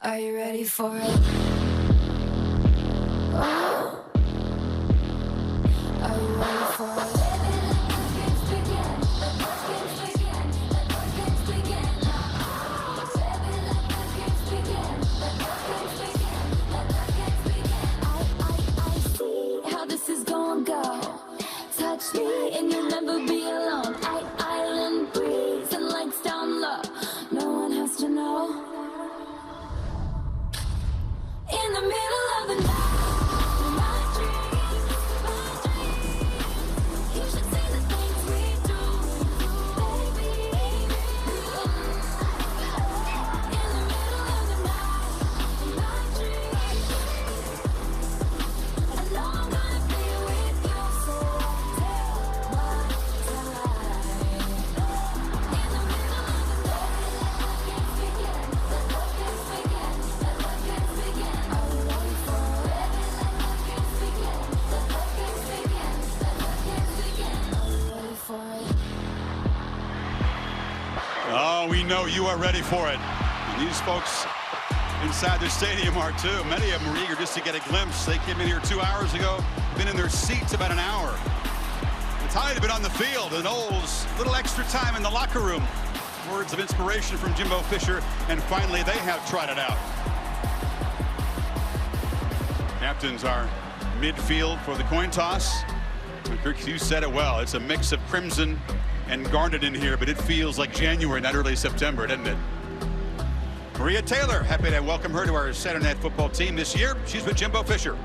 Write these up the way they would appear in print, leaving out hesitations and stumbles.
Are you ready for it? Oh. Are you ready for it? Touch me and you'll never be alone. Island breeze and lights down low. No one has to know. In the middle of the night, my dreams, you should see the things we do, baby. In the middle of the night, my dreams, I know I'm gonna be with you, so oh, we know you are ready for it. And these folks inside the stadium are too. Many of them are eager just to get a glimpse. They came in here 2 hours ago, been in their seats about an hour. The Tide have been on the field. The Noles, a little extra time in the locker room. Words of inspiration from Jimbo Fisher, and finally they have tried it out. Captains are midfield for the coin toss. And Kirk, you said it well. It's a mix of crimson and garnet in here, but it feels like January, not early September, doesn't it? Maria Taylor, happy to welcome her to our Saturday Night Football team this year. She's with Jimbo Fisher.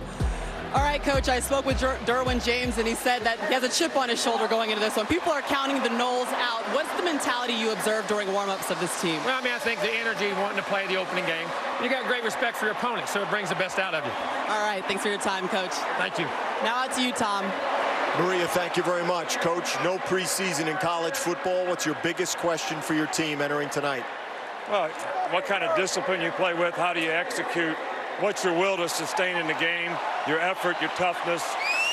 All right, Coach, I spoke with Derwin James, and he said that he has a chip on his shoulder going into this one. People are counting the Noles out. What's the mentality you observed during warm-ups of this team? Well, I mean, I think the energy, wanting to play the opening game. You got great respect for your opponent, so it brings the best out of you. All right, thanks for your time, Coach. Thank you. Now out to you, Tom. Maria, thank you very much. Coach, no preseason in college football. What's your biggest question for your team entering tonight? Well, what kind of discipline you play with, how do you execute, what's your will to sustain in the game, your effort, your toughness,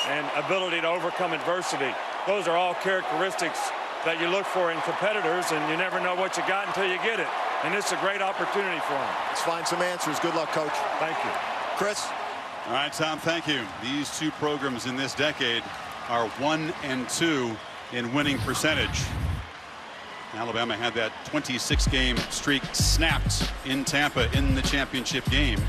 and ability to overcome adversity. Those are all characteristics that you look for in competitors, and you never know what you got until you get it. And it's a great opportunity for them. Let's find some answers. Good luck, Coach. Thank you. Chris? All right, Tom, thank you. These two programs in this decade are 1 and 2 in winning percentage. Alabama had that 26-game streak snapped in Tampa in the championship game.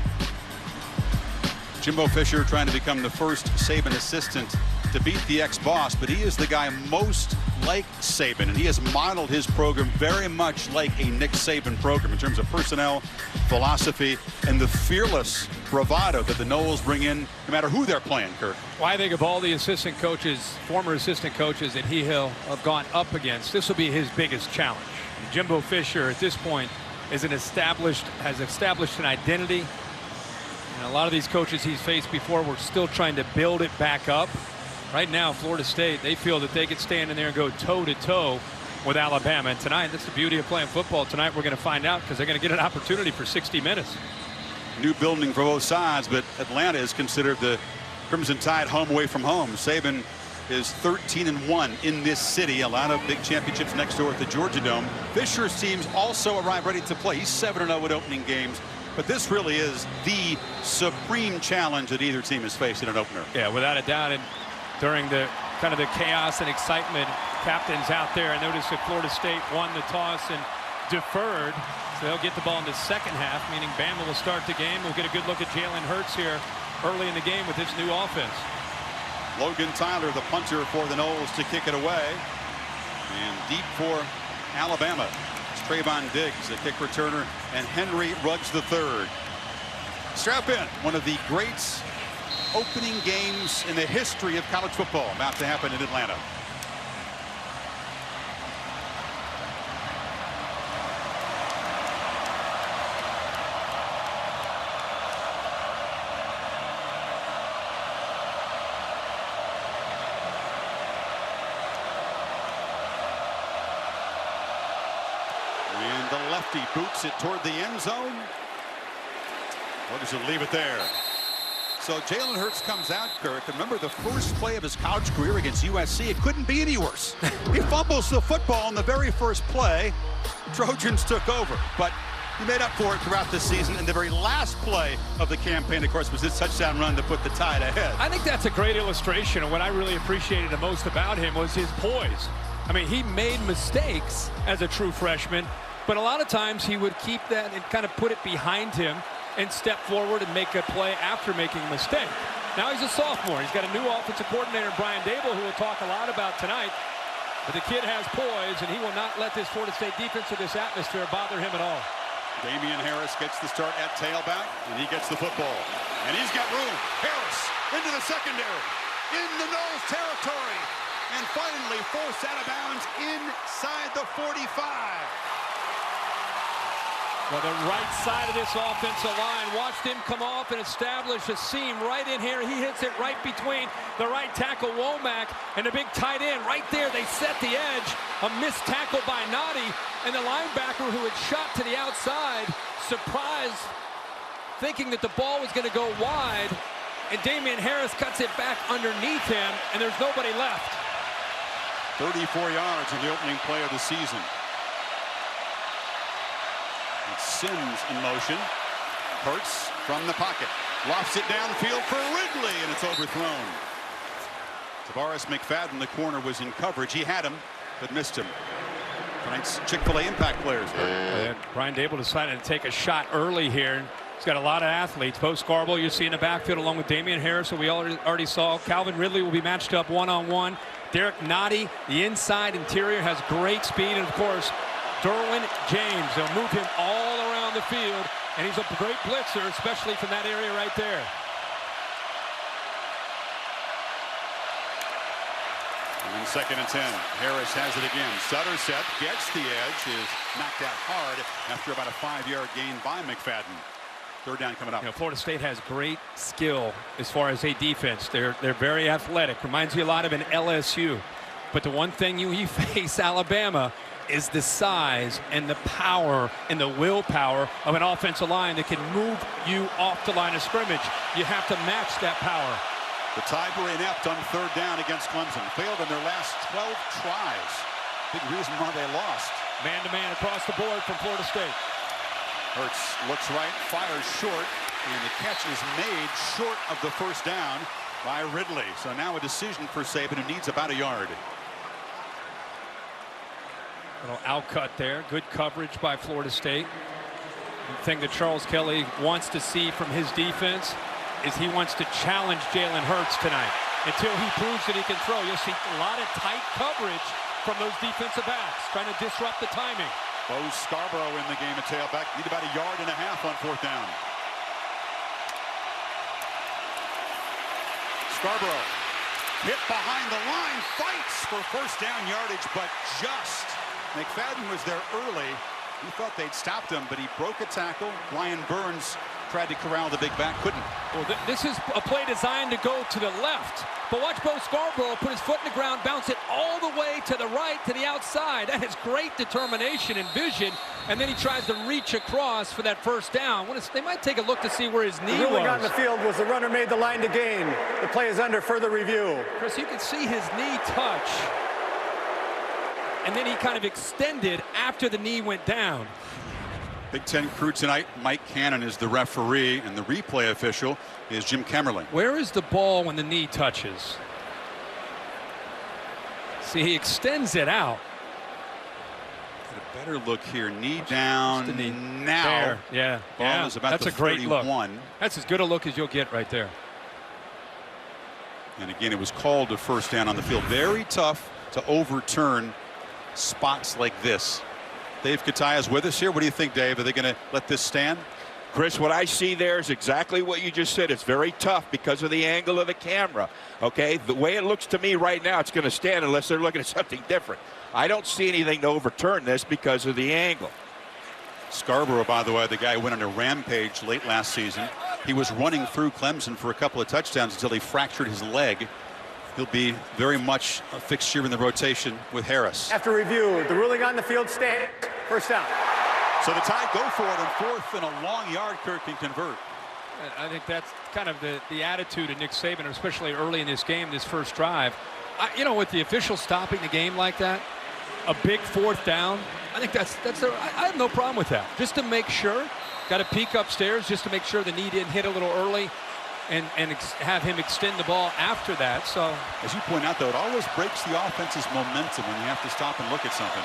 Jimbo Fisher trying to become the first Saban assistant to beat the ex-boss, but he is the guy most like Saban, and he has modeled his program very much like a Nick Saban program in terms of personnel, philosophy, and the fearless bravado that the Noles bring in no matter who they're playing, Kirk. Well, I think of all the assistant coaches, former assistant coaches that he'll have gone up against, this will be his biggest challenge. And Jimbo Fisher at this point has established an identity. And a lot of these coaches he's faced before were still trying to build it back up. Right now, Florida State, they feel that they could stand in there and go toe-to-toe with Alabama. And tonight, that's the beauty of playing football. Tonight, we're going to find out because they're going to get an opportunity for 60 minutes. New building for both sides, but Atlanta is considered the Crimson Tide home away from home. Saban is 13-1 in this city. A lot of big championships next door at the Georgia Dome. Fisher's teams also arrive ready to play. He's 7-0 at opening games. But this really is the supreme challenge that either team has faced in an opener. Yeah, without a doubt. And during the kind of the chaos and excitement, captains out there. I noticed that Florida State won the toss and deferred. So they'll get the ball in the second half, meaning Bama will start the game. We'll get a good look at Jalen Hurts here early in the game with this new offense. Logan Tyler, the punter for the Noles, to kick it away. And deep for Alabama. It's Trayvon Diggs, the kick returner, and Henry Ruggs III. Strap in. One of the great opening games in the history of college football about to happen in Atlanta. And the lefty boots it toward the end zone. Or does it leave it there? So Jalen Hurts comes out, Kirk. Remember the first play of his college career against USC? It couldn't be any worse. He fumbles the football in the very first play. Trojans took over. But he made up for it throughout the season. And the very last play of the campaign, of course, was this touchdown run to put the Tide ahead. I think that's a great illustration of what I really appreciated the most about him was his poise. I mean, he made mistakes as a true freshman, but a lot of times he would keep that and kind of put it behind him and step forward and make a play after making a mistake. Now he's a sophomore. He's got a new offensive coordinator, Brian Dable, who we'll talk a lot about tonight. But the kid has poise, and he will not let this Florida State defense or this atmosphere bother him at all. Damian Harris gets the start at tailback, and he gets the football. And he's got room. Harris into the secondary, in the Noles territory, and finally forced out of bounds inside the 45. Well, the right side of this offensive line watched him come off and establish a seam right in here. He hits it right between the right tackle, Womack, and the big tight end. Right there, they set the edge. A missed tackle by Noddy, and the linebacker who had shot to the outside, surprised, thinking that the ball was going to go wide, and Damian Harris cuts it back underneath him, and there's nobody left. 34 yards in the opening play of the season. Sims in motion. Hurts from the pocket. Lofts it downfield for Ridley, and it's overthrown. Tavares McFadden, the corner, was in coverage. He had him, but missed him. Tonight's Chick-fil-A impact players. Brian Dable decided to take a shot early here. He's got a lot of athletes. Bo Scarborough, you see in the backfield, along with Damian Harris, who we already saw. Calvin Ridley will be matched up one-on-one. Derek Noddy, the inside interior, has great speed, and of course, Derwin James. They'll move him all around the field, and he's a great blitzer, especially from that area right there. And then 2nd and 10. Harris has it again. Sutter set, gets the edge, is knocked out hard after about a 5-yard gain by McFadden. 3rd down coming up. You know, Florida State has great skill as far as a defense. They're very athletic. Reminds you a lot of an LSU. But the one thing you face Alabama is the size and the power and the willpower of an offensive line that can move you off the line of scrimmage. You have to match that power. The Tide were inept on 3rd down against Clemson. Failed in their last 12 tries. Big reason why they lost. Man-to-man across the board from Florida State. Hurts looks right, fires short, and the catch is made short of the 1st down by Ridley. So now a decision for Saban, who needs about a yard. Little outcut there. Good coverage by Florida State. The thing that Charles Kelly wants to see from his defense is he wants to challenge Jalen Hurts tonight. Until he proves that he can throw, you'll see a lot of tight coverage from those defensive backs, trying to disrupt the timing. Bo Scarborough in the game at tailback. Need about a yard and a half on 4th down. Scarborough hit behind the line, fights for 1st down yardage, but just. McFadden was there early. He thought they'd stopped him, but he broke a tackle. Ryan Burns tried to corral the big back, couldn't. Well, this is a play designed to go to the left. But watch Bo Scarborough put his foot in the ground, bounce it all the way to the right, to the outside. That is great determination and vision. And then he tries to reach across for that 1st down. They might take a look to see where his knee was. The ruling on the field was the runner made the line to gain. The play is under further review. Chris, you can see his knee touch. And then he kind of extended after the knee went down. Big Ten crew tonight. Mike Cannon is the referee, and the replay official is Jim Kemmerling. Where is the ball when the knee touches? See, he extends it out. Get a better look here. Knee down the knee. Now. There. Yeah. Ball is about That's the a great 31. look. That's as good a look as you'll get right there. And again, it was called a 1st down on the field. Very tough to overturn spots like this. Dave Kataya is with us here. What do you think, Dave? Are they going to let this stand? Chris, what I see there is exactly what you just said. It's very tough because of the angle of the camera. Okay, the way it looks to me right now, it's going to stand unless they're looking at something different. I don't see anything to overturn this because of the angle. Scarborough, by the way, the guy who went on a rampage late last season. He was running through Clemson for a couple of touchdowns until he fractured his leg. He'll be very much a fixture in the rotation with Harris. After review, the ruling on the field stands. 1st down. So the Tide go for it on 4th and a long yard. Kirk can convert. I think that's kind of the attitude of Nick Saban, especially early in this game, this 1st drive. You know, with the official stopping the game like that, a big 4th down, think I have no problem with that. Just to make sure, got to peek upstairs just to make sure the knee didn't hit a little early, and have him extend the ball after that. So, as you point out, though, it always breaks the offense's momentum when you have to stop and look at something.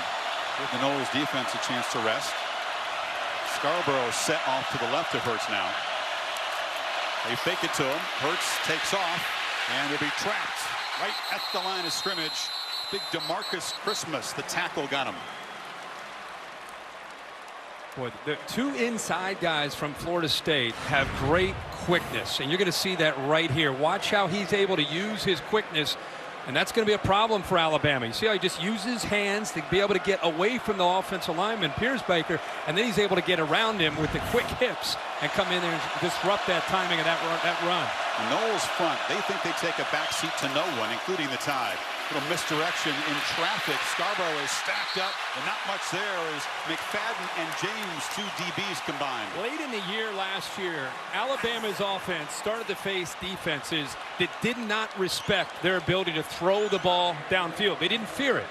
Give the Noles defense a chance to rest. Scarborough set off to the left of Hurts now. They fake it to him. Hurts takes off, and he'll be trapped right at the line of scrimmage. Big DeMarcus Christmas, the tackle, got him. Boy, the two inside guys from Florida State have great quickness, and you're going to see that right here. Watch how he's able to use his quickness, and that's going to be a problem for Alabama. You see how he just uses his hands to be able to get away from the offensive lineman, Pierce Baker, and then he's able to get around him with the quick hips and come in there and disrupt that timing of that run. Noles front, they think they take a back seat to no one, including the Tide. Little misdirection in traffic. Scarborough is stacked up, and not much there as McFadden and James, two DBs combined. Late in the year last year, Alabama's offense started to face defenses that did not respect their ability to throw the ball downfield. They didn't fear it,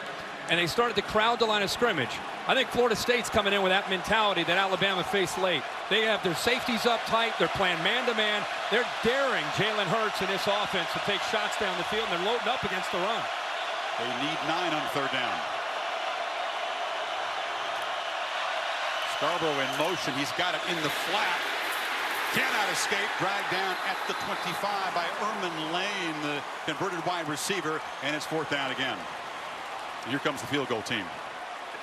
and they started to crowd the line of scrimmage. I think Florida State's coming in with that mentality that Alabama faced late. They have their safeties up tight. They're playing man-to-man. They're daring Jalen Hurts in this offense to take shots down the field, and they're loading up against the run. They need 9 on third down. Scarborough in motion. He's got it in the flat. Cannot escape. Dragged down at the 25 by Erman Lane, the converted wide receiver, and it's fourth down again. Here comes the field goal team.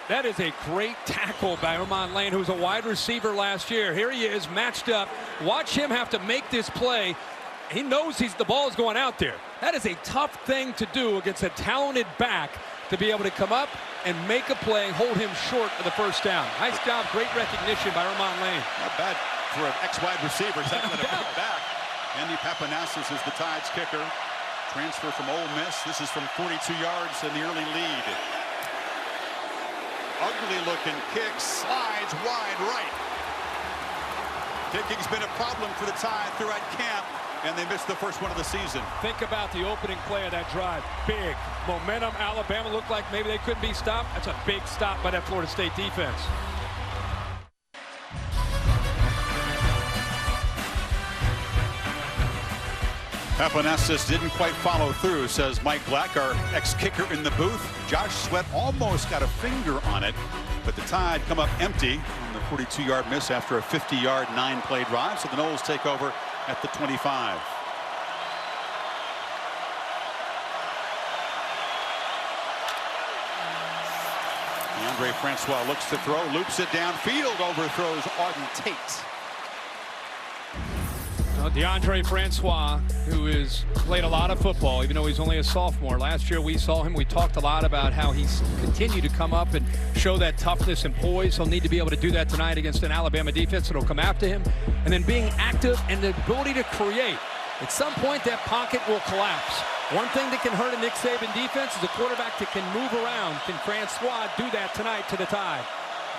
That is a great tackle by Erman Lane, who was a wide receiver last year. Here he is matched up. Watch him have to make this play. He knows the ball is going out there. That is a tough thing to do against a talented back, to be able to come up and make a play, hold him short of the first down. Nice job, great recognition by Erman Lane. Not bad for an ex-wide receiver. Second to big back. Andy Papanassis is the Tide's kicker. Transfer from Ole Miss. This is from 42 yards in the early lead. Ugly looking kick, slides wide right. Kicking's been a problem for the Tide throughout camp, and they missed the first one of the season. Think about the opening play of that drive. Big momentum. Alabama looked like maybe they couldn't be stopped. That's a big stop by that Florida State defense. Papanassis didn't quite follow through, says Mike Black, our ex-kicker in the booth. Josh Sweat almost got a finger on it, but the Tide come up empty on the 42-yard miss after a 50-yard 9-play drive. So the Noles take over at the 25. DeAndre Francois looks to throw, loops it downfield, overthrows Auden Tate. DeAndre Francois, who has played a lot of football, even though he's only a sophomore. Last year we saw him. We talked a lot about how he's continued to come up and show that toughness and poise. He'll need to be able to do that tonight against an Alabama defense that'll come after him. And then being active and the ability to create. At some point, that pocket will collapse. One thing that can hurt a Nick Saban defense is a quarterback that can move around. Can Francois do that tonight to the Tide?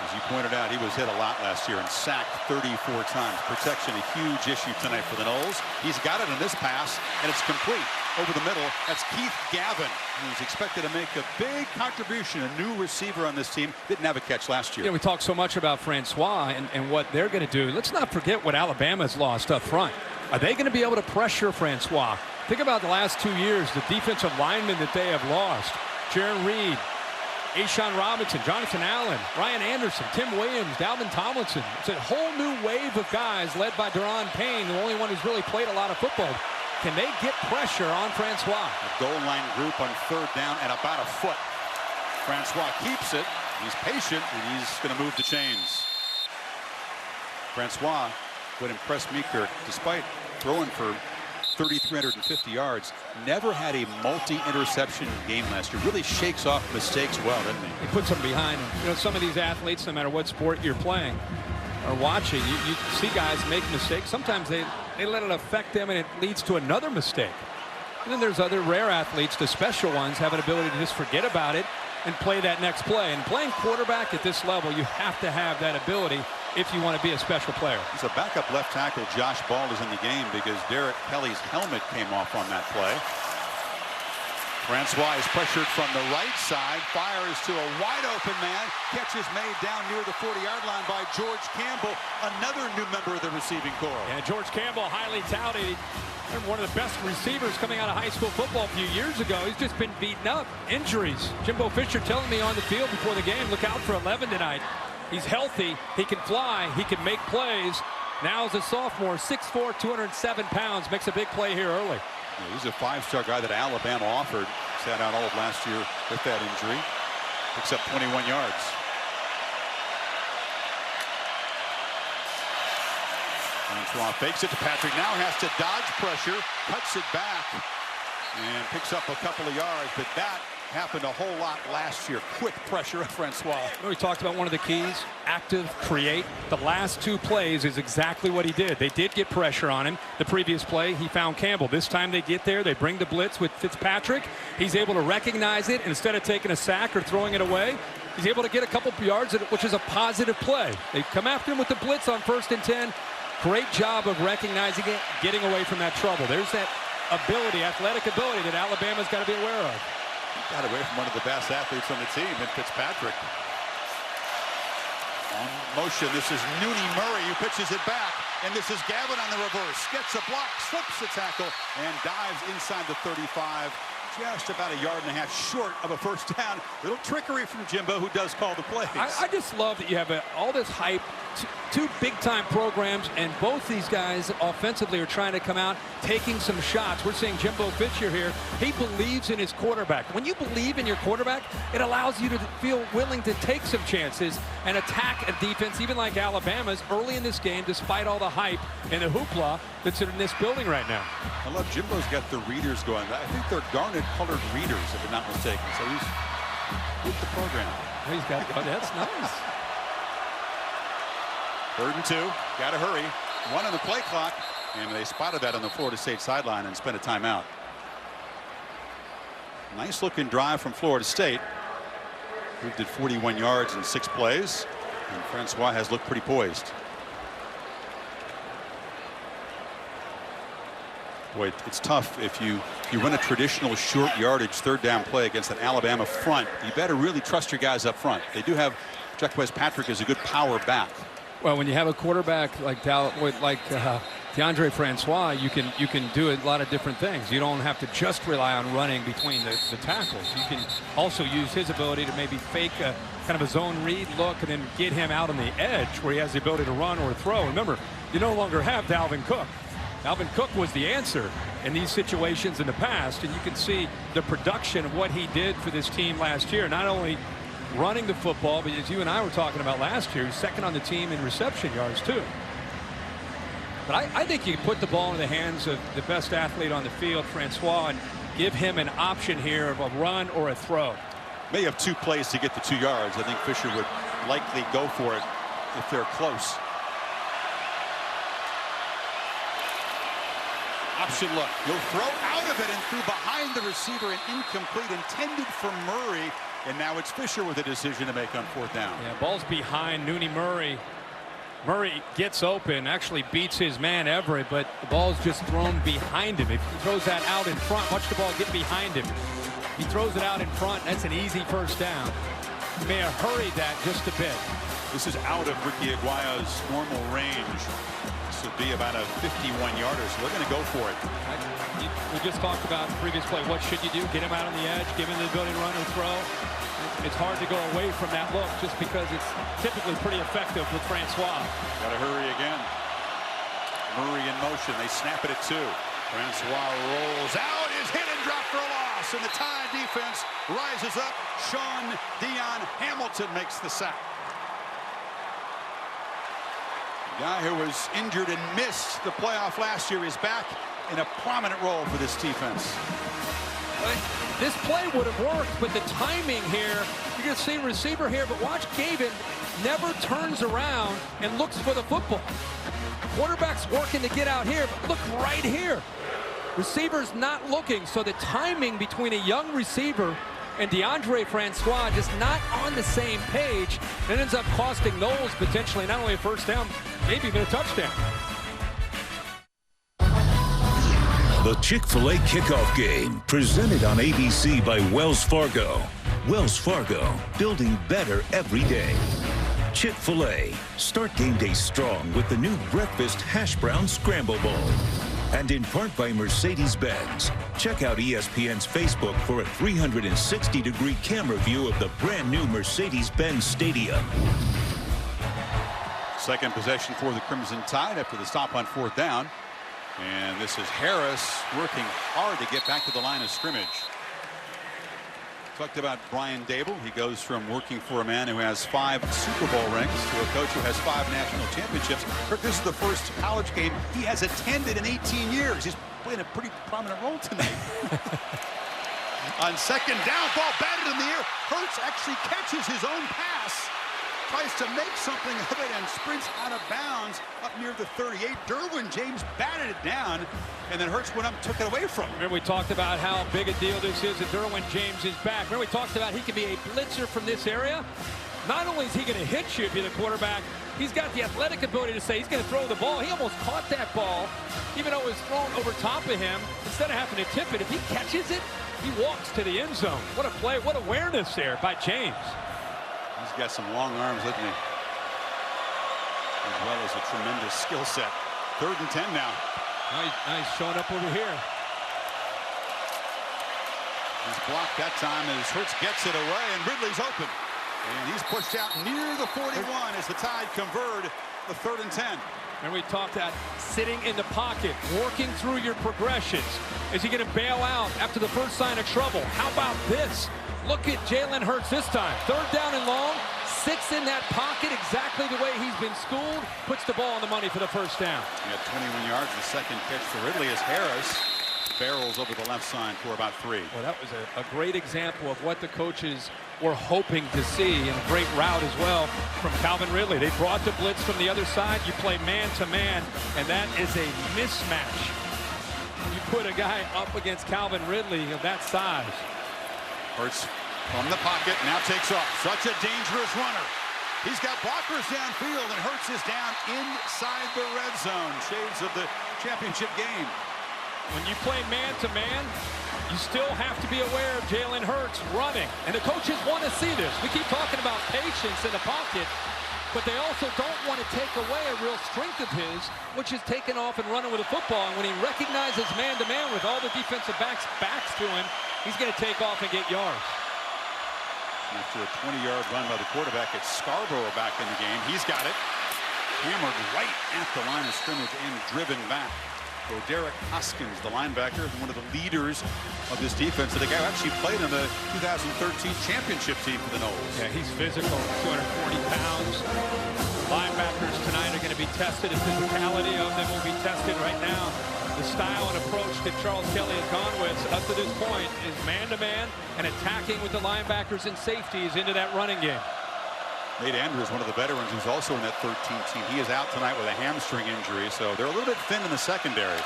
As you pointed out, he was hit a lot last year and sacked 34 times. Protection, a huge issue tonight for the Noles. He's got it in this pass, and it's complete over the middle. That's Keith Gavin, who's expected to make a big contribution, a new receiver on this team. Didn't have a catch last year. Yeah, we talk so much about Francois and what they're going to do. Let's not forget what Alabama's lost up front. Are they going to be able to pressure Francois? Think about the last 2 years, the defensive linemen that they have lost. Jaron Reed, Ashawn Robinson, Jonathan Allen, Ryan Anderson, Tim Williams, Dalvin Tomlinson. It's a whole new wave of guys led by Daron Payne, the only one who's really played a lot of football. Can they get pressure on Francois? A goal line group on third down at about a foot. Francois keeps it. He's patient, and he's going to move the chains. Francois would impress me, Kirk, despite throwing for 3,350 yards, never had a multi-interception game last year. Really shakes off mistakes well, doesn't he? He puts them behind him. You know, some of these athletes, no matter what sport you're playing or watching, you see guys make mistakes. Sometimes they let it affect them and it leads to another mistake. And then there's other rare athletes, the special ones, have an ability to just forget about it and play that next play. And playing quarterback at this level, you have to have that ability if you want to be a special player. He's a backup left tackle. Josh Ball is in the game because Derek Kelly's helmet came off on that play. Francois is pressured from the right side, fires to a wide open man. Catch is made down near the 40-yard line by George Campbell, another new member of the receiving corps. And George Campbell, highly touted. One of the best receivers coming out of high school football a few years ago. He's just been beaten up. Injuries. Jimbo Fisher telling me on the field before the game, look out for 11 tonight. He's healthy. He can fly. He can make plays. Now as a sophomore, 6'4", 207 pounds, makes a big play here early. Yeah, he's a five-star guy that Alabama offered. Sat out all of last year with that injury. Picks up 21 yards. Francois fakes it to Patrick. Now has to dodge pressure, cuts it back, and picks up a couple of yards. But that happened a whole lot last year. Quick pressure of Francois. We talked about one of the keys, active, create. The last two plays is exactly what he did. They did get pressure on him. The previous play, he found Campbell. This time they get there. They bring the blitz with Fitzpatrick. He's able to recognize it. Instead of taking a sack or throwing it away, he's able to get a couple of yards, which is a positive play. They come after him with the blitz on 1st and 10. Great job of recognizing it, getting away from that trouble. There's that ability, athletic ability that Alabama's got to be aware of. Got away from one of the best athletes on the team in Fitzpatrick. On motion, this is Nooney Murray who pitches it back. And this is Gavin on the reverse. Gets a block, slips the tackle, and dives inside the 35. Just about a yard and a half short of a first down. Little trickery from Jimbo, who does call the plays. I just love that you have all this hype, two big-time programs, and both these guys offensively are trying to come out, taking some shots. We're seeing Jimbo Fisher here. He believes in his quarterback. When you believe in your quarterback, it allows you to feel willing to take some chances and attack a defense, even like Alabama's, early in this game, despite all the hype and the hoopla that's in this building right now. I love Jimbo's got the readers going. I think they're garnet colored readers, if I'm not mistaken. So he's with the program. He's got, oh, that's nice. 3rd and 2. Got to hurry. 1 on the play clock. And they spotted that on the Florida State sideline and spent a timeout. Nice looking drive from Florida State. Moved it 41 yards in 6 plays. And Francois has looked pretty poised. Boy, it's tough if you run a traditional short yardage 3rd down play against an Alabama front. You better really trust your guys up front. They do have Jack Patrick is a good power back. Well, when you have a quarterback like DeAndre Francois, you can do a lot of different things. You don't have to just rely on running between the tackles. You can also use his ability to maybe fake a kind of a zone read look and then get him out on the edge where he has the ability to run or throw. Remember, you no longer have Dalvin Cook. Dalvin Cook was the answer in these situations in the past, and you can see the production of what he did for this team last year. Not only running the football, but as you and I were talking about last year, he's 2nd on the team in reception yards too. But I think you can put the ball in the hands of the best athlete on the field, Francois, and give him an option here of a run or a throw. May have 2 plays to get the 2 yards. I think Fisher would likely go for it if they're close. Option look. He'll throw out of it and through behind the receiver, and incomplete, intended for Murray. And now it's Fisher with a decision to make on 4th down. Yeah, ball's behind Nooney Murray. Murray gets open, actually beats his man Everett, but the ball's just thrown behind him. If he throws that out in front, watch the ball get behind him. He throws it out in front. That's an easy first down. He may have hurried that just a bit. This is out of Ricky Aguayo's normal range. This would be about a 51-yarder, so they're going to go for it. We just talked about the previous play. What should you do? Get him out on the edge, give him the ability to run or throw. It's hard to go away from that look just because it's typically pretty effective with Francois. Got to hurry again. Murray in motion. They snap it at 2. Francois rolls out, is hit and dropped for a loss, and the Tide defense rises up. Sean Dion Hamilton makes the sack. The guy who was injured and missed the playoff last year is back in a prominent role for this defense. This play would have worked, but the timing here, you're going to see receiver here, but watch Gavin never turns around and looks for the football. Quarterback's working to get out here, but look right here. Receiver's not looking, so the timing between a young receiver and DeAndre Francois just not on the same page, and ends up costing Knowles potentially not only a first down, maybe even a touchdown. The Chick-fil-A kickoff game, presented on ABC by Wells Fargo. Wells Fargo, building better every day. Chick-fil-A, start game day strong with the new breakfast hash brown scramble bowl. And in part by Mercedes-Benz. Check out ESPN's Facebook for a 360-degree camera view of the brand new Mercedes-Benz Stadium. Second possession for the Crimson Tide after the stop on 4th down. And this is Harris working hard to get back to the line of scrimmage. Talked about Brian Dable. He goes from working for a man who has 5 Super Bowl rings to a coach who has 5 national championships. But this is the first college game he has attended in 18 years. He's playing a pretty prominent role tonight. On second down, ball batted in the air. Hurts actually catches his own pass. Tries to make something of it and sprints out of bounds up near the 38. Derwin James batted it down, and then Hurts went up and took it away from him. Remember we talked about how big a deal this is that Derwin James is back. Remember we talked about he can be a blitzer from this area. Not only is he going to hit you if you're the quarterback, he's got the athletic ability to say he's going to throw the ball. He almost caught that ball, even though it was thrown over top of him. Instead of having to tip it, if he catches it, he walks to the end zone. What a play, what awareness there by James. He's got some long arms, doesn't he? As well as a tremendous skill set. 3rd and 10 now. Now he's showing up over here. He's blocked that time as Hurts gets it away, and Ridley's open. And he's pushed out near the 41 as the Tide convert the 3rd and 10. And we talked about sitting in the pocket, working through your progressions. Is he going to bail out after the first sign of trouble? How about this? Look at Jalen Hurts this time. 3rd down and long. Sits in that pocket exactly the way he's been schooled. Puts the ball on the money for the first down. He had 21 yards. The second catch for Ridley as Harris barrels over the left side for about 3. Well, that was a great example of what the coaches were hoping to see, and a great route as well from Calvin Ridley. They brought the blitz from the other side. You play man-to-man, and that is a mismatch. You put a guy up against Calvin Ridley of that size. Hurts from the pocket, now takes off. Such a dangerous runner. He's got blockers downfield, and Hurts is down inside the red zone. Shades of the championship game. When you play man-to-man, you still have to be aware of Jalen Hurts running. And the coaches want to see this. We keep talking about patience in the pocket, but they also don't want to take away a real strength of his, which is taking off and running with the football. And when he recognizes man-to-man with all the defensive backs to him, he's going to take off and get yards. After a 20-yard run by the quarterback, it's Scarborough back in the game. He's got it. Hammered right at the line of scrimmage and driven back. So Derek Hoskins, the linebacker, one of the leaders of this defense. The guy who actually played in the 2013 championship team for the Noles. Yeah, he's physical, 240 pounds. Linebackers tonight are going to be tested. The physicality of them will be tested right now. The style and approach that Charles Kelly has gone with up to this point is man-to-man and attacking with the linebackers and safeties into that running game. Nate Andrews, one of the veterans who's also in that 13 team. He is out tonight with a hamstring injury, so they're a little bit thin in the secondary.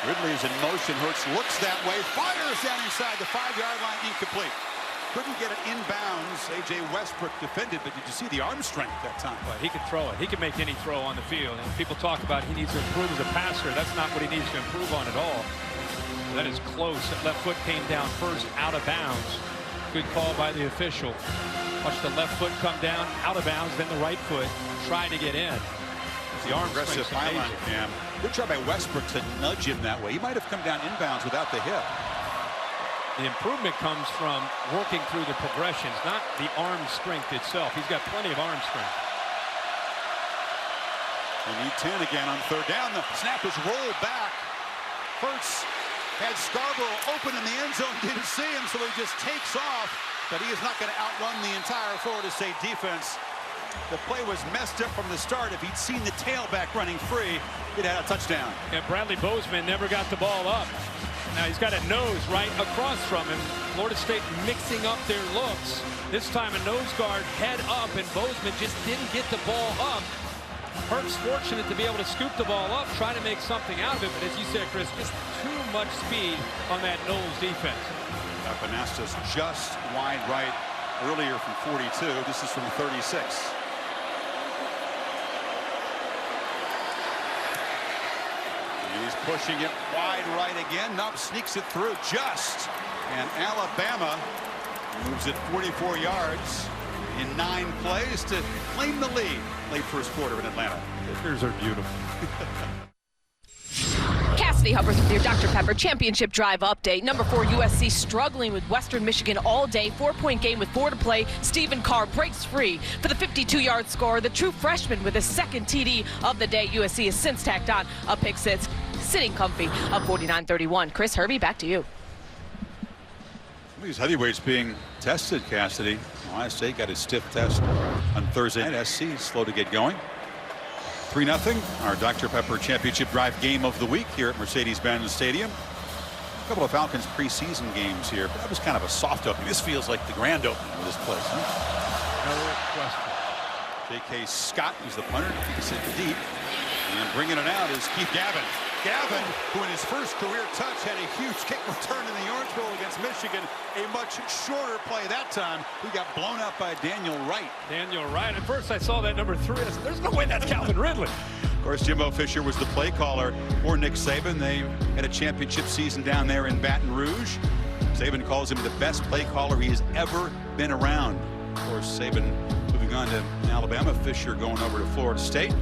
Ridley is in motion. Hurts looks that way, fires down inside the 5-yard line, incomplete. Couldn't get it inbounds. A.J. Westbrook defended, but did you see the arm strength that time? Well, he can throw it. He can make any throw on the field. And people talk about he needs to improve as a passer. That's not what he needs to improve on at all. That is close. That left foot came down first, out of bounds. Good call by the official. Watch the left foot come down, out of bounds, then the right foot try to get in. The arm aggressive highline cam. Good job by Westbrook to nudge him that way. He might have come down inbounds without the hip. The improvement comes from working through the progressions, not the arm strength itself. He's got plenty of arm strength. They need 10 again on 3rd down. The snap is rolled back. Hurts had Scarborough open in the end zone, didn't see him, so he just takes off. But he is not going to outrun the entire Florida State defense. The play was messed up from the start. If he'd seen the tailback running free, he'd had a touchdown. And Bradley Bozeman never got the ball up. Now he's got a nose right across from him. Florida State mixing up their looks. This time a nose guard head up, and Bozeman just didn't get the ball up. Hurts fortunate to be able to scoop the ball up, try to make something out of it. But as you said, Chris, just too much speed on that Noles defense. Panastas just wide right earlier from 42. This is from 36. He's pushing it wide right again. Nubb sneaks it through just. And Alabama moves it 44 yards in 9 plays to claim the lead late first quarter in Atlanta. Kickers are beautiful. Cassidy Hubbard with your Dr. Pepper Championship Drive update. Number 4 USC struggling with Western Michigan all day. 4-point game with 4 to play. Stephen Carr breaks free for the 52-yard score. The true freshman with his second TD of the day. USC has since tacked on a pick six, sitting comfy up 49-31. Chris Hervey, back to you. These heavyweights being tested, Cassidy. Ohio State got a stiff test on Thursday night. SC slow to get going. 3-0. Our Dr. Pepper Championship Drive game of the week here at Mercedes-Benz Stadium. A couple of Falcons preseason games here, but that was kind of a soft opening. This feels like the grand opening of this place, huh? No question. J.K. Scott is the punter. Keeps it deep. And bringing it out is Keith Gavin. Gavin, who in his first career touch had a huge kick return in the Orange Bowl against Michigan. A much shorter play that time. He got blown out by Daniel Wright. Daniel Wright. At first I saw that number 3. I said, there's no way that's Calvin Ridley. Of course, Jimbo Fisher was the play caller for Nick Saban. They had a championship season down there in Baton Rouge. Saban calls him the best play caller he has ever been around. Of course, Saban moving on to Alabama. Fisher going over to Florida State.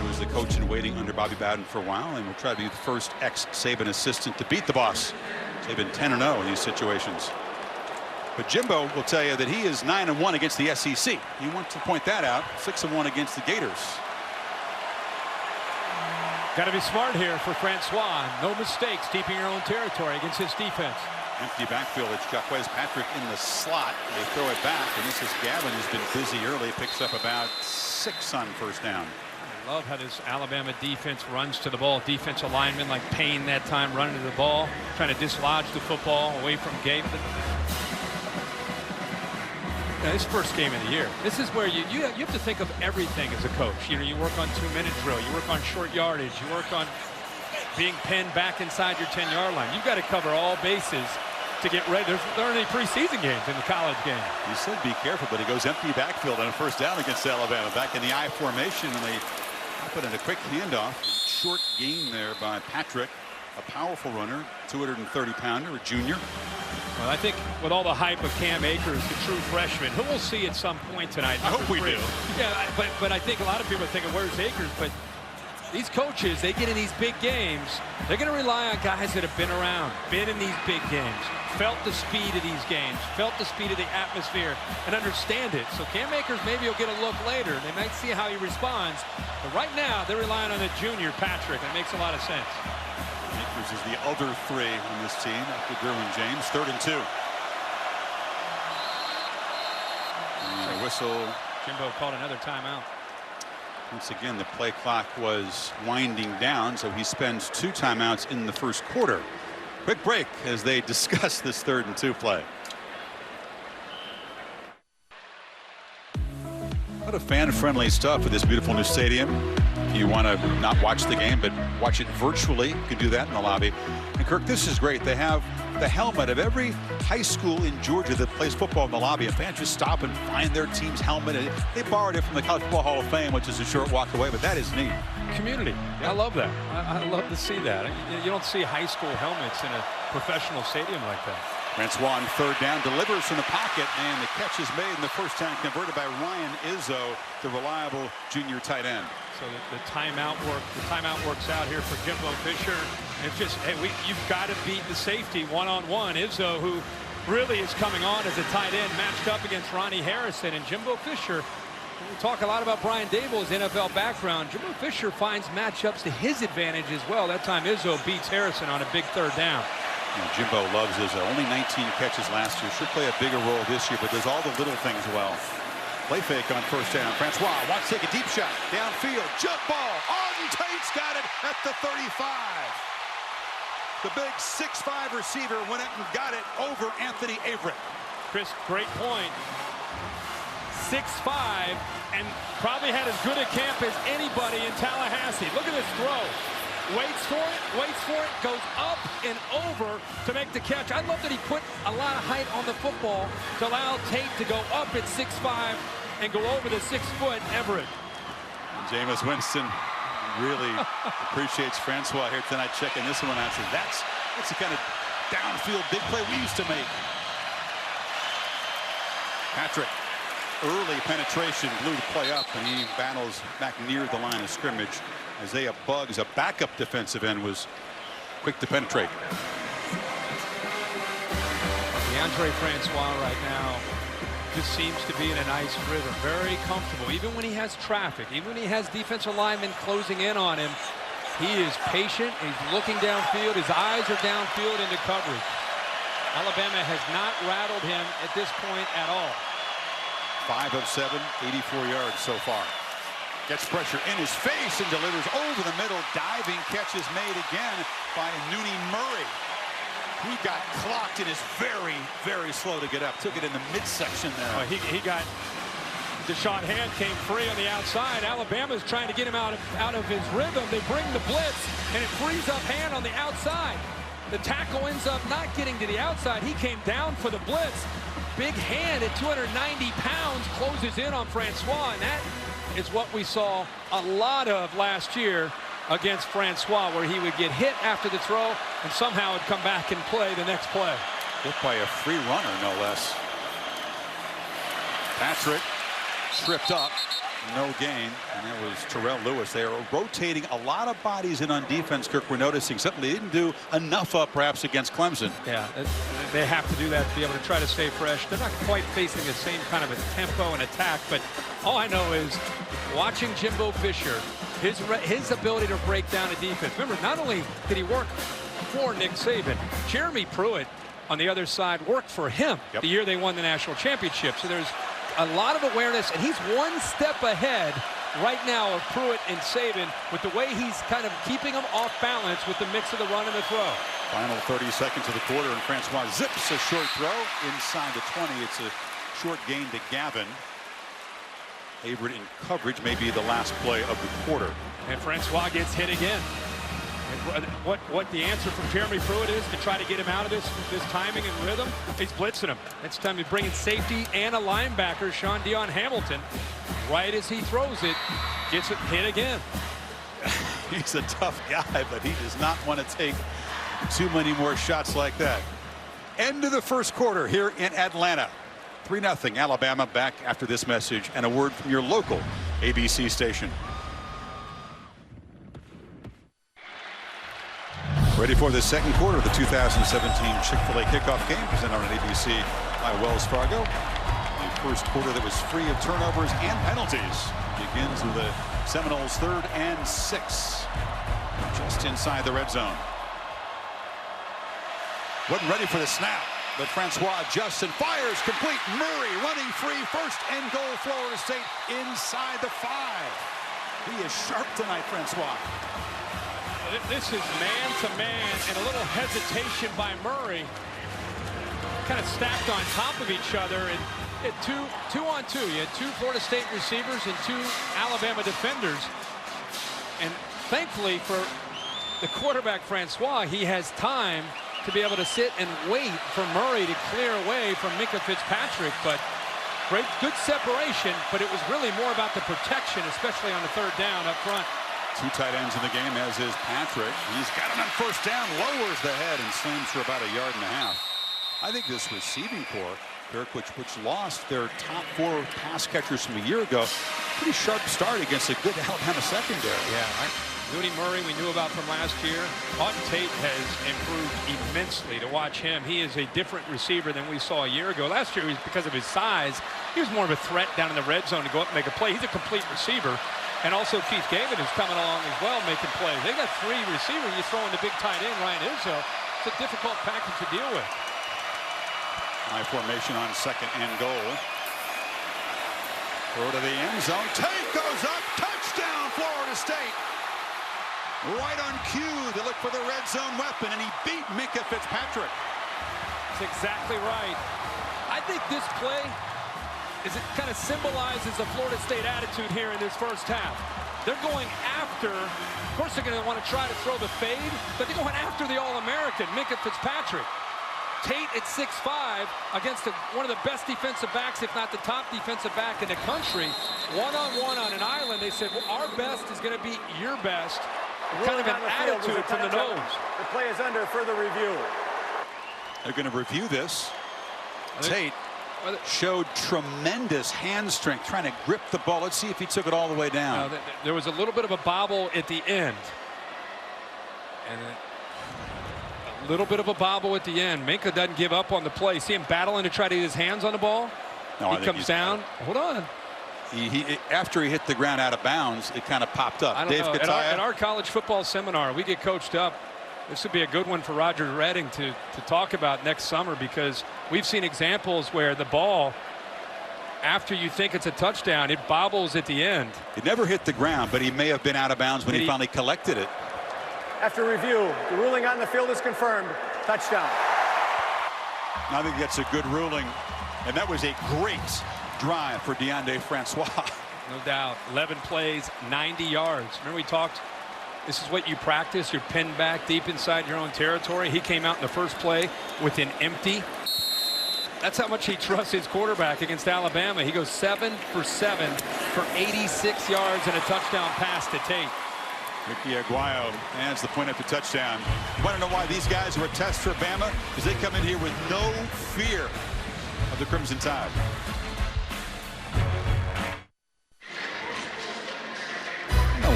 He was the coach in waiting under Bobby Bowden for a while, and will try to be the first ex-Saban assistant to beat the boss. Saban 10-0 in these situations. But Jimbo will tell you that he is 9-1 against the SEC. He wants to point that out. 6-1 against the Gators. Got to be smart here for Francois. No mistakes, keeping your own territory against his defense. Empty backfield. It's Jacquez Patrick in the slot. They throw it back, and this is Gavin, who's been busy early. Picks up about 6 on first down. I love how this Alabama defense runs to the ball. Defensive linemen like Payne that time running to the ball, trying to dislodge the football away from Gabe. Now, this first game of the year, this is where you have to think of everything as a coach. You know, you work on 2-minute drill, you work on short yardage, you work on being pinned back inside your 10-yard line. You've got to cover all bases to get ready. There aren't any preseason games in the college game. You said be careful, but he goes empty backfield on a first down against Alabama. Back in the I formation, and they put in a quick handoff. Short gain there by Patrick, a powerful runner, 230-pounder, a junior. Well, I think with all the hype of Cam Akers, the true freshman, who we'll see at some point tonight. I hope we do. Yeah, but I think a lot of people are thinking, where's Akers? But these coaches, they get in these big games, they're going to rely on guys that have been around, been in these big games, felt the speed of these games, felt the speed of the atmosphere, and understand it. So Cam Akers maybe will get a look later. They might see how he responds. But right now, they're relying on the junior Patrick. That makes a lot of sense. Akers is the other 3 on this team after Derwin James. 3rd and 2. And a whistle. Jimbo called another timeout. Once again, the play clock was winding down, so he spends 2 timeouts in the first quarter. Quick break as they discuss this 3rd and 2 play. What a fan-friendly stuff with this beautiful new stadium. If you want to not watch the game, but watch it virtually, you can do that in the lobby. And Kirk, this is great. They have the helmet of every high school in Georgia that plays football in the lobby. And fans just stop and find their team's helmet. And they borrowed it from the College Football Hall of Fame, which is a short walk away, but that is neat. Community. Yeah. I love that. I love to see that. You don't see high school helmets in a professional stadium like that. Francois on 3rd down, delivers from the pocket, and the catch is made, and the first time converted by Ryan Izzo, the reliable junior tight end. So the timeout works out here for Jimbo Fisher. It's just, hey, you've got to beat the safety one-on-one. Izzo, who really is coming on as a tight end, matched up against Ronnie Harrison, and Jimbo Fisher. We talk a lot about Brian Daboll's NFL background. Jimbo Fisher finds matchups to his advantage as well. That time Izzo beats Harrison on a big 3rd down. Jimbo loves Izzo. Only 19 catches last year. Should play a bigger role this year, but does all the little things well. Play fake on first down. Francois wants to take a deep shot. Downfield. Jump ball. Arden Tate's got it at the 35. The big 6'5" receiver went up and got it over Anthony Averett. Chris, great point. 6'5", and probably had as good a camp as anybody in Tallahassee. Look at this throw. Waits for it, goes up and over to make the catch. I love that he put a lot of height on the football to allow Tate to go up at 6'5" and go over the 6-foot Everett. Jameis Winston really appreciates Francois here tonight, checking this one out. So that's the kind of downfield big play we used to make. Patrick, early penetration, blew the play up, and he battles back near the line of scrimmage. Isaiah Buggs, a backup defensive end, was quick to penetrate. Deondre Francois right now just seems to be in a nice rhythm, very comfortable. Even when he has traffic, even when he has defensive linemen closing in on him, he is patient. He's looking downfield. His eyes are downfield into coverage. Alabama has not rattled him at this point at all. 5 of 7, 84 yards so far. Gets pressure in his face and delivers over the middle. Diving catch is made again by Nooney Murray. He got clocked and is very, very slow to get up. Took it in the midsection there. He got Deshaun Hand came free on the outside. Alabama's trying to get him out of his rhythm. They bring the blitz, and it frees up Hand on the outside. The tackle ends up not getting to the outside. He came down for the blitz. Big Hand at 290 pounds closes in on Francois, and that is what we saw a lot of last year against Francois, where he would get hit after the throw and somehow would come back and play the next play. Hit by a free runner, no less. Patrick tripped up, no gain, and that was Terrell Lewis. They are rotating a lot of bodies in on defense. Kirk, we're noticing something they didn't do enough of perhaps against Clemson. Yeah, they have to do that to be able to try to stay fresh. They're not quite facing the same kind of a tempo and attack, but all I know is watching Jimbo Fisher, his ability to break down a defense. Remember, not only did he work for Nick Saban, Jeremy Pruitt on the other side worked for him the year they won the national championship. So there's a lot of awareness, and he's one step ahead right now of Pruitt and Saban with the way he's kind of keeping them off balance with the mix of the run and the throw. Final 30 seconds of the quarter, and Francois zips a short throw inside the 20. It's a short gain to Gavin. Averett in coverage may be the last play of the quarter. And Francois gets hit again. And what the answer from Jeremy Pruitt is to try to get him out of this timing and rhythm, he's blitzing him. It's time to bring in safety and a linebacker, Sean Dion Hamilton. Right as he throws it, gets it hit again. He's a tough guy, but he does not want to take too many more shots like that. End of the first quarter here in Atlanta. 3-0 Alabama. Back after this message and a word from your local ABC station. Ready for the second quarter of the 2017 Chick-fil-A kickoff game presented on ABC by Wells Fargo. The first quarter that was free of turnovers and penalties begins with the Seminoles 3rd and 6, just inside the red zone. Wasn't ready for the snap, but Francois adjusts and fires complete. Murray running free, first and goal, Florida State inside the 5. He is sharp tonight, Francois. This is man-to-man, and a little hesitation by Murray. Kind of stacked on top of each other, and two on two. You had 2 Florida State receivers and 2 Alabama defenders. And thankfully for the quarterback, Francois, he has time to be able to sit and wait for Murray to clear away from Minkah Fitzpatrick. But good separation, but it was really more about the protection, especially on the 3rd down up front. 2 tight ends in the game, as is Patrick. He's got him on first down, lowers the head, and slams for about 1.5 yards. I think this receiving corps, Kirk, which lost their top 4 pass catchers from a year ago, pretty sharp start against a good Alabama secondary. Yeah, Moody Murray we knew about from last year. Auden Tate has improved immensely to watch him. He is a different receiver than we saw a year ago. Last year, because of his size, he was more of a threat down in the red zone to go up and make a play. He's a complete receiver. And also Keith Gavin is coming along as well, making plays. They got 3 receivers. You throw in the big tight end, Ryan Izzo. It's a difficult package to deal with. High formation on 2nd and goal. Throw to the end zone. Tate goes up. Touchdown, Florida State. Right on cue to look for the red zone weapon, and he beat Minkah Fitzpatrick. That's exactly right. I think this play it kind of symbolizes the Florida State attitude here in this first half. They're going after, of course they're going to want to try to throw the fade, but they're going after the All-American, Minkah Fitzpatrick. Tate at 6'5" against one of the best defensive backs, if not the top defensive back in the country, one-on-one on an island. They said, well, our best is going to be your best. Kind of an attitude from the Noles. The play is under further review. They're going to review this. Tate showed tremendous hand strength trying to grip the ball. Let's see if he took it all the way down. There was a little bit of a bobble at the end. And a little bit of a bobble at the end. Minkah doesn't give up on the play. See him battling to try to get his hands on the ball? No, he comes down. Hold on. After he hit the ground out of bounds, it kind of popped up. Dave Kataya. At our college football seminar, we get coached up. This would be a good one for Roger Redding to talk about next summer, because we've seen examples where the ball, after you think it's a touchdown, it bobbles at the end. It never hit the ground, but he may have been out of bounds when he finally collected it. After review, the ruling on the field is confirmed. Touchdown. I think that's a good ruling, and that was a great drive for Deondre Francois. No doubt. 11 plays, 90 yards. Remember we talked, this is what you practice. You're pinned back deep inside your own territory. He came out in the first play with an empty. That's how much he trusts his quarterback against Alabama. He goes 7 for 7 for 86 yards and a touchdown pass to Tate. Ricky Aguayo adds the point after touchdown. You want to know why these guys are a test for Bama? Because they come in here with no fear of the Crimson Tide.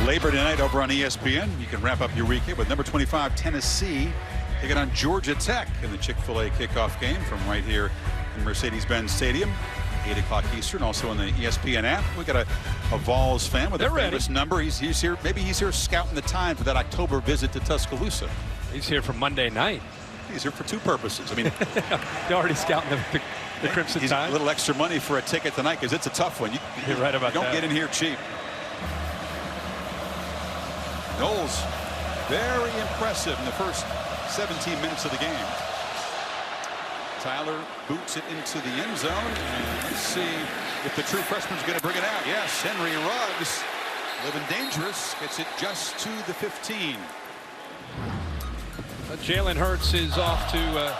Labor tonight over on ESPN. You can wrap up your weekend with number 25 Tennessee taking on Georgia Tech in the Chick-fil-A kickoff game from right here in Mercedes-Benz Stadium, 8 o'clock Eastern. Also on the ESPN app. We got a Vols fan with a famous number. He's here. Maybe he's here scouting the time for that October visit to Tuscaloosa. He's here for Monday night. He's here for two purposes. I mean, they're already scouting the Crimson Tide. A little extra money for a ticket tonight because it's a tough one. You're right about that. You don't get in here cheap. Noles very impressive in the first 17 minutes of the game. Tyler boots it into the end zone, and let's see if the true freshman's going to bring it out. Yes, Henry Ruggs, living dangerous, gets it just to the 15. Jalen Hurts is off to a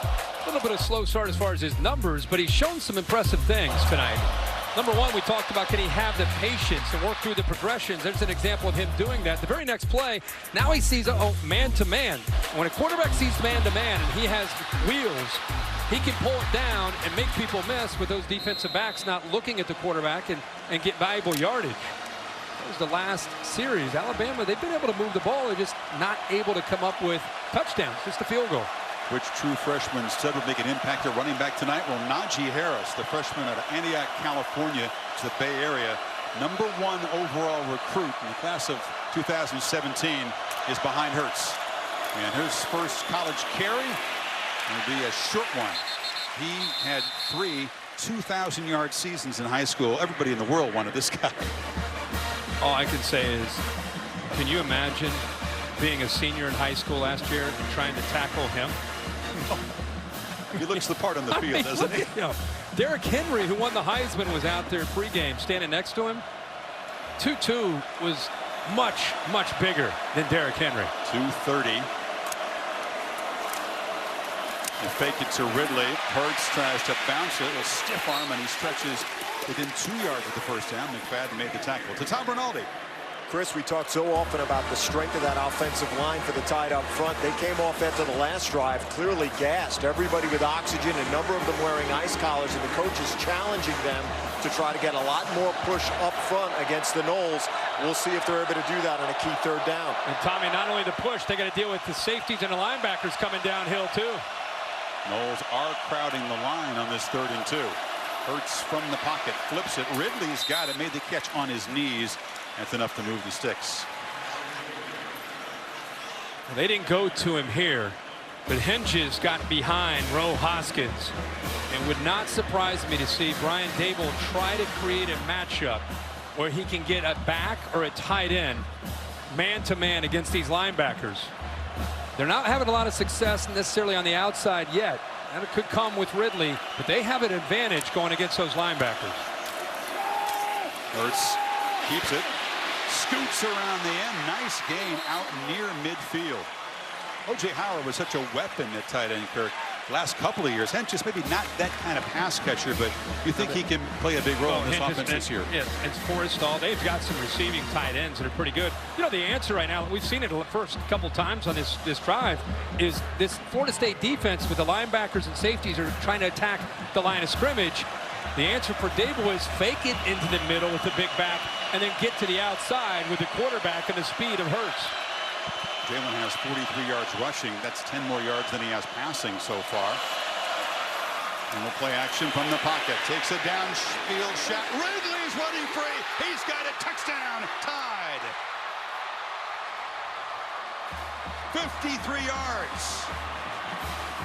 little bit of a slow start as far as his numbers, but he's shown some impressive things tonight. Number one, we talked about, can he have the patience to work through the progressions? There's an example of him doing that. The very next play, now he sees man-to-man. When a quarterback sees man-to-man and he has wheels, he can pull it down and make people miss with those defensive backs not looking at the quarterback and get valuable yardage. That was the last series. Alabama, they've been able to move the ball. They're just not able to come up with touchdowns, just a field goal. Which true freshman said would make an impact at running back tonight? Well, Najee Harris, the freshman out of Antioch, California, to the Bay Area, #1 overall recruit in the class of 2017, is behind Hurts. And his first college carry will be a short one. He had 3 2,000-yard seasons in high school. Everybody in the world wanted this guy. All I can say is, can you imagine being a senior in high school last year and trying to tackle him? He looks the part on the field, doesn't he? You know, Derrick Henry, who won the Heisman, was out there pregame standing next to him. Tutu was much, much bigger than Derrick Henry. 230. They fake it to Ridley. Hurts tries to bounce it. A stiff arm, and he stretches within 2 yards of the first down. McFadden made the tackle. To Tom Rinaldi. Chris, we talked so often about the strength of that offensive line for the Tide up front. They came off after the last drive clearly gassed. Everybody with oxygen, a number of them wearing ice collars, and the coach is challenging them to try to get a lot more push up front against the Noles. We'll see if they're able to do that on a key third down. And Tommy, not only the push, they got to deal with the safeties and the linebackers coming downhill too. Noles are crowding the line on this 3rd and 2. Hurts from the pocket, flips it. Ridley's got it, made the catch on his knees. That's enough to move the sticks. They didn't go to him here, but Henges got behind Roe Hoskins. It would not surprise me to see Brian Dable try to create a matchup where he can get a back or a tight end man-to-man against these linebackers. They're not having a lot of success necessarily on the outside yet. And it could come with Ridley, but they have an advantage going against those linebackers. Hurts keeps it. Scoots around the end. Nice gain out near midfield. O.J. Howard was such a weapon at tight end, Kirk. last couple of years, and just maybe not that kind of pass catcher, but you think he can play a big role in this offense this year? Yeah, it's Forrestal. They've got some receiving tight ends that are pretty good. You know, the answer right now, we've seen it the first couple times on this drive, is this Florida State defense with the linebackers and safeties are trying to attack the line of scrimmage. The answer for Dable is fake it into the middle with the big back and then get to the outside with the quarterback and the speed of Hurts. Jalen has 43 yards rushing. That's 10 more yards than he has passing so far. And we'll play action from the pocket. Takes a downfield shot. Ridley's running free. He's got a touchdown. Tied. 53 yards.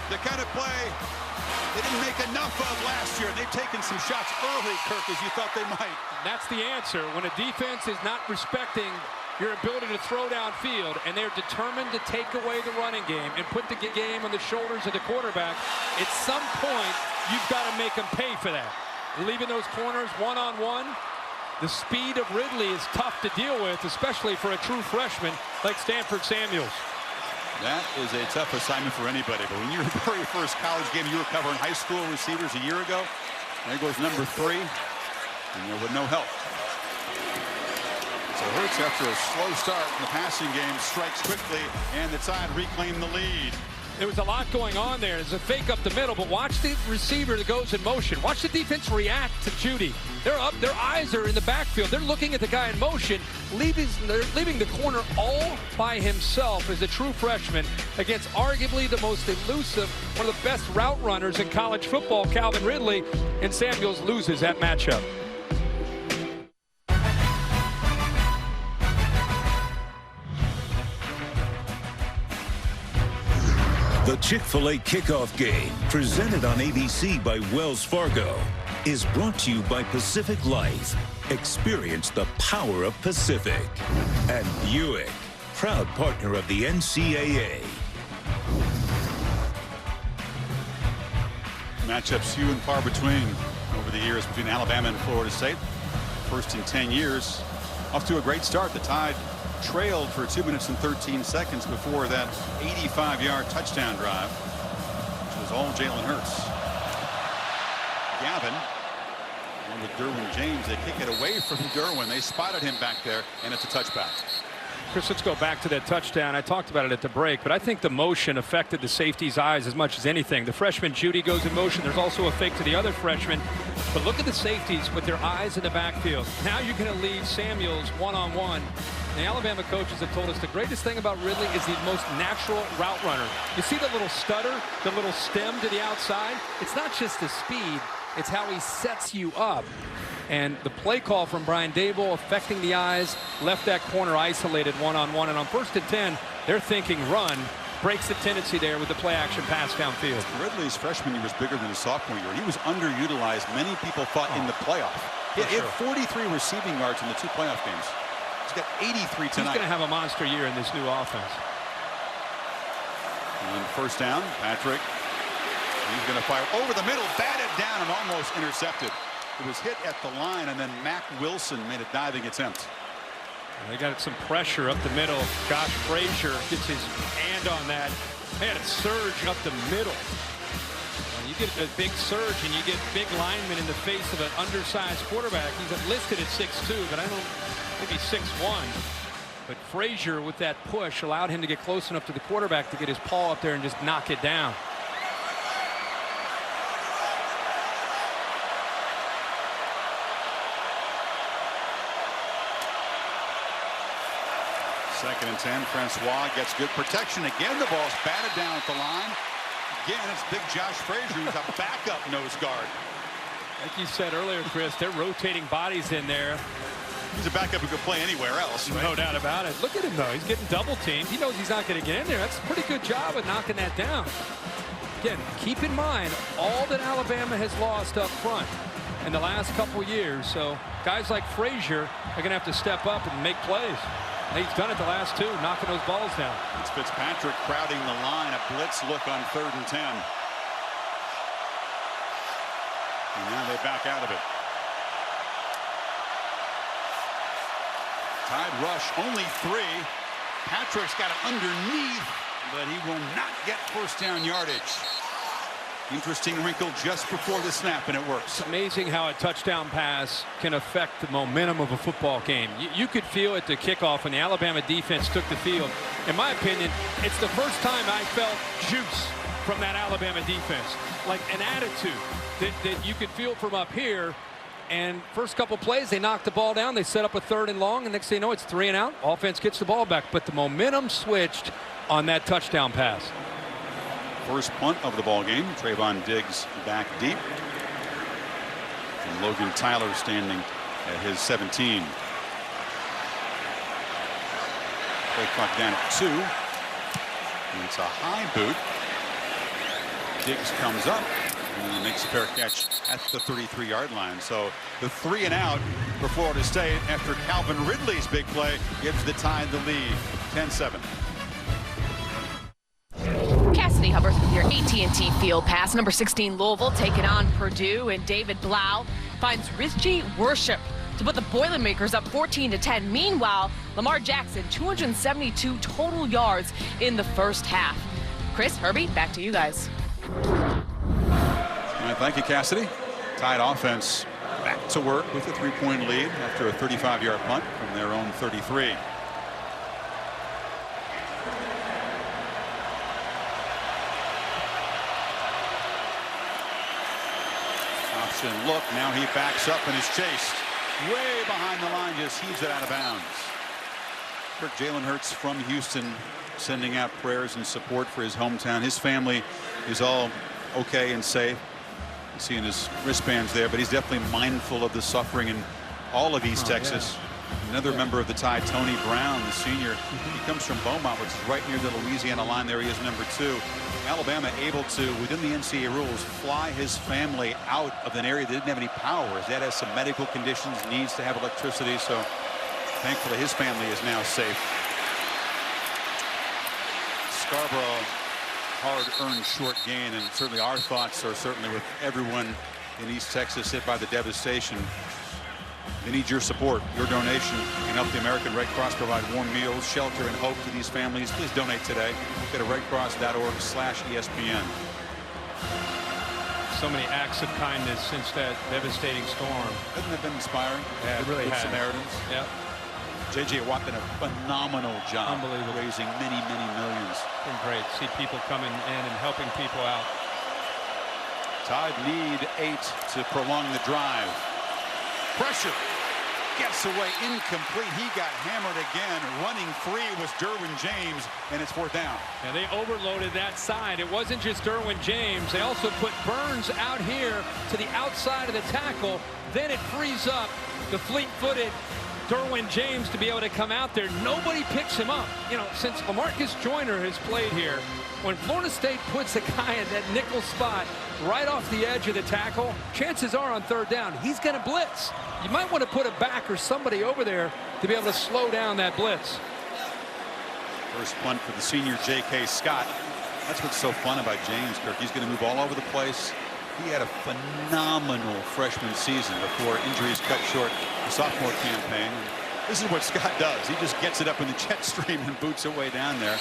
The kind of play they didn't make enough of last year. They've taken some shots early, Kirk, as you thought they might. That's the answer. When a defense is not respecting your ability to throw downfield, and they're determined to take away the running game and put the game on the shoulders of the quarterback, at some point, you've got to make them pay for that. Leaving those corners one-on-one, the speed of Ridley is tough to deal with, especially for a true freshman like Stanford Samuels. That is a tough assignment for anybody. But when your very first college game, you were covering high school receivers a year ago, there goes number 3, and there was no help. So Hurts, after a slow start in the passing game, strikes quickly, and the Tide reclaim the lead. There was a lot going on there. There's a fake up the middle, but watch the receiver that goes in motion. Watch the defense react to Judy. They're up. Their eyes are in the backfield. They're looking at the guy in motion. They're leaving the corner all by himself as a true freshman against arguably the most elusive, one of the best route runners in college football, Calvin Ridley, and Samuels loses that matchup. The Chick-fil-A kickoff game, presented on ABC by Wells Fargo, is brought to you by Pacific Life. Experience the power of Pacific. And Buick, proud partner of the NCAA. Matchups few and far between over the years between Alabama and Florida State. First in 10 years. Off to a great start. The Tide trailed for 2 minutes and 13 seconds before that 85-yard touchdown drive, which was all Jalen Hurts. Gavin, along with Derwin James, they kick it away from Derwin. They spotted him back there, and it's a touchback. Chris, let's go back to that touchdown. I talked about it at the break, but I think the motion affected the safety's eyes as much as anything. The freshman Judy goes in motion. There's also a fake to the other freshman. But look at the safeties with their eyes in the backfield. Now you're going to leave Samuels one-on-one. The Alabama coaches have told us the greatest thing about Ridley is the most natural route runner. You see the little stutter, the little stem to the outside? It's not just the speed, it's how he sets you up. And the play call from Brian Dable affecting the eyes, left that corner isolated one-on-one. And on 1st and 10, they're thinking run. Breaks the tendency there with the play action pass downfield. Ridley's freshman year was bigger than his sophomore year. He was underutilized, many people thought, in the playoff. He had 43 receiving yards in the 2 playoff games. He's got 83 tonight. He's going to have a monster year in this new offense. And first down, Patrick. He's going to fire over the middle, batted down and almost intercepted. It was hit at the line, and then Mac Wilson made a diving attempt. They got some pressure up the middle. Josh Frazier gets his hand on that. They had a surge up the middle. When you get a big surge and you get big linemen in the face of an undersized quarterback. He's listed at 6'2", but I don't think he's 6'1". But Frazier, with that push, allowed him to get close enough to the quarterback to get his paw up there and just knock it down. Second and 10. Francois gets good protection. Again, the ball's batted down at the line. Again, it's big Josh Frazier, who's a backup nose guard. Like you said earlier, Chris, they're rotating bodies in there. He's a backup who could play anywhere else, right? No doubt about it. Look at him, though. He's getting double teamed. He knows he's not going to get in there. That's a pretty good job of knocking that down. Again, keep in mind all that Alabama has lost up front in the last couple years. So guys like Frazier are going to have to step up and make plays. He's done it the last 2, knocking those balls down. It's Fitzpatrick crowding the line. A blitz look on 3rd and 10. And now they back out of it. Tide rush, only 3. Patrick's got it underneath, but he will not get first down yardage. Interesting wrinkle just before the snap, and it works. It's amazing how a touchdown pass can affect the momentum of a football game. You could feel at the kickoff when the Alabama defense took the field. In my opinion, it's the first time I felt juice from that Alabama defense, like an attitude that you could feel from up here. And first couple plays, they knocked the ball down. They set up a 3rd and long, and next thing you know, it's 3 and out. Offense gets the ball back, but the momentum switched on that touchdown pass. First punt of the ball game. Trayvon Diggs back deep. And Logan Tyler standing at his 17. Play clock down at 2. And it's a high boot. Diggs comes up and he makes a fair catch at the 33-yard line. So the 3 and out for Florida State after Calvin Ridley's big play gives the Tide the lead. 10-7. Cassidy Hubbard with your AT&T Field Pass. Number 16 Louisville taking on Purdue, and David Blau finds Richie Worship to put the Boilermakers up 14-10. Meanwhile, Lamar Jackson 272 total yards in the first half. Chris, Herbie, back to you guys. All right, thank you, Cassidy. Tide offense back to work with a 3-point lead after a 35-yard punt from their own 33. Option look. Now he backs up and is chased. Way behind the line, just heaves it out of bounds. For Jalen Hurts from Houston, sending out prayers and support for his hometown. His family is all okay and safe. Seeing his wristbands there, but he's definitely mindful of the suffering in all of East Texas. Yeah. Another member of the Tide, Tony Brown, the senior. He comes from Beaumont, which is right near the Louisiana line. There he is, number 2. Alabama able to, within the NCAA rules, fly his family out of an area that didn't have any power. His dad has some medical conditions, needs to have electricity, so thankfully his family is now safe. Scarborough, hard-earned short gain, and certainly our thoughts are certainly with everyone in East Texas hit by the devastation. They need your support, your donation. You can help the American Red Cross provide warm meals, shelter, and hope to these families. Please donate today. Go to redcross.org/ESPN. So many acts of kindness since that devastating storm. Hasn't that been inspiring? Yeah, it really has. Samaritans. Yeah. J.J. Watt did a phenomenal job. Unbelievable. Raising many, many millions. Been great. See people coming in and helping people out. Tide need 8 to prolong the drive. Pressure. Gets away, incomplete. He got hammered again. Running free was Derwin James, and it's 4th down. And they overloaded that side. It wasn't just Derwin James. They also put Burns out here to the outside of the tackle. Then it frees up the fleet-footed Derwin James to be able to come out there. Nobody picks him up. You know, since LaMarcus Joyner has played here, when Florida State puts a guy in that nickel spot right off the edge of the tackle, chances are on 3rd down, he's going to blitz. You might want to put a back or somebody over there to be able to slow down that blitz. First punt for the senior J.K. Scott. That's what's so fun about James, Kirk. He's going to move all over the place. He had a phenomenal freshman season before injuries cut short the sophomore campaign. This is what Scott does. He just gets it up in the jet stream and boots it way down there.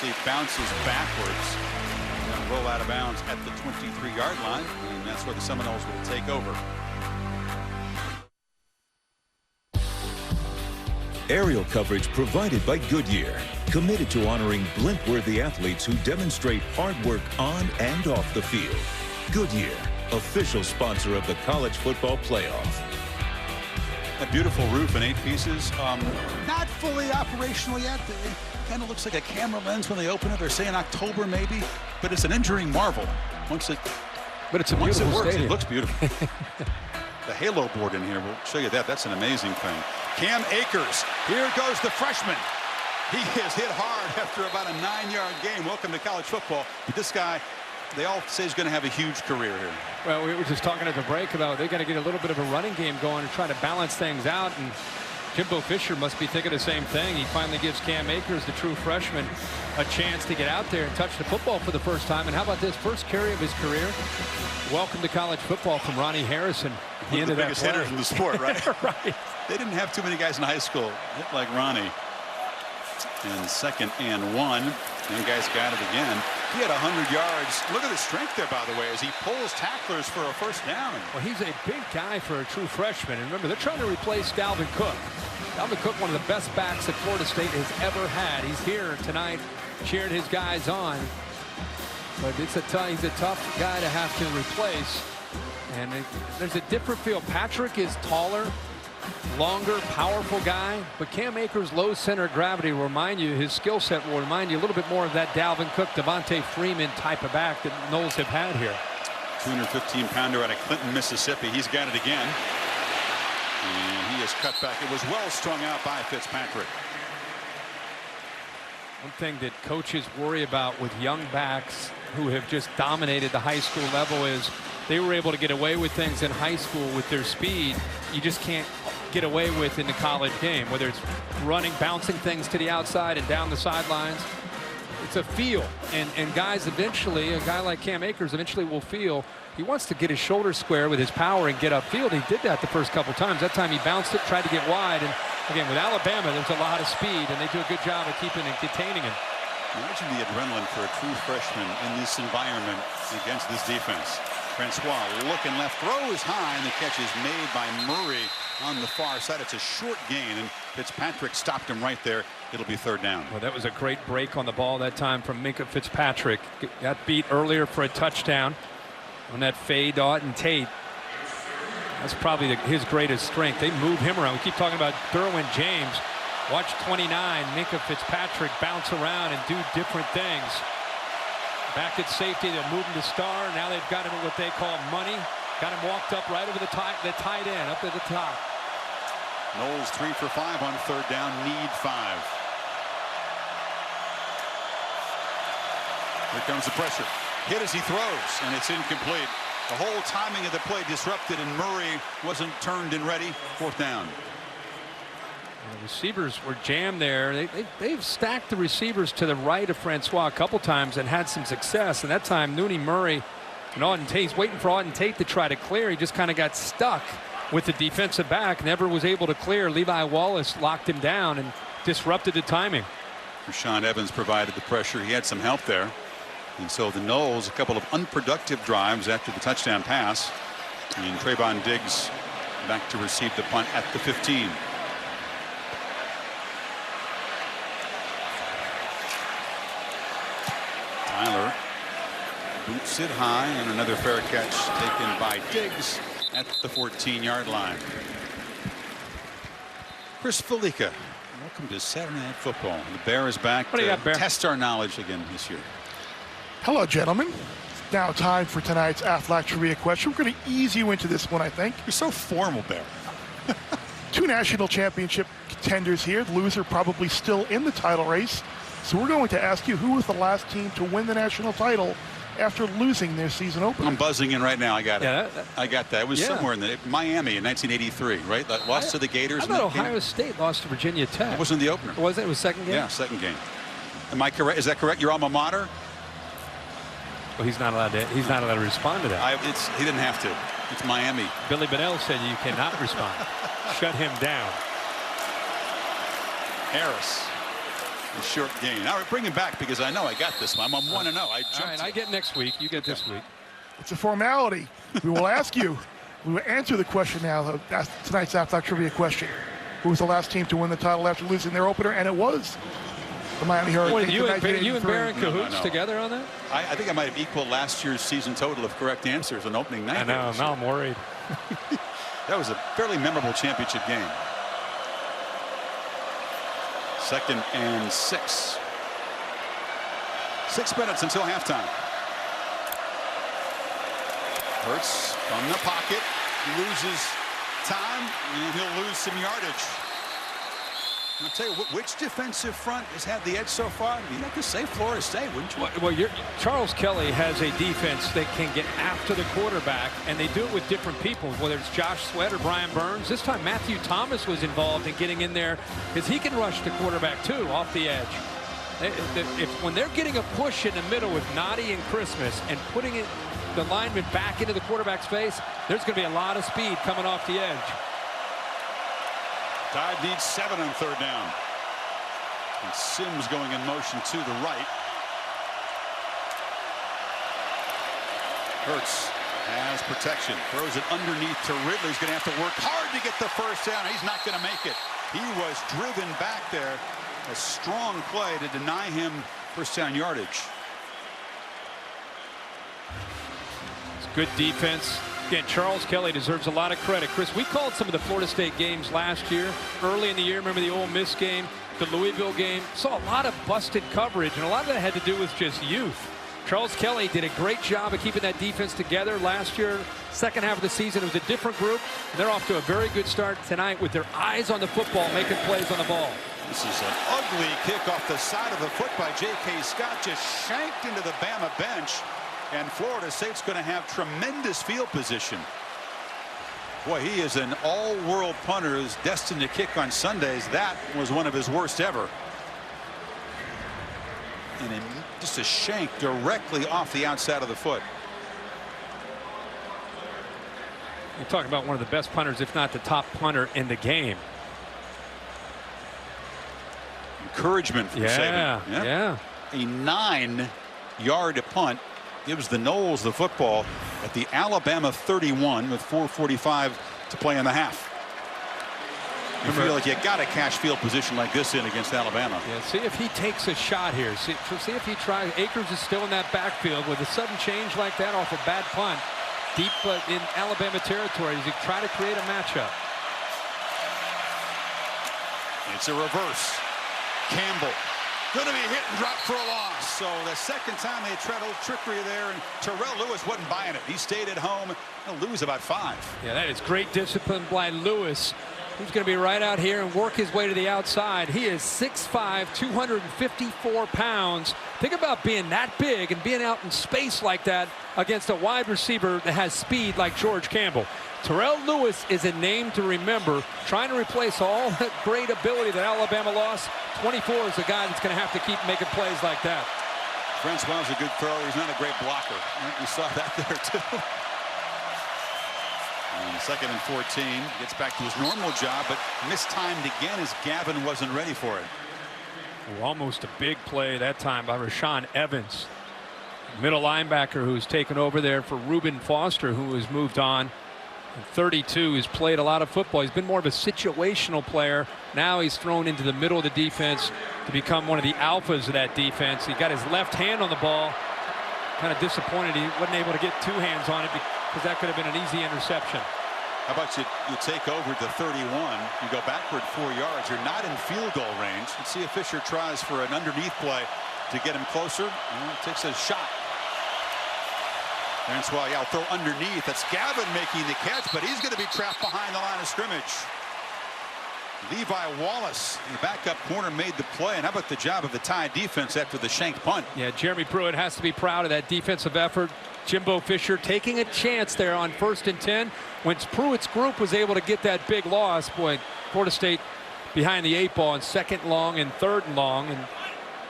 So he bounces backwards and roll out of bounds at the 23-yard line, and that's where the Seminoles will take over. Aerial coverage provided by Goodyear, committed to honoring blimp-worthy athletes who demonstrate hard work on and off the field. Goodyear, official sponsor of the College Football Playoff. A beautiful roof in 8 pieces. Not fully operational yet. It kind of looks like a camera lens when they open it. They're saying October maybe, but it's an engineering marvel. Once it works, it looks beautiful. The halo board in here will show you that. That's an amazing thing. Cam Akers, here goes the freshman. He is hit hard after about a 9-yard gain. Welcome to college football. But this guy, they all say he's going to have a huge career here. Well, we were just talking at the break about they're going to get a little bit of a running game going and try to balance things out. And Jimbo Fisher must be thinking the same thing. He finally gives Cam Akers, the true freshman, a chance to get out there and touch the football for the first time. And how about this first carry of his career? Welcome to college football from Ronnie Harrison. One of the biggest hitters in the sport, right? Right. They didn't have too many guys in high school hit like Ronnie. And 2nd and 1. And guys got it again. He had 100 yards. Look at the strength there, by the way, as he pulls tacklers for a first down. Well, he's a big guy for a true freshman. And remember, they're trying to replace Dalvin Cook. Dalvin Cook, one of the best backs that Florida State has ever had. He's here tonight, cheering his guys on. But he's a tough guy to have to replace. And there's a different feel. Patrick is taller, longer, powerful guy, but Cam Akers' low center of gravity will remind you, his skill set will remind you a little bit more of that Dalvin Cook, Devontae Freeman type of back that Knowles have had here. 215-pounder out of Clinton, Mississippi. He's got it again. And he is cut back. It was well strung out by Fitzpatrick. One thing that coaches worry about with young backs who have just dominated the high school level is they were able to get away with things in high school with their speed you just can't get away with in the college game, whether it's running, bouncing things to the outside and down the sidelines. It's a feel, and guys eventually, a guy like Cam Akers eventually will feel he wants to get his shoulder square with his power and get upfield. He did that the first couple times. That time he bounced it, tried to get wide, and again with Alabama there's a lot of speed and they do a good job of keeping and containing him. Imagine the adrenaline for a true freshman in this environment against this defense. Francois looking left, throws high, and the catch is made by Murray on the far side. It's a short gain, and Fitzpatrick stopped him right there. It'll be 3rd down. Well, that was a great break on the ball that time from Minkah Fitzpatrick. Got beat earlier for a touchdown on that fade Auden Tate. That's probably his greatest strength. They move him around. We keep talking about Derwin James. Watch 29, Minkah Fitzpatrick bounce around and do different things. Back at safety, they're moving to star. Now they've got him at what they call money. Got him walked up right over the tight end, up at the top. Knowles 3 for 5 on 3rd down, need 5. Here comes the pressure. Hit as he throws, and it's incomplete. The whole timing of the play disrupted, and Murray wasn't turned and ready. 4th down. The receivers were jammed there. They've stacked the receivers to the right of Francois a couple times and had some success. And that time, Nooney Murray and Auden Tate's waiting for Auden Tate to try to clear. He just kind of got stuck with the defensive back, never was able to clear. Levi Wallace locked him down and disrupted the timing. Rashaan Evans provided the pressure. He had some help there. And so the Knowles, a couple of unproductive drives after the touchdown pass. And Trayvon Diggs back to receive the punt at the 15. Tyler boots it high, and another fair catch taken by Diggs at the 14-yard line. Chris Felica, welcome to Saturday Night Football. The Bear is back to test our knowledge again this year. Hello, gentlemen. It's now time for tonight's Aflac Trivia question. We're going to ease you into this one, I think. You're so formal, Bear. 2 national championship contenders here. The loser probably still in the title race. So we're going to ask you, who was the last team to win the national title after losing their season opener? I'm buzzing in right now. I got it. Yeah, I got that. It was somewhere in the Miami in 1983, right? That lost to the Gators. I thought Ohio State lost to Virginia Tech. It wasn't the opener. Was it? It was second game? Yeah, second game. Am I correct? Is that correct? Your alma mater? Well, he's not allowed to respond to that. He didn't have to. It's Miami. Billy Bonnell said you cannot respond. Shut him down. Harris. A short gain. All right, bring him back because I know I got this one. I'm 1-0. I jumped. All right, I get next week. You get this week. It's a formality. We will ask you. We will answer the question now. That's tonight's Aflac Trivia question. Who was the last team to win the title after losing their opener? And it was the Miami Hurricanes. You and Baron cahoots together on that? I think I might have equaled last year's season total of correct answers on opening night. I know. Now I'm worried. That was a fairly memorable championship game. 2nd and 6. 6 minutes until halftime. Hurts from the pocket, loses time, and he'll lose some yardage. I'll tell you, which defensive front has had the edge so far? You'd have to say Florida State, wouldn't you? Well, Charles Kelly has a defense that can get after the quarterback, and they do it with different people, whether it's Josh Sweat or Brian Burns. This time, Matthew Thomas was involved in getting in there because he can rush the quarterback, too, off the edge. When they're getting a push in the middle with Noddy and Christmas and putting the lineman back into the quarterback's face, there's going to be a lot of speed coming off the edge. Tide needs 7 on 3rd down. And Sims going in motion to the right. Hurts has protection. Throws it underneath to Ridley. He's going to have to work hard to get the first down. He's not going to make it. He was driven back there. A strong play to deny him first down yardage. It's good defense. Again, Charles Kelly deserves a lot of credit. Chris, we called some of the Florida State games last year, early in the year. Remember the Ole Miss game, the Louisville game? Saw a lot of busted coverage, and a lot of that had to do with just youth. Charles Kelly did a great job of keeping that defense together last year. Second half of the season, it was a different group. And they're off to a very good start tonight with their eyes on the football, making plays on the ball. This is an ugly kick off the side of the foot by J.K. Scott, just shanked into the Bama bench. And Florida State's going to have tremendous field position. Boy, he is an all-world punter who's destined to kick on Sundays. That was one of his worst ever. And just a shank directly off the outside of the foot. You're talking about one of the best punters, if not the top punter in the game. Encouragement from Saban. Yeah. A 9-yard punt gives the Noles the football at the Alabama 31 with 4:45 to play in the half. You feel like you got to cash field position like this in against Alabama. Yeah, see if he takes a shot here. See if he tries. Akers is still in that backfield with a sudden change like that off a bad punt. Deep in Alabama territory as he try to create a matchup. It's a reverse. Campbell going to be hit and dropped for a loss. So the second time they tried a little trickery there, and Terrell Lewis wasn't buying it. He stayed at home. He'll lose about 5. Yeah, that is great discipline by Lewis. He's going to be right out here and work his way to the outside. He is 6'5", 254 pounds. Think about being that big and being out in space like that against a wide receiver that has speed like George Campbell. Terrell Lewis is a name to remember, trying to replace all that great ability that Alabama lost. 24 is a guy that's going to have to keep making plays like that. Francois is a good thrower. He's not a great blocker. You saw that there, too. And 2nd and 14, gets back to his normal job, but mistimed again as Gavin wasn't ready for it. Oh, almost a big play that time by Rashaan Evans, middle linebacker who's taken over there for Reuben Foster, who has moved on. 32, has played a lot of football. He's been more of a situational player. Now he's thrown into the middle of the defense to become one of the alphas of that defense. He got his left hand on the ball. Kind of disappointed he wasn't able to get 2 hands on it because that could have been an easy interception. How about you take over to 31, you go backward 4 yards. You're not in field goal range. Let's see if Fisher tries for an underneath play to get him closer. Takes a shot. Francois, yeah, throw underneath. That's Gavin making the catch, but he's going to be trapped behind the line of scrimmage. Levi Wallace, the backup corner, made the play. And how about the job of the Tide defense after the shank punt? Yeah, Jeremy Pruitt has to be proud of that defensive effort. Jimbo Fisher taking a chance there on 1st and 10. When Pruitt's group was able to get that big loss, boy, Florida State behind the 8 ball on 2nd long and 3rd and long. And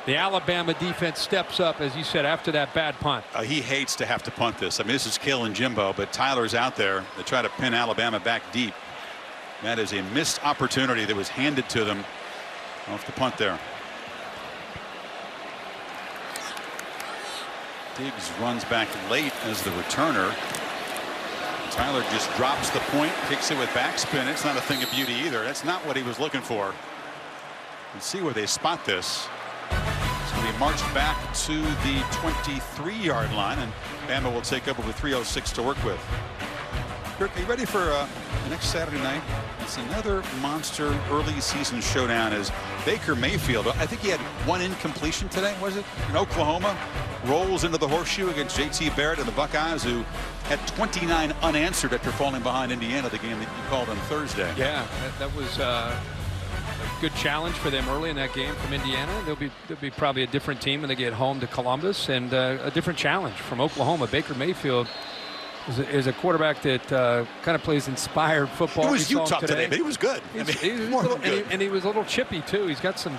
the Alabama defense steps up, as you said, after that bad punt. He hates to have to punt this. I mean, this is killing Jimbo, but Tyler's out there to try to pin Alabama back deep. That is a missed opportunity that was handed to them off the punt there. Diggs runs back late as the returner. Tyler just drops the point, kicks it with backspin. It's not a thing of beauty either. That's not what he was looking for. Let's see where they spot this. So they marched back to the 23-yard line, and Bama will take over with 3:06 to work with. Kirk, are you ready for the next Saturday night? It's another monster early season showdown as Baker Mayfield, I think he had 1 incompletion today, was it? In Oklahoma, rolls into the horseshoe against J.T. Barrett and the Buckeyes, who had 29 unanswered after falling behind Indiana, the game that you called on Thursday. Yeah, that was a good challenge for them early in that game from Indiana. They'll be probably a different team when they get home to Columbus, and a different challenge from Oklahoma. Baker Mayfield is a quarterback that kind of plays inspired football. It was Utah today, but he was good. He was a little chippy too. He's got a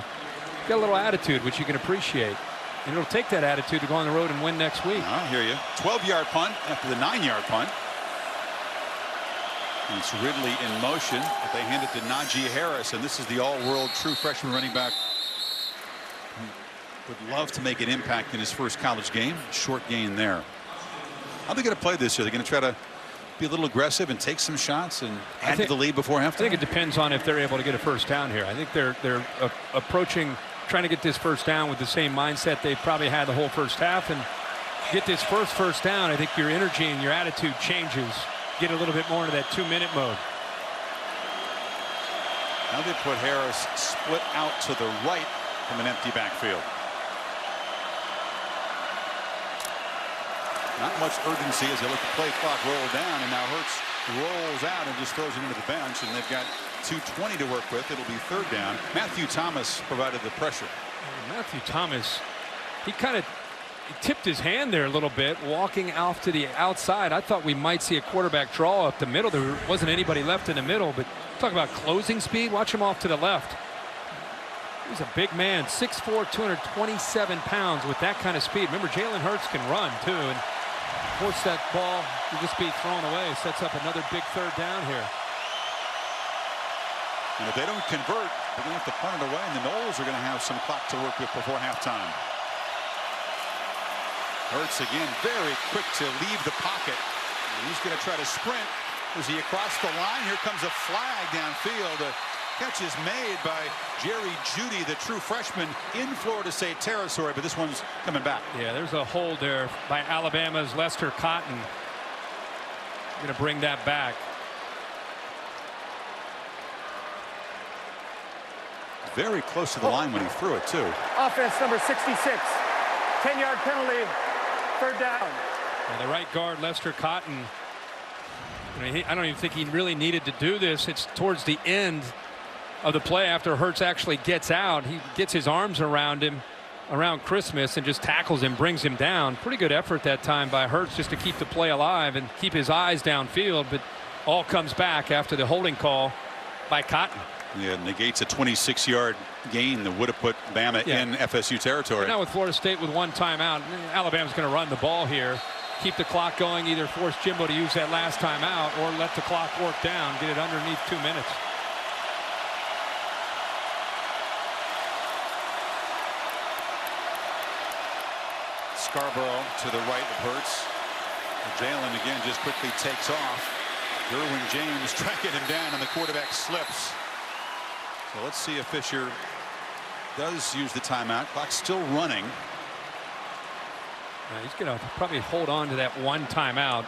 little attitude, which you can appreciate. And it'll take that attitude to go on the road and win next week. I hear you. 12-yard punt after the 9-yard punt. And it's Ridley in motion, but they hand it to Najee Harris, and this is the all-world true freshman running back Would love to make an impact in his first college game. Short gain there. How are they going to play this year? They're going to try to be a little aggressive and take some shots and add to the lead before halftime? I think it depends on if they're able to get a first down here. I think they're approaching trying to get this first down with the same mindset they probably had the whole first half, and get this first down. I think your energy and your attitude changes. Get a little bit more into that 2-minute mode. Now they put Harris split out to the right from an empty backfield. Not much urgency as they let the play clock roll down, and now Hurts rolls out and just throws it into the bench, and they've got 2:20 to work with. It'll be third down. Matthew Thomas provided the pressure. Matthew Thomas, he kind of tipped his hand there a little bit, walking off to the outside. I thought we might see a quarterback draw up the middle. There wasn't anybody left in the middle, but talk about closing speed. Watch him off to the left. He's a big man, 6'4", 227 pounds with that kind of speed. Remember, Jalen Hurts can run too, and force that ball to just be thrown away. Sets up another big third down here. And if they don't convert, they're going to have to punt it away, and the Noles are going to have some clock to work with before halftime. Hurts again, very quick to leave the pocket. He's going to try to sprint. Is he across the line? Here comes a flag downfield. A catch is made by Jerry Jeudy, the true freshman, in Florida State territory, but this one's coming back. Yeah, there's a hold there by Alabama's Lester Cotton. Going to bring that back. Very close to the line when he threw it, too. Offense number 66. 10-yard penalty, third down. And the right guard, Lester Cotton. I don't even think he really needed to do this. It's towards the end of the play after Hurts actually gets out. He gets his arms around him around Christmas and just tackles him, brings him down. Pretty good effort that time by Hurts just to keep the play alive and keep his eyes downfield, but all comes back after the holding call by Cotton. Yeah, negates a 26-yard gain that would have put Bama in FSU territory. But now with Florida State with one timeout, Alabama's going to run the ball here, keep the clock going, either force Jimbo to use that last timeout or let the clock work down, get it underneath 2 minutes. Scarborough to the right of Hurts. Jalen again just quickly takes off. Derwin James tracking him down, and the quarterback slips. So let's see if Fisher does use the timeout. Clock's still running. He's going to probably hold on to that one timeout.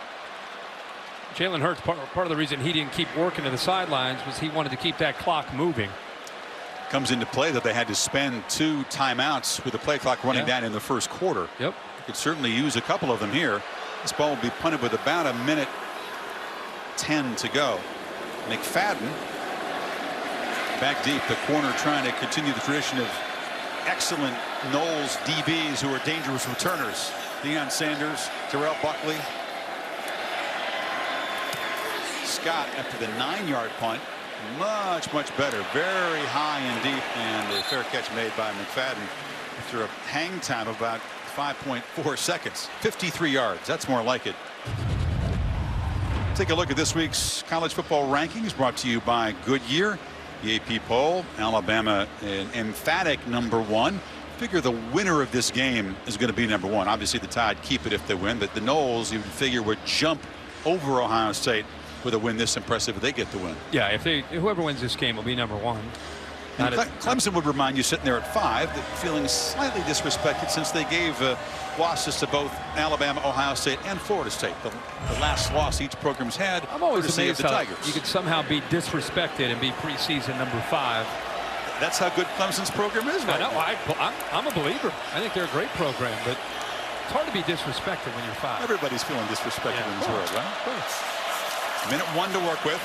Jalen Hurts, part of the reason he didn't keep working to the sidelines was he wanted to keep that clock moving. Comes into play that they had to spend 2 timeouts with the play clock running down in the first quarter. Yep. Could certainly use a couple of them here. This ball will be punted with about 1:10 to go. McFadden back deep, the corner trying to continue the tradition of excellent Noles DBs who are dangerous returners. Deion Sanders, Terrell Buckley. Scott after the 9-yard punt. Much better. Very high and deep, and a fair catch made by McFadden after a hang time of about 5.4 seconds. 53 yards. That's more like it. Take a look at this week's college football rankings brought to you by Goodyear. The AP poll, Alabama an emphatic #1. Figure the winner of this game is going to be #1. Obviously the Tide keep it if they win, but the Noles you would figure would jump over Ohio State with a win this impressive if they get the win. Yeah, if whoever wins this game will be #1. And Clemson would remind you sitting there at 5 that feeling slightly disrespected since they gave losses to both Alabama, Ohio State, and Florida State. The last loss each program's had. I'm always courtesy of amazed the how Tigers. you could somehow be disrespected and be preseason #5. That's how good Clemson's program is right now. now. I'm a believer. I think they're a great program, but it's hard to be disrespected when you're 5. Everybody's feeling disrespected in this world, right? Of course. Minute 1 to work with.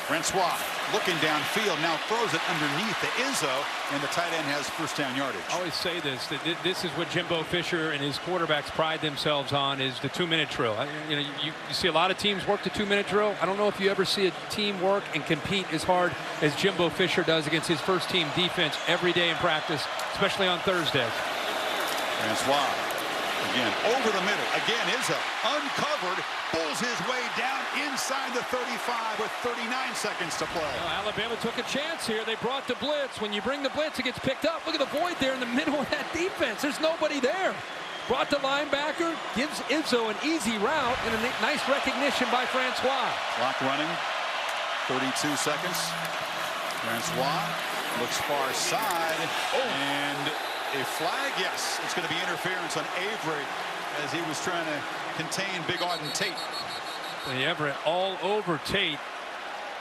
Francois looking downfield, now throws it underneath to Izzo, and the tight end has first down yardage. I always say this, that this is what Jimbo Fisher and his quarterbacks pride themselves on, is the 2-minute drill. You see a lot of teams work the 2-minute drill. I don't know if you ever see a team work and compete as hard as Jimbo Fisher does against his first team defense every day in practice, especially on Thursdays. Francois Again, over the middle. Again, Izzo uncovered, pulls his way down inside the 35 with 39 seconds to play. Well, Alabama took a chance here. They brought the blitz. When you bring the blitz, it gets picked up. Look at the void there in the middle of that defense. There's nobody there. Brought the linebacker, gives Izzo an easy route, and a nice recognition by Francois. Clock running, 32 seconds. Francois looks far side, and a flag, yes. It's going to be interference on Avery as he was trying to contain Big Auden Tate. Everett all over Tate.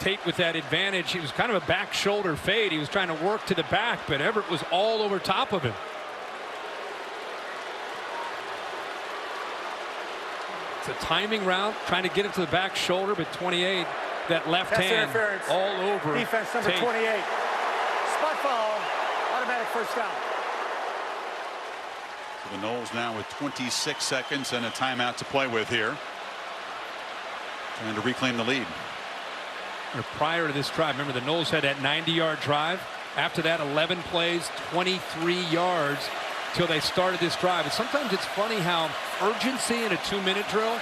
Tate with that advantage. He was kind of a back shoulder fade. He was trying to work to the back, but Everett was all over top of him. It's a timing route, trying to get it to the back shoulder, but 28, that left hand all over defense number Tate. 28. Spot foul, automatic first down. So the Noles now with 26 seconds and a timeout to play with here. Trying to reclaim the lead. Prior to this drive, remember the Noles had that 90-yard drive. After that, 11 plays, 23 yards till they started this drive. And sometimes it's funny how urgency in a 2-minute drill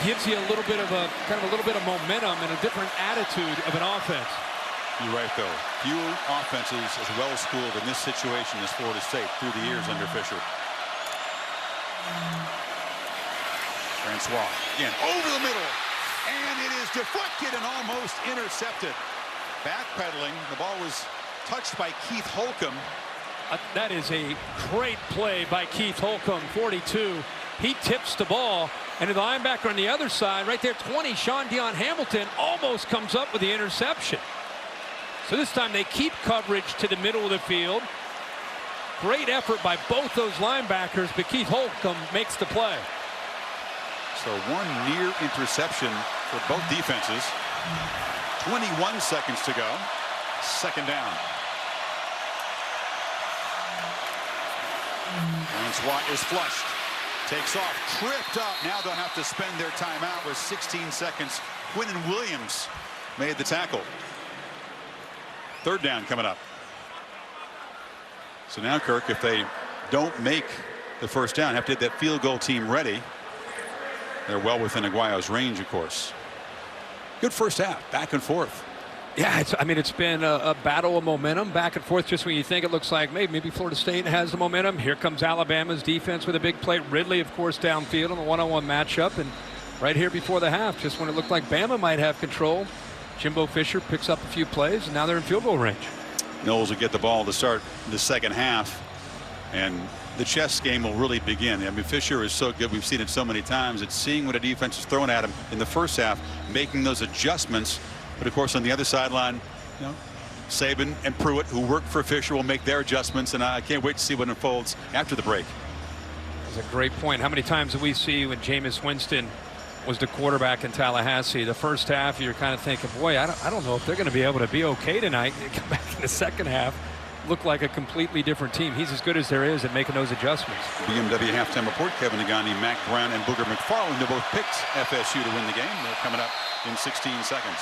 gives you a little bit of a momentum and a different attitude of an offense. You're right, though. Few offenses as well schooled in this situation as Florida State through the years under Fisher. Francois again over the middle, and it is deflected and almost intercepted. Backpedaling, the ball was touched by Keith Holcomb. That is a great play by Keith Holcomb, 42. He tips the ball, and the linebacker on the other side, right there, 20, Sean Dion Hamilton, almost comes up with the interception. So this time they keep coverage to the middle of the field. Great effort by both those linebackers, but Keith Holcomb makes the play. So one near interception for both defenses. 21 seconds to go. Second down. Francois is flushed. Takes off. Tripped up. Now they'll have to spend their timeout with 16 seconds. Quinnen Williams made the tackle. Third down coming up. So now, Kirk, if they don't make the first down, have to get that field goal team ready. They're well within Aguayo's range, of course. Good first half, back and forth. Yeah, it's been a battle of momentum, back and forth. Just when you think it looks like maybe Florida State has the momentum, here comes Alabama's defense with a big play. Ridley, of course, downfield on the one-on-one matchup, and right here before the half, just when it looked like Bama might have control, Jimbo Fisher picks up a few plays, and now they're in field goal range. Knowles will get the ball to start the second half, and the chess game will really begin. I mean, Fisher is so good. We've seen it so many times. It's seeing what a defense is throwing at him in the first half, making those adjustments. But of course, on the other sideline, Saban and Pruitt, who work for Fisher, will make their adjustments, and I can't wait to see what unfolds after the break. That's a great point. How many times did we see when Jameis Winston was the quarterback in Tallahassee? The first half, you're kind of thinking, boy, I don't know if they're going to be able to be okay tonight. They come back in the second half, look like a completely different team. He's as good as there is at making those adjustments. BMW halftime report. Kevin Negandhi, Mac Brown, and Booger McFarland, they both picked FSU to win the game. They're coming up in 16 seconds.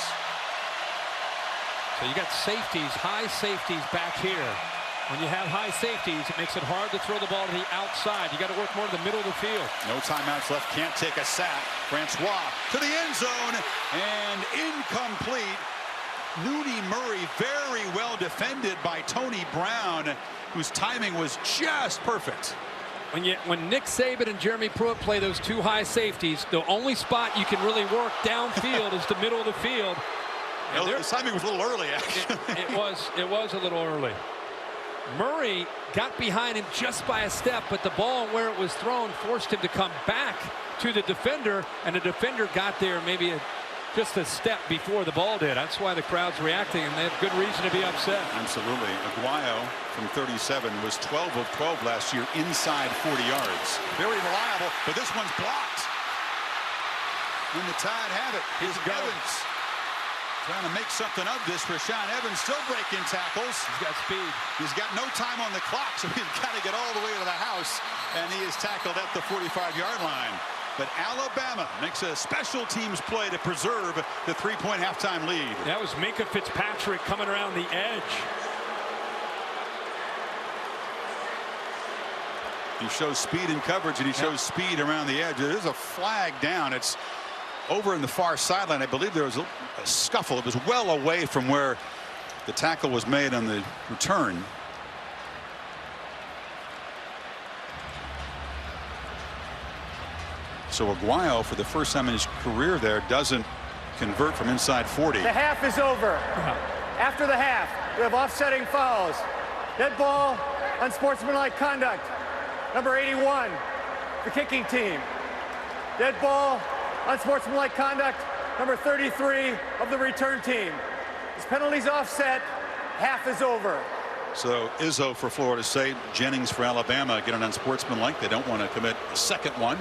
So you got safeties, high safeties back here. When you have high safeties, it makes it hard to throw the ball to the outside. You got to work more to the middle of the field. No timeouts left. Can't take a sack. Francois to the end zone and incomplete. Nooney Murray very well defended by Tony Brown, whose timing was just perfect. When Nick Saban and Jeremy Pruitt play those two high safeties, the only spot you can really work downfield is the middle of the field. The timing was a little early, actually. It was a little early. Murray got behind him just by a step, but the ball where it was thrown forced him to come back to the defender, and the defender got there maybe just a step before the ball did. That's why the crowd's reacting, and they have good reason to be upset. Absolutely. Aguayo from 37 was 12 of 12 last year inside 40 yards. Very reliable, but this one's blocked. And the Tide have it. Here's Evans trying to make something of this. Rashaan Evans still breaking tackles. He's got speed. He's got no time on the clock, so he's got to get all the way to the house, and he is tackled at the 45-yard line. But Alabama makes a special teams play to preserve the 3-point halftime lead. That was Minkah Fitzpatrick coming around the edge. He shows speed in coverage, and he shows speed around the edge. There's a flag down. It's over in the far sideline. I believe there was a scuffle. It was well away from where the tackle was made on the return. So Aguayo, for the first time in his career there, doesn't convert from inside 40. The half is over. After the half, we have offsetting fouls. Dead ball, unsportsmanlike conduct. Number 81, the kicking team. Dead ball, unsportsmanlike conduct. Number 33 of the return team. This penalty's offset. Half is over. So Izzo for Florida State, Jennings for Alabama get an unsportsmanlike. They don't want to commit a second one.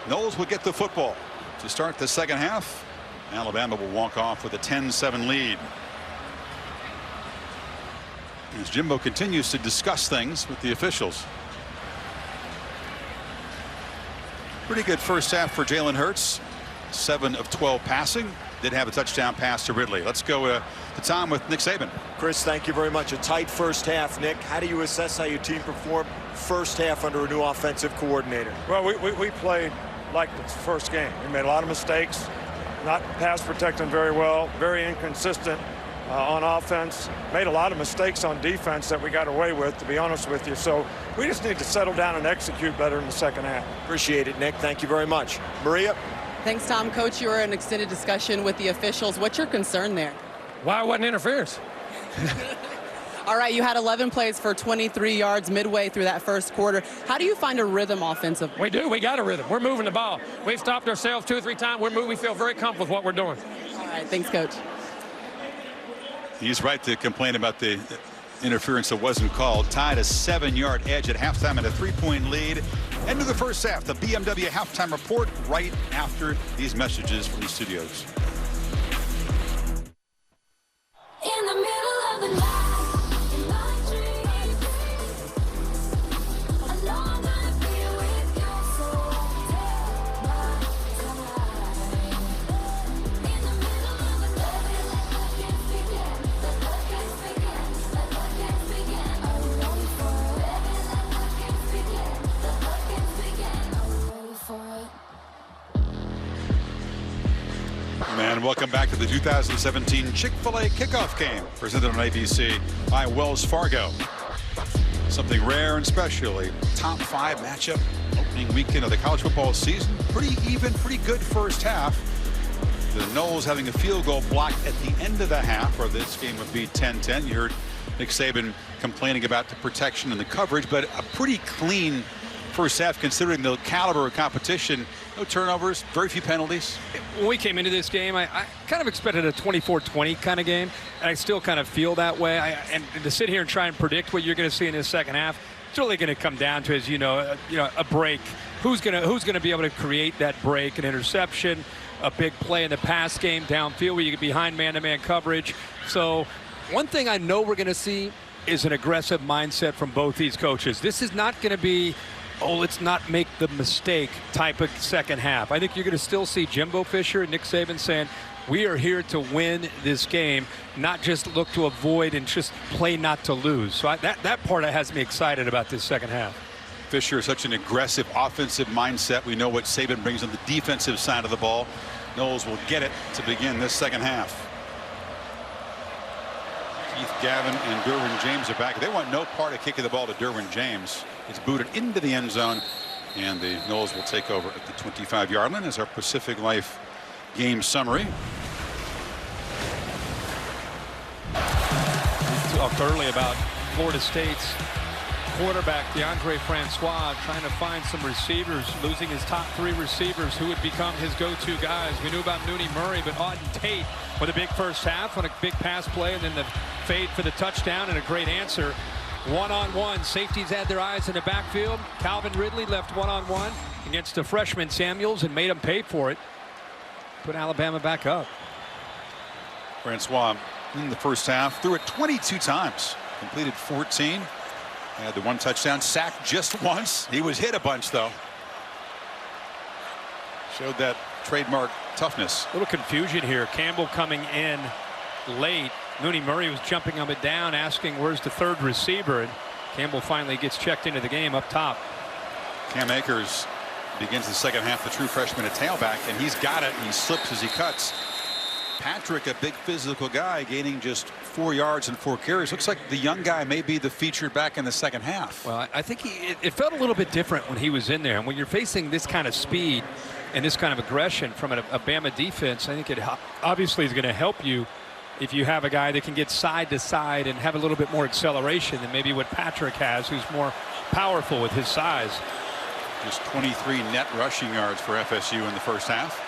Knowles will get the football to start the second half. Alabama will walk off with a 10-7 lead. As Jimbo continues to discuss things with the officials. Pretty good first half for Jalen Hurts. 7 of 12 passing. Did have a touchdown pass to Ridley. Let's go to Tom with Nick Saban. Chris, thank you very much. A tight first half. Nick, how do you assess how your team performed first half under a new offensive coordinator? Well, we played like the first game. We made a lot of mistakes, not pass protecting very well, very inconsistent on offense, made a lot of mistakes on defense that we got away with, to be honest with you. So we just need to settle down and execute better in the second half. Appreciate it, Nick. Thank you very much. Maria? Thanks, Tom. Coach, you were in extended discussion with the officials. What's your concern there? Why wasn't interference? All right, you had 11 plays for 23 yards midway through that first quarter. How do you find a rhythm offensively? We do. We got a rhythm. We're moving the ball. We've stopped ourselves 2 or 3 times. We feel very comfortable with what we're doing. All right, thanks, Coach. He's right to complain about the interference that wasn't called. Tied a 7-yard edge at halftime and a 3-point lead. End of the first half. The BMW halftime report right after these messages from the studios. In the middle of the night, in my dreams, I know I'm gonna be with you, so take my time. In the middle of the night, like I can't begin, like I can't begin, like I can't begin. I'm ready for it, baby, like I can't begin, like I can't begin. I'm ready for it. And welcome back to the 2017 Chick-fil-A kickoff game presented on ABC by Wells Fargo. Something rare and special, a top 5 matchup opening weekend of the college football season. Pretty even, pretty good first half. The Noles having a field goal blocked at the end of the half, or this game would be 10-10. You heard Nick Saban complaining about the protection and the coverage, but a pretty clean first half considering the caliber of competition. No turnovers, very few penalties. When we came into this game, I kind of expected a 24-20 kind of game, and I still kind of feel that way. And to sit here and try and predict what you're going to see in this second half, it's really going to come down to, as you know, a break. Who's going to be able to create that break, an interception, a big play in the pass game downfield where you get behind man-to-man coverage. So one thing I know we're going to see is an aggressive mindset from both these coaches. This is not going to be, oh, let's not make the mistake type of second half. I think you're going to still see Jimbo Fisher and Nick Saban saying, we are here to win this game, not just look to avoid and just play not to lose. So that part has me excited about this second half. Fisher is such an aggressive offensive mindset. We know what Saban brings on the defensive side of the ball. Knowles will get it to begin this second half. Keith Gavin and Derwin James are back. They want no part of kicking the ball to Derwin James. It's booted into the end zone, and the Noles will take over at the 25-yard line as our Pacific Life game summary. We talked early about Florida State's quarterback DeAndre Francois trying to find some receivers, losing his top 3 receivers who would become his go-to guys. We knew about Nooney Murray, but Auden Tate with a big first half on a big pass play, and then the fade for the touchdown and a great answer. One-on-one, safeties had their eyes in the backfield. Calvin Ridley left one-on-one against the freshman Samuels and made him pay for it. Put Alabama back up. Francois in the first half threw it 22 times, completed 14. Had the 1 touchdown, sacked just once. He was hit a bunch, though. Showed that trademark toughness. A little confusion here. Campbell coming in late. Nooney Murray was jumping up and down, asking where's the 3rd receiver. And Campbell finally gets checked into the game up top. Cam Akers begins the second half, the true freshman at tailback, and he's got it. He slips as he cuts. Patrick, a big physical guy, gaining just 4 yards and 4 carries. Looks like the young guy may be the featured back in the second half. Well, I think it felt a little bit different when he was in there. And when you're facing this kind of speed and this kind of aggression from a Bama defense, I think it obviously is going to help you if you have a guy that can get side to side and have a little bit more acceleration than maybe what Patrick has, who's more powerful with his size. Just 23 net rushing yards for FSU in the first half.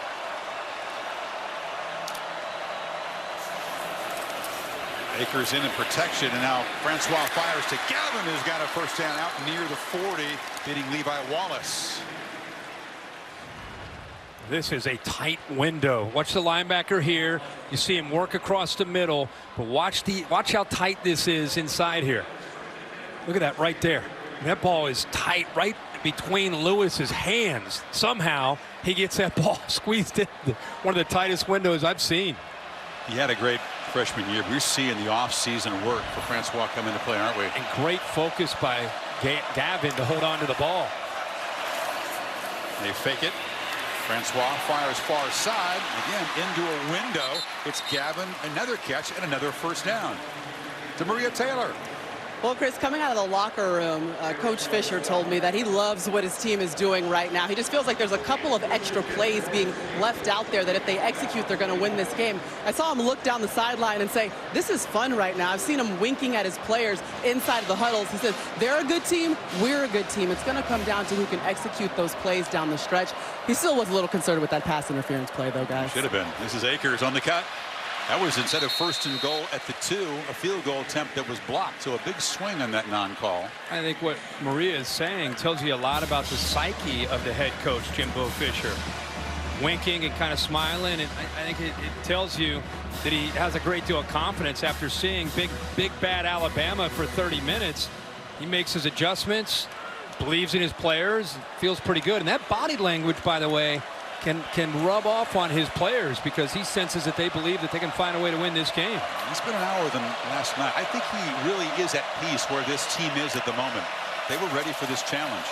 Akers in protection, and now Francois fires to Gavin, who's got a first down out near the 40, hitting Levi Wallace. This is a tight window. Watch the linebacker here. You see him work across the middle, but watch how tight this is inside here. Look at that right there. That ball is tight right between Lewis's hands. Somehow he gets that ball squeezed in. One of the tightest windows I've seen. He had a great freshman year. We're seeing the off-season work for Francois come into play, aren't we? And great focus by Gavin to hold on to the ball. They fake it. Francois fires far side. Again, into a window. It's Gavin, another catch, and another first down. To Maria Taylor. Well, Chris, coming out of the locker room, Coach Fisher told me that he loves what his team is doing right now. He just feels like there's a couple of extra plays being left out there that if they execute, they're going to win this game. I saw him look down the sideline and say, this is fun right now. I've seen him winking at his players inside of the huddles. He says, they're a good team, we're a good team. It's going to come down to who can execute those plays down the stretch. He still was a little concerned with that pass interference play, though, guys. Should have been. This is Akers on the cut. That was instead of first and goal at the 2, a field goal attempt that was blocked. So a big swing on that non-call. I think what Maria is saying tells you a lot about the psyche of the head coach, Jimbo Fisher. Winking and kind of smiling, and I think it tells you that he has a great deal of confidence after seeing big bad Alabama for 30 minutes. He makes his adjustments, believes in his players, feels pretty good. And that body language, by the way, can rub off on his players because he senses that they believe that they can find a way to win this game. It's been an hour than last night. I think he really is at peace where this team is at the moment. They were ready for this challenge.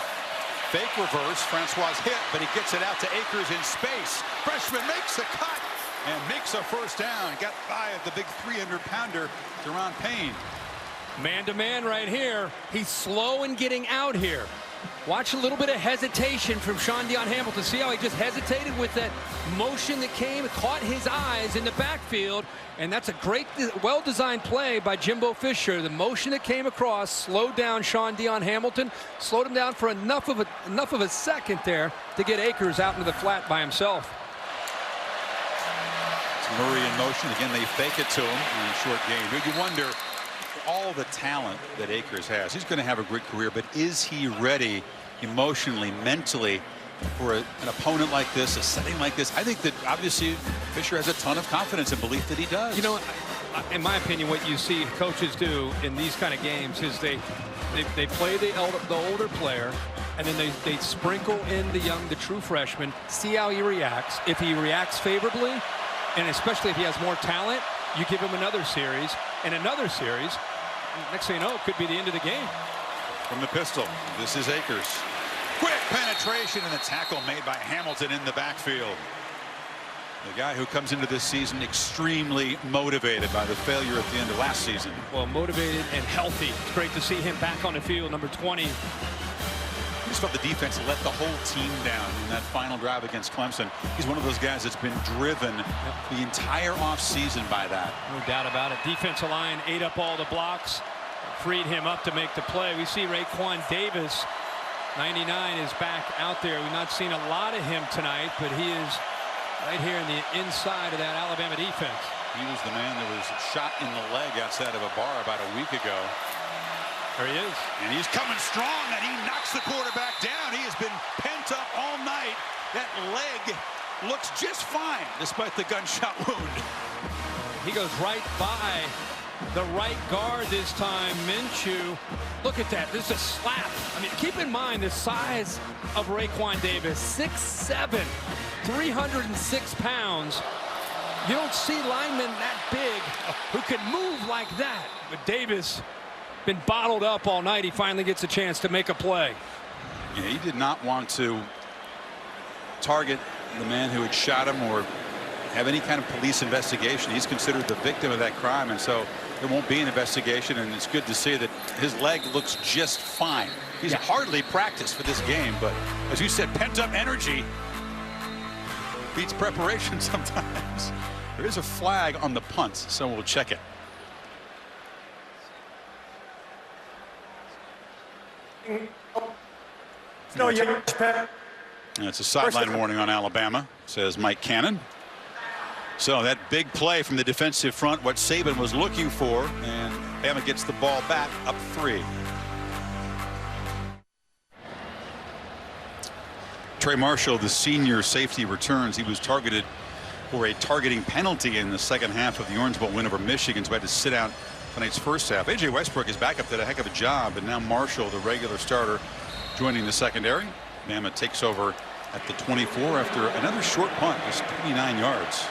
Fake reverse. Francois hit, but he gets it out to Akers in space. Freshman makes a cut and makes a first down. Got by the big 300-pounder, Deron Payne. Man-to-man right here. He's slow in getting out here. Watch a little bit of hesitation from Sean Dion Hamilton. See how he just hesitated with that motion that came, caught his eyes in the backfield, and that's a great, well-designed play by Jimbo Fisher. The motion that came across slowed down Sean Dion Hamilton, slowed him down for enough of a second there to get Akers out into the flat by himself. It's Murray in motion. Again, they fake it to him in a short game. But you wonder, all the talent that Akers has, he's going to have a great career, but is he ready emotionally, mentally for an opponent like this, a setting like this? I think that obviously Fisher has a ton of confidence and belief that he does. You know, in my opinion, what you see coaches do in these kind of games is they play the older player, and then they sprinkle in the true freshman, see how he reacts. If he reacts favorably, and especially if he has more talent, you give him another series and another series. Next thing you know, it could be the end of the game. From the pistol, this is Akers. Quick penetration and a tackle made by Hamilton in the backfield. The guy who comes into this season extremely motivated by the failure at the end of last season. Well, motivated and healthy. It's great to see him back on the field, number 20. I just felt the defense let the whole team down in that final drive against Clemson. He's one of those guys that's been driven the entire offseason by that. No doubt about it. Defensive line ate up all the blocks, freed him up to make the play. We see Raekwon Davis, 99, is back out there. We've not seen a lot of him tonight, but he is right here in the inside of that Alabama defense. He was the man that was shot in the leg outside of a bar about a week ago. There he is. And he's coming strong, and he knocks the quarterback down. He has been pent up all night. That leg looks just fine, despite the gunshot wound. He goes right by the right guard this time, Minshew. Look at that. This is a slap. I mean, keep in mind the size of Raekwon Davis, 6'7", 306 pounds. You don't see linemen that big who can move like that. But Davis been bottled up all night. He finally gets a chance to make a play. Yeah, he did not want to target the man who had shot him or have any kind of police investigation. He's considered the victim of that crime, and so there won't be an investigation, and it's good to see that his leg looks just fine. He's hardly practiced for this game, but as you said, pent-up energy beats preparation sometimes. There is a flag on the punt, so we'll check it. No, And it's a sideline warning on Alabama, says Mike Cannon. So that big play from the defensive front, what Saban was looking for, and Bama gets the ball back up 3. Trey Marshall, the senior safety, returns. He was targeted for a targeting penalty in the second half of the Orange Bowl win over Michigan, so had to sit out tonight's first half. A.J. Westbrook is back up, did a heck of a job, and now Marshall, the regular starter, joining the secondary. Bama takes over at the 24 after another short punt, just 29 yards.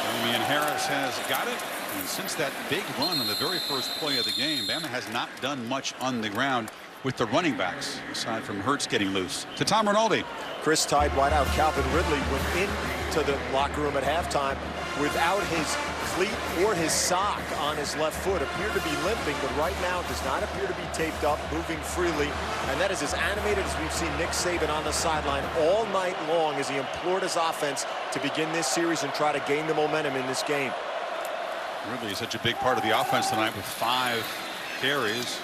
Damian Harris has got it, and since that big run on the very first play of the game, Bama has not done much on the ground with the running backs, aside from Hurts getting loose. To Tom Rinaldi. Chris Tide wideout Calvin Ridley went into the locker room at halftime without his cleat or his sock on his left foot. Appeared to be limping, but right now does not appear to be taped up, moving freely. And that is as animated as we've seen Nick Saban on the sideline all night long as he implored his offense to begin this series and try to gain the momentum in this game. Ridley is such a big part of the offense tonight with 5 carries.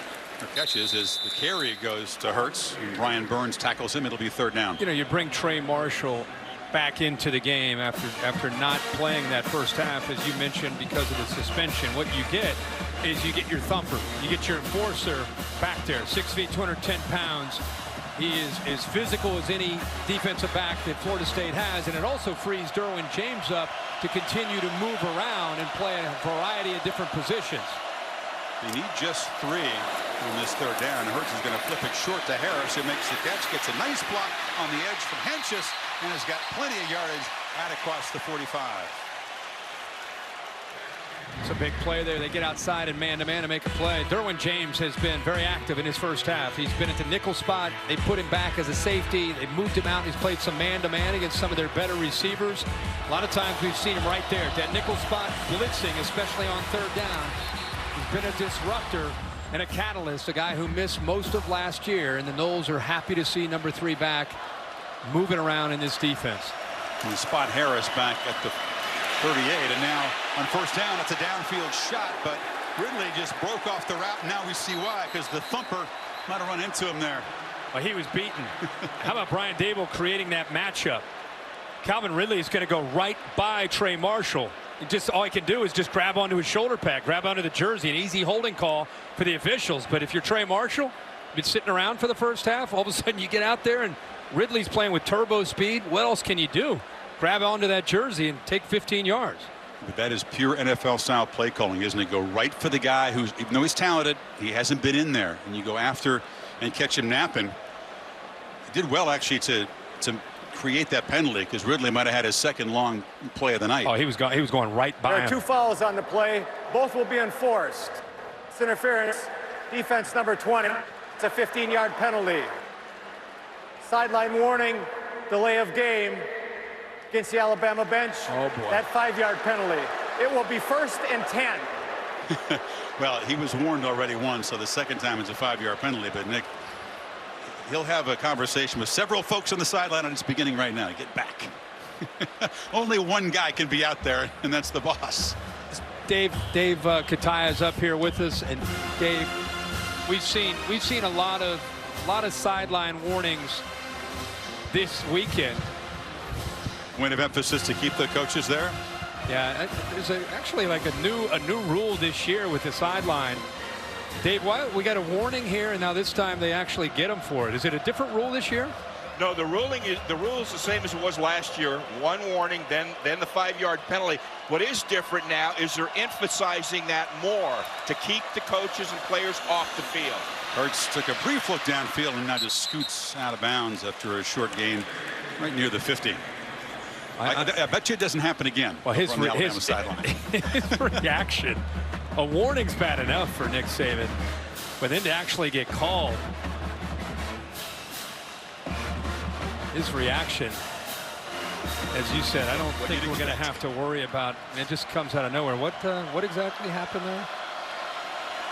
Catches as the carry goes to Hurts. And Brian Burns tackles him. It'll be 3rd down. You know, you bring Trey Marshall back into the game after not playing that first half, as you mentioned, because of the suspension. What you get is you get your thumper. You get your enforcer back there, 6 feet, 210 pounds. He is as physical as any defensive back that Florida State has, and it also frees Derwin James up to continue to move around and play a variety of different positions. They need just 3 on this 3rd down. Hurts is going to flip it short to Harris, who makes the catch, gets a nice block on the edge from Henches, and has got plenty of yardage out across the 45. It's a big play there. They get outside and man-to-man to make a play. Derwin James has been very active in his first half. He's been at the nickel spot. They put him back as a safety. They moved him out. He's played some man-to-man against some of their better receivers. A lot of times we've seen him right there at that nickel spot, blitzing, especially on 3rd down. He's been a disruptor and a catalyst, a guy who missed most of last year, and the Noles are happy to see number 3 back moving around in this defense. And spot Harris back at the 38, and now on 1st down, it's a downfield shot, but Ridley just broke off the route, and now we see why, because the thumper might have run into him there. Well, he was beaten. How about Brian Dable creating that matchup? Calvin Ridley is going to go right by Trey Marshall. Just all he can do is just grab onto his shoulder pad, grab onto the jersey, an easy holding call for the officials. But if you're Trey Marshall, been sitting around for the first half, all of a sudden you get out there and Ridley's playing with turbo speed. What else can you do? Grab onto that jersey and take 15 yards. But that is pure NFL style play calling, isn't it? Go right for the guy who's, even though he's talented, he hasn't been in there, and you go after and catch him napping. He did well actually to create that penalty, because Ridley might have had his 2nd long play of the night. Oh, he was going right by him. There are 2 fouls on the play. Both will be enforced. It's interference. Defense number 20. It's a 15-yard penalty. Sideline warning. Delay of game against the Alabama bench. Oh boy. That 5-yard penalty. It will be 1st and 10. Well, he was warned already once, so the 2nd time it's a 5-yard penalty. But Nick, he'll have a conversation with several folks on the sideline, and it's beginning right now. Get back. Only one guy can be out there, and that's the boss. Dave Kataya is up here with us, and Dave, we've seen a lot of sideline warnings this weekend. Point of emphasis to keep the coaches there. Yeah, there's actually like a new rule this year with the sideline. Dave, why we got a warning here, and now this time they actually get them for it. Is it a different rule this year? No, the rule is the same as it was last year. 1 warning, then the 5-yard penalty. What is different now is they're emphasizing that more to keep the coaches and players off the field. Hurts took a brief look downfield and now just scoots out of bounds after a short gain right near the 50. I bet you it doesn't happen again. Well, on the Alabama sideline. his reaction, a warning's bad enough for Nick Saban, but then to actually get called, his reaction, as you said, I don't think we're going to have to worry about. It just comes out of nowhere. What exactly happened there?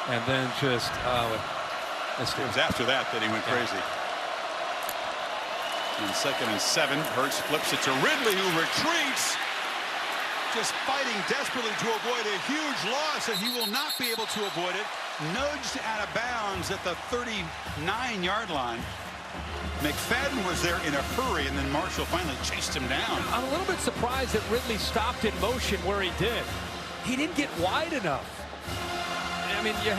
And then just it was after that he went crazy. And 2nd and 7, Hurts flips it to Ridley, who retreats, just fighting desperately to avoid a huge loss, and he will not be able to avoid it. Nudged out of bounds at the 39-yard line. McFadden was there in a hurry, and then Marshall finally chased him down. I'm a little bit surprised that Ridley stopped in motion where he did. He didn't get wide enough. I mean, you're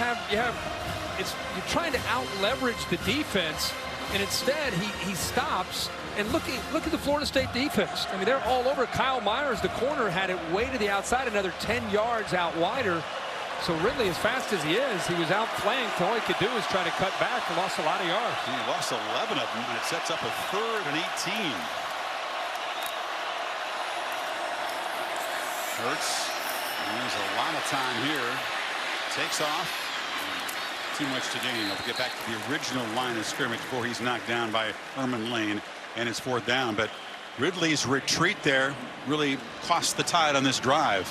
trying to out leverage the defense, and instead he stops. And look at the Florida State defense. I mean, they're all over. Kyle Myers, the corner, had it way to the outside, another 10 yards out wider. So Ridley, as fast as he is, he was outflanked. All he could do is try to cut back and lost a lot of yards. He lost 11 of them, and it sets up a 3rd and 18. Hurts, there's a lot of time here. Takes off. Too much to gain. He'll get back to the original line of scrimmage before he's knocked down by Herman Lane, and it's 4th down. But Ridley's retreat there really cost the Tide on this drive.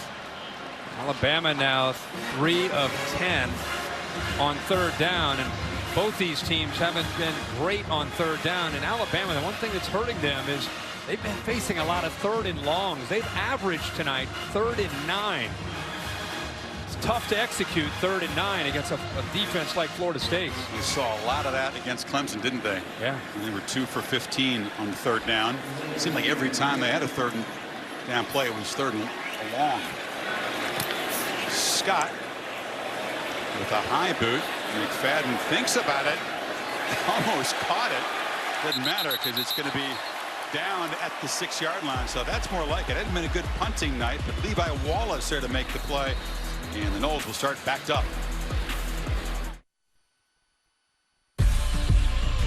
Alabama now 3 of 10 on 3rd down, and both these teams haven't been great on 3rd down. In Alabama, the one thing that's hurting them is they've been facing a lot of 3rd and longs. They've averaged tonight 3rd and 9. It's tough to execute 3rd and 9 against a defense like Florida State. We saw a lot of that against Clemson, didn't they? Yeah. And they were 2 for 15 on 3rd down. It seemed like every time they had a 3rd down play, it was 3rd and long. Scott with a high boot. McFadden thinks about it, almost caught it. Doesn't matter because it's going to be down at the 6-yard line. So that's more like it. It hadn't been a good punting night, but Levi Wallace there to make the play, and the Noles will start backed up.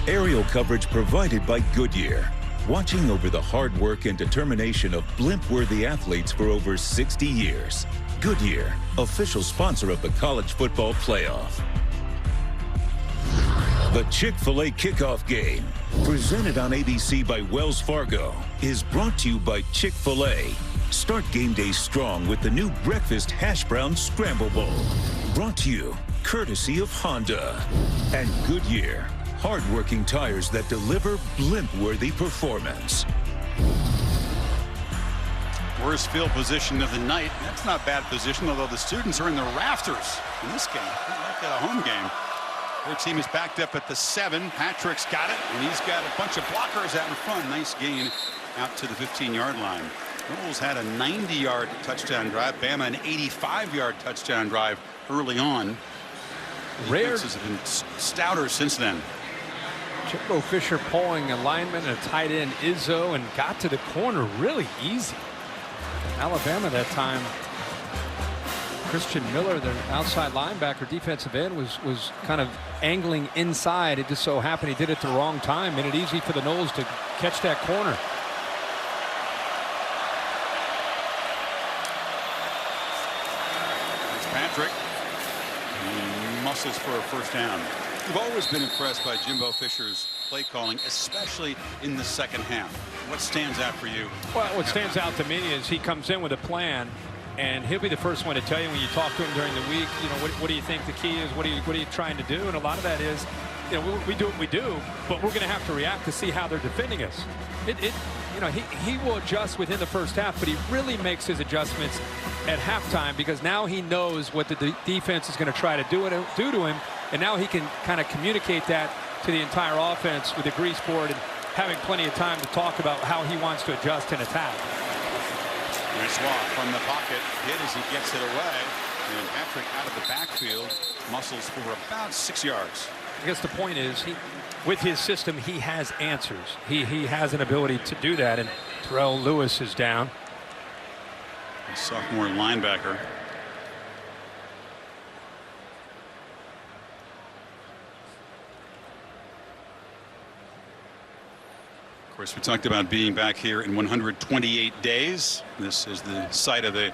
Aerial coverage provided by Goodyear, watching over the hard work and determination of blimp-worthy athletes for over 60 years. Goodyear, official sponsor of the College Football Playoff. The Chick-fil-A kickoff game, presented on ABC by Wells Fargo, is brought to you by Chick-fil-A. Start game day strong with the new Breakfast Hash Brown Scramble Bowl. Brought to you courtesy of Honda and Goodyear, hard-working tires that deliver blimp-worthy performance. Worst field position of the night. That's not bad position, although the students are in the rafters in this game. Like a home game. Their team is backed up at the 7. Patrick's got it, and he's got a bunch of blockers out in front. Nice gain out to the 15-yard line. Noles had a 90-yard touchdown drive. Bama an 85-yard touchdown drive early on. Defenses have been stouter since then. Jimbo Fisher pulling a lineman and a tight end, Izzo, and got to the corner really easy. Alabama that time, Christian Miller, their outside linebacker, defensive end, was kind of angling inside. It just so happened he did it the wrong time. Made it easy for the Noles to catch that corner. Patrick. He muscles for a 1st down. We've always been impressed by Jimbo Fisher's play calling, especially in the 2nd half. What stands out for you? Well, what stands out to me is he comes in with a plan, and he'll be the first one to tell you when you talk to him during the week, you know, what do you think the key is? What are you trying to do? And a lot of that is, you know, we do what we do, but we're going to have to react to see how they're defending us. You know, he will adjust within the 1st half, but he really makes his adjustments at halftime because now he knows what the defense is going to try to do to him, and now he can kind of communicate that to the entire offense with the grease board and having plenty of time to talk about how he wants to adjust and attack. Francois from the pocket, hit as he gets it away, and Patrick out of the backfield muscles for about 6 yards. I guess the point is, with his system, he has answers. He has an ability to do that, and Terrell Lewis is down. A sophomore linebacker. Of course, we talked about being back here in 128 days. This is the site of the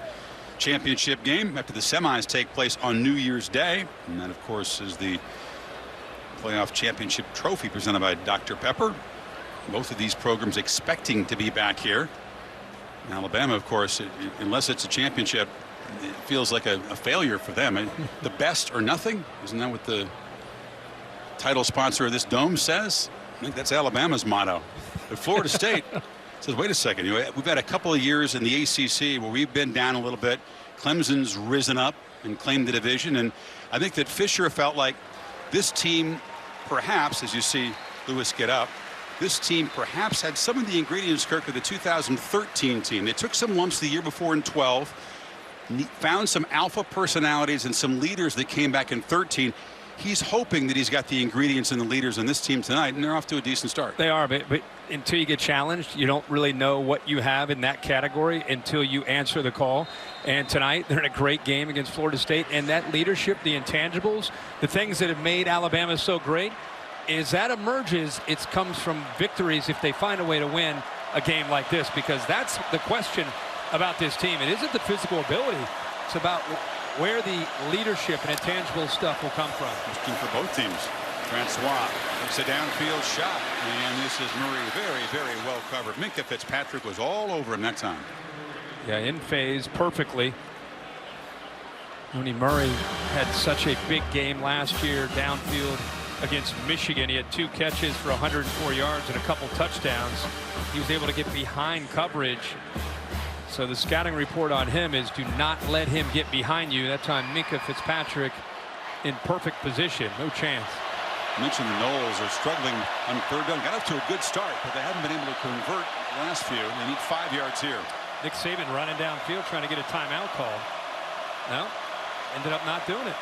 championship game after the semis take place on New Year's Day. And that, of course, is the playoff championship trophy presented by Dr. Pepper. Both of these programs expecting to be back here. Alabama, of course, unless it's a championship, it feels like a failure for them. The best or nothing, isn't that what the title sponsor of this dome says? I think that's Alabama's motto. But Florida State says, wait a second, we've had a couple of years in the ACC where we've been down a little bit. Clemson's risen up and claimed the division, and I think that Fisher felt like this team, perhaps, as you see Lewis get up, this team perhaps had some of the ingredients, Kirk, of the 2013 team. They took some lumps the year before in 12, found some alpha personalities and some leaders that came back in 13. He's hoping that he's got the ingredients and the leaders on this team tonight, and they're off to a decent start. They are, but until you get challenged, you don't really know what you have in that category until you answer the call. And tonight, they're in a great game against Florida State, and that leadership, the intangibles, the things that have made Alabama so great, as that emerges, it comes from victories if they find a way to win a game like this, because that's the question about this team. It isn't the physical ability. It's about where the leadership and intangible stuff will come from. Question for both teams. Francois takes a downfield shot, and this is Murray very, very well covered. Minkah Fitzpatrick was all over him that time. Yeah, in phase perfectly. Mooney Murray had such a big game last year downfield against Michigan. He had 2 catches for 104 yards and a couple touchdowns. He was able to get behind coverage. So the scouting report on him is do not let him get behind you. That time Minkah Fitzpatrick in perfect position. No chance. I mentioned the Noles are struggling on third down. Got off to a good start, but they haven't been able to convert the last few. They need 5 yards here. Nick Saban running downfield trying to get a timeout call. No, ended up not doing it.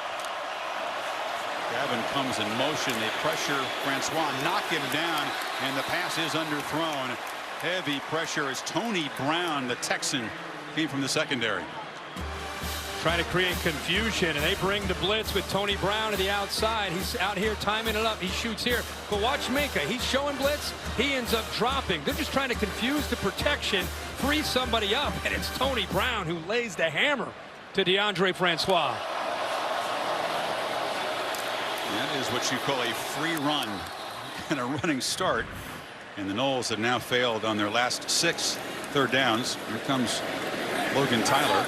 Gavin comes in motion. They pressure Francois, knock him down, and the pass is underthrown. Heavy pressure as Tony Brown, the Texan, came from the secondary. Trying to create confusion, and they bring the blitz with Tony Brown to the outside. He's out here timing it up. He shoots here. But watch Minkah. He's showing blitz. He ends up dropping. They're just trying to confuse the protection, free somebody up, and it's Tony Brown who lays the hammer to Deondre Francois. That is what you call a free run and a running start. And the Noles have now failed on their last 6 third downs. Here comes Logan Tyler.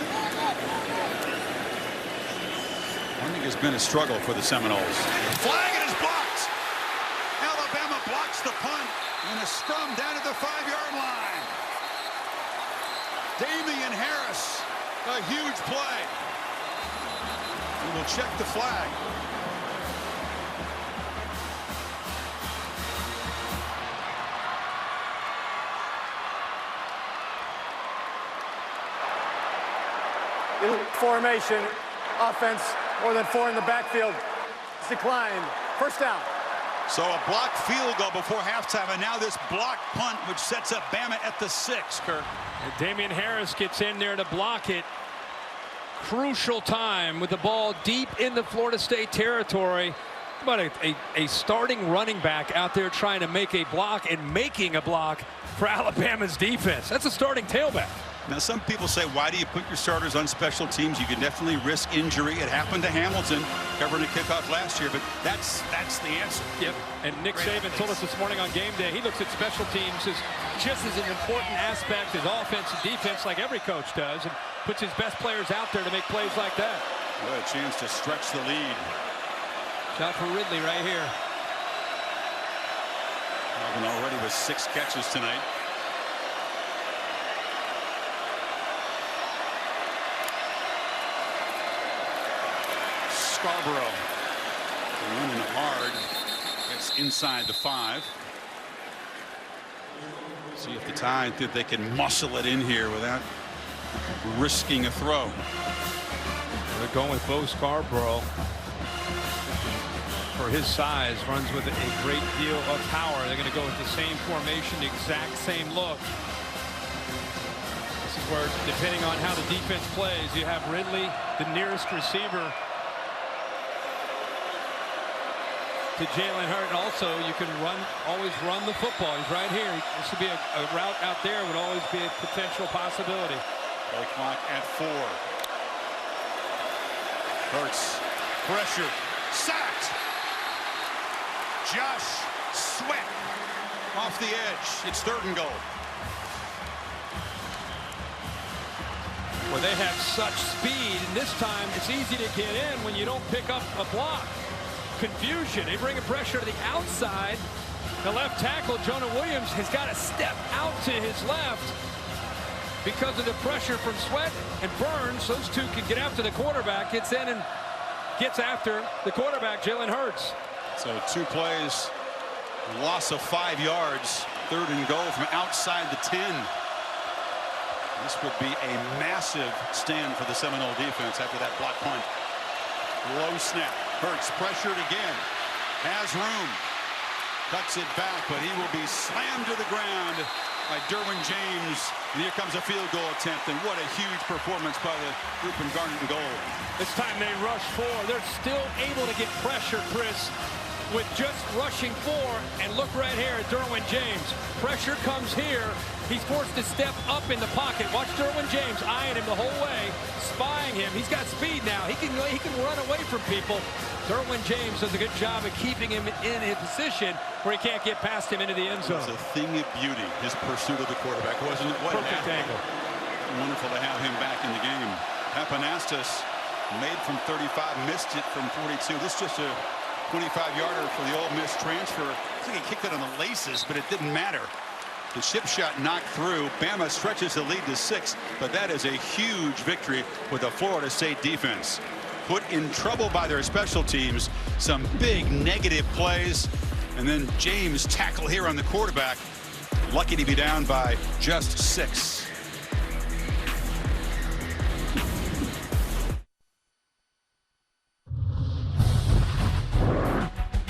Running has been a struggle for the Seminoles. Flag, and is blocked. Alabama blocks the punt and a scrum down at the 5-yard line. Damian Harris, a huge play. We will check the flag. Formation, offense, more than 4 in the backfield. It's declined. First down. So a blocked field goal before halftime, and now this blocked punt, which sets up Bama at the 6, Kirk. And Damian Harris gets in there to block it. Crucial time with the ball deep in the Florida State territory. About a starting running back out there trying to make a block and making a block for Alabama's defense. That's a starting tailback. Now, some people say, why do you put your starters on special teams? You can definitely risk injury. It happened to Hamilton covering a kickoff last year, but that's the answer. Yep. And Nick Saban told us this morning on game day, he looks at special teams as just as an important aspect as offense and defense, like every coach does, and puts his best players out there to make plays like that. Well, a chance to stretch the lead. Shot for Ridley right here. Alvin already with 6 catches tonight. Scarborough running hard. It's inside the 5. See if the Tide think they can muscle it in here without risking a throw. They're going with Bo Scarborough. For his size, runs with a great deal of power. They're going to go with the same formation, the exact same look. This is where, depending on how the defense plays, you have Ridley, the nearest receiver, to Jalen Hurts. Also, you can always run the football. He's right here. This would be a route out there would always be a potential possibility. Play clock at 4. Hurts, pressure, sacked. Josh Sweat off the edge. It's 3rd and goal. Where they have such speed, and this time it's easy to get in when you don't pick up a block. Confusion. They bring a pressure to the outside. The left tackle, Jonah Williams, has got to step out to his left because of the pressure from Sweat and Burns. Those two can get after the quarterback. Gets in and gets after the quarterback, Jalen Hurts. So 2 plays, loss of 5 yards. 3rd and goal from outside the 10. This would be a massive stand for the Seminole defense after that block punt. Low snap. Hurts pressured again. Has room. Cuts it back, but he will be slammed to the ground by Derwin James. And here comes a field goal attempt, and what a huge performance by the group in Garnet and goal. This time they rush 4. They're still able to get pressure, Chris, with just rushing 4. And look right here at Derwin James. Pressure comes here. He's forced to step up in the pocket. Watch Derwin James eyeing him the whole way, spying him. He's got speed now. He can run away from people. Derwin James does a good job of keeping him in a position where he can't get past him into the end zone. It's a thing of beauty, his pursuit of the quarterback, wasn't it? What perfect angle. Wonderful to have him back in the game. Pappanastis made from 35, missed it from 42. This is just a 25-yarder for the Ole Miss transfer. I think he kicked it on the laces, but it didn't matter. The chip shot knocked through. Bama stretches the lead to 6, but that is a huge victory with the Florida State defense. Put in trouble by their special teams, some big negative plays, and then James tackle here on the quarterback. Lucky to be down by just 6.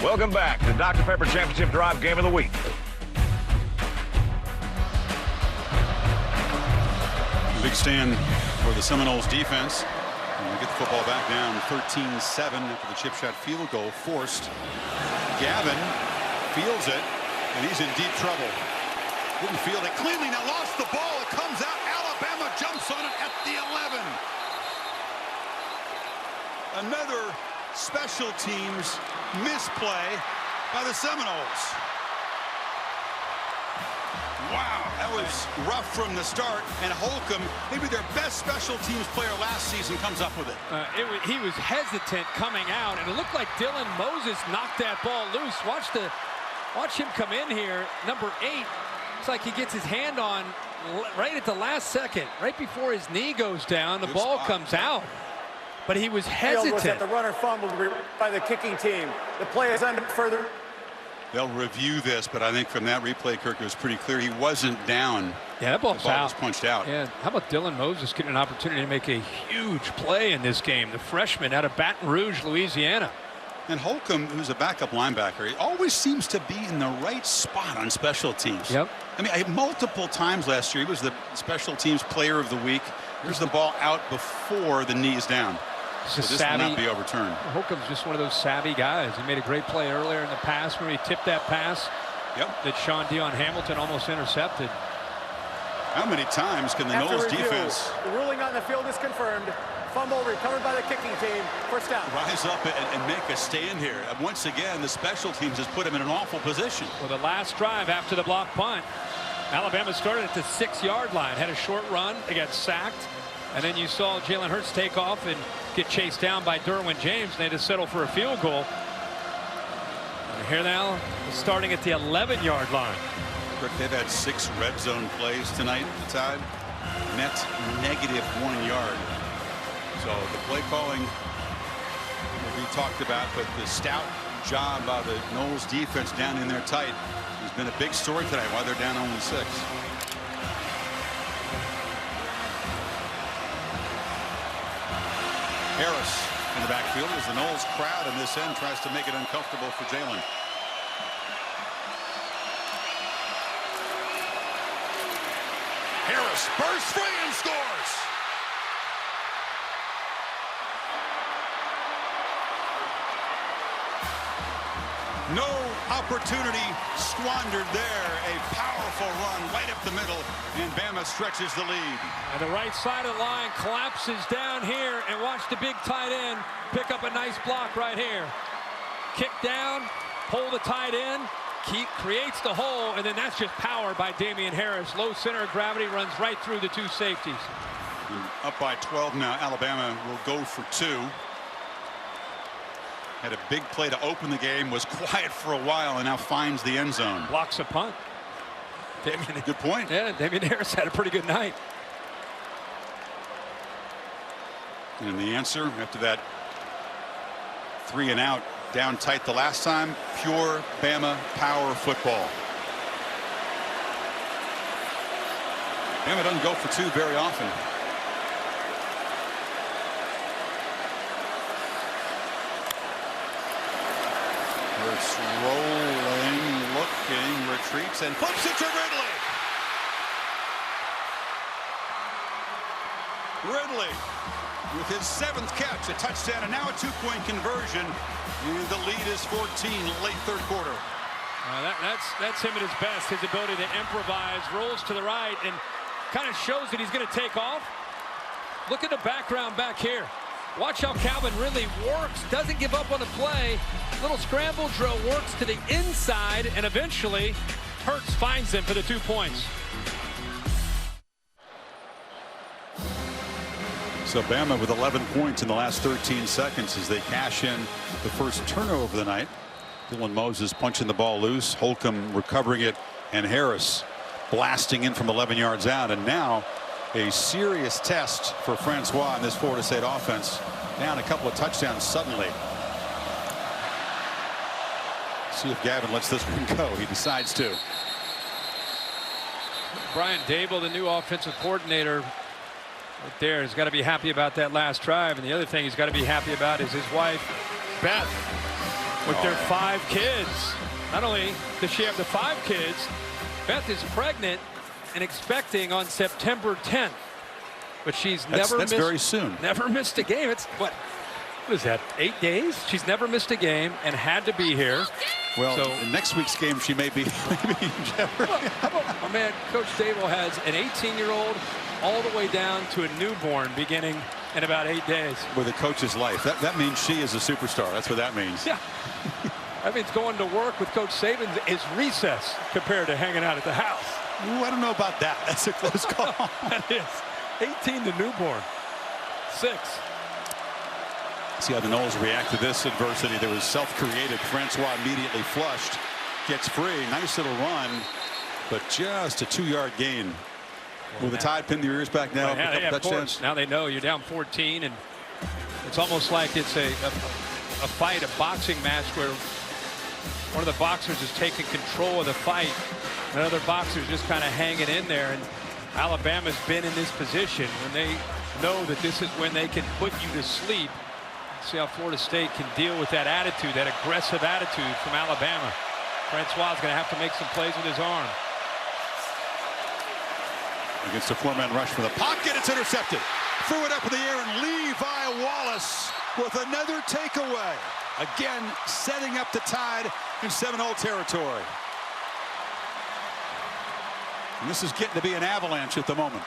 Welcome back to Dr. Pepper Championship Drive Game of the Week. Big stand for the Seminoles defense. And we get the football back down 13-7 after the chip shot field goal forced. Gavin fields it, and he's in deep trouble. Didn't field it cleanly, now lost the ball. It comes out. Alabama jumps on it at the 11. Another special teams misplay by the Seminoles. Wow, that was rough from the start, and Holcomb, maybe their best special teams player last season, comes up with it. He was hesitant coming out, and it looked like Dylan Moses knocked that ball loose. Watch him come in here, number 8. It's like he gets his hand on right at the last second, right before his knee goes down. The ball comes out, but he was hesitant. Was that the runner fumbled by the kicking team. The play is under further. They'll review this, but I think from that replay, Kirk, it was pretty clear he wasn't down. Yeah, that ball's the ball out. was punched out. Yeah, how about Dylan Moses getting an opportunity to make a huge play in this game? The freshman out of Baton Rouge, Louisiana. And Holcomb, who's a backup linebacker, he always seems to be in the right spot on special teams. Yep. I mean, multiple times last year, he was the special teams player of the week. Here's the ball out before the knee is down. So this will not be overturned. Holcomb's just one of those savvy guys. He made a great play earlier in the pass where he tipped that pass. Yep. That Sean Dion Hamilton almost intercepted. How many times can the Knowles defense? The ruling on the field is confirmed. Fumble recovered by the kicking team. First down. Rise up and make a stand here. And once again, the special teams has put him in an awful position. Well, the last drive after the block punt, Alabama started at the 6-yard line, had a short run, they got sacked, and then you saw Jalen Hurts take off and get chased down by Derwin James. They had to settle for a field goal. And here now, starting at the 11-yard line. They've had 6 red zone plays tonight at the Tide. Net -1 yard. So the play calling will be talked about, but the stout job by the Knowles defense down in there tight has been a big story tonight while they're down only 6. Harris in the backfield as the Knowles crowd in this end tries to make it uncomfortable for Jalen. Harris bursts free and scores. No opportunity squandered there. A powerful run right up the middle, and Bama stretches the lead. And the right side of the line collapses down here, and watch the big tight end pick up a nice block right here. Kick down, pull the tight end, creates the hole, and then that's just power by Damien Harris. Low center of gravity, runs right through the two safeties. And up by 12 now. Alabama will go for 2. Had a big play to open the game, was quiet for a while, and now finds the end zone. Blocks a punt. Good point. Yeah, Damien Harris had a pretty good night. And the answer after that 3 and out, down tight the last time, pure Bama power football. Bama doesn't go for 2 very often. It's rolling, looking, retreats, and flips it to Ridley. Ridley with his 7th catch, a touchdown, and now a 2-point conversion. And the lead is 14, late 3rd quarter. That's him at his best, his ability to improvise, rolls to the right, and kind of shows that he's going to take off. Look at the background back here. Watch how Calvin Ridley works, doesn't give up on the play. Little scramble drill, works to the inside, and eventually Hurts finds him for the 2 points. So Bama with 11 points in the last 13 seconds as they cash in the first turnover of the night. Dylan Moses punching the ball loose, Holcomb recovering it, and Harris blasting in from 11 yards out. And now a serious test for Francois in this Florida State offense. Down a couple of touchdowns suddenly. See if Gavin lets this one go. He decides to. Brian Dable, the new offensive coordinator, right there, has got to be happy about that last drive. And the other thing he's got to be happy about is his wife, Beth, with their 5 kids. Not only does she have the 5 kids, Beth is pregnant and expecting on September 10th. But she's that's very soon. Never missed a game. It's what is that, 8 days? She's never missed a game and had to be here. Well, so in next week's game, she may be in jeopardy. How about, my man, Coach Dable has an 18-year-old all the way down to a newborn beginning in about 8 days. With a coach's life. That means she is a superstar. That's what that means. Yeah. That means going to work with Coach Saban is recess compared to hanging out at the house. Ooh, I don't know about that. That's a close call. That is. 18 to newborn. 6. See how the Noles react to this adversity that was self-created. Francois immediately flushed. Gets free. Nice little run. But just a 2-yard gain. With the Tide pin their ears back now. Yeah, touchdowns. Now they know you're down 14. And it's almost like it's a fight, a boxing match where one of the boxers is taking control of the fight. Another boxer is just kind of hanging in there. And Alabama's been in this position when they know that this is when they can put you to sleep. See how Florida State can deal with that attitude, that aggressive attitude from Alabama. Francois is going to have to make some plays with his arm. Against a 4-man rush from the pocket, it's intercepted. Threw it up in the air, and Levi Wallace with another takeaway. Again, setting up the Tide in Seminole territory. And this is getting to be an avalanche at the moment.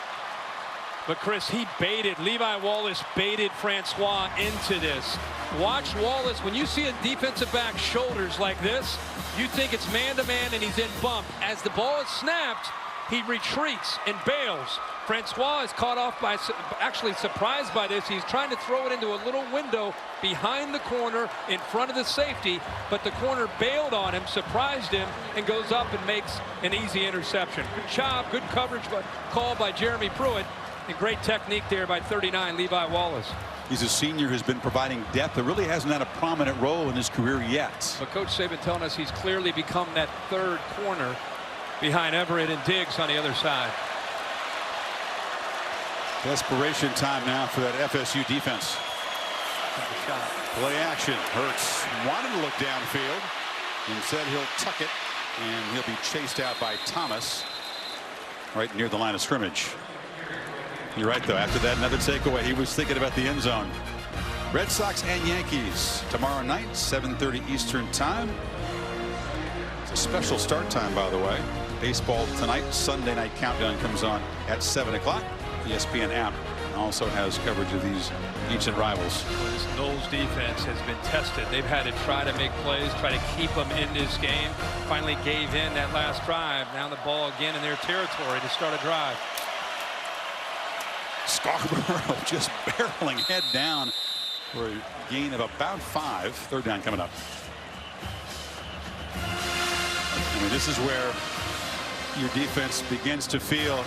But Chris, Levi Wallace baited Francois into this. Watch Wallace, when you see a defensive back shoulders like this, you think it's man-to-man and he's in bump. As the ball is snapped, he retreats and bails. Francois is caught off by, actually surprised by this. He's trying to throw it into a little window behind the corner in front of the safety, but the corner bailed on him, surprised him, and goes up and makes an easy interception. Good job, good coverage call by Jeremy Pruitt, and great technique there by 39 Levi Wallace. He's a senior who's been providing depth, but really hasn't had a prominent role in his career yet. But Coach Saban telling us he's clearly become that 3rd corner behind Everett and Diggs on the other side. Desperation time now for that FSU defense. Play action. Hurts wanted to look downfield. Instead, he'll tuck it, and he'll be chased out by Thomas right near the line of scrimmage. You're right, though. After that, another takeaway. He was thinking about the end zone. Red Sox and Yankees tomorrow night, 7:30 Eastern time. Special start time, by the way. Baseball tonight. Sunday night countdown comes on at 7 o'clock. ESPN app also has coverage of these ancient rivals. Well, this Knowles defense has been tested. They've had to try to make plays, try to keep them in this game. Finally gave in that last drive. Now the ball again in their territory to start a drive. Scarborough just barreling head down for a gain of about 5. Third down coming up. I mean, this is where your defense begins to feel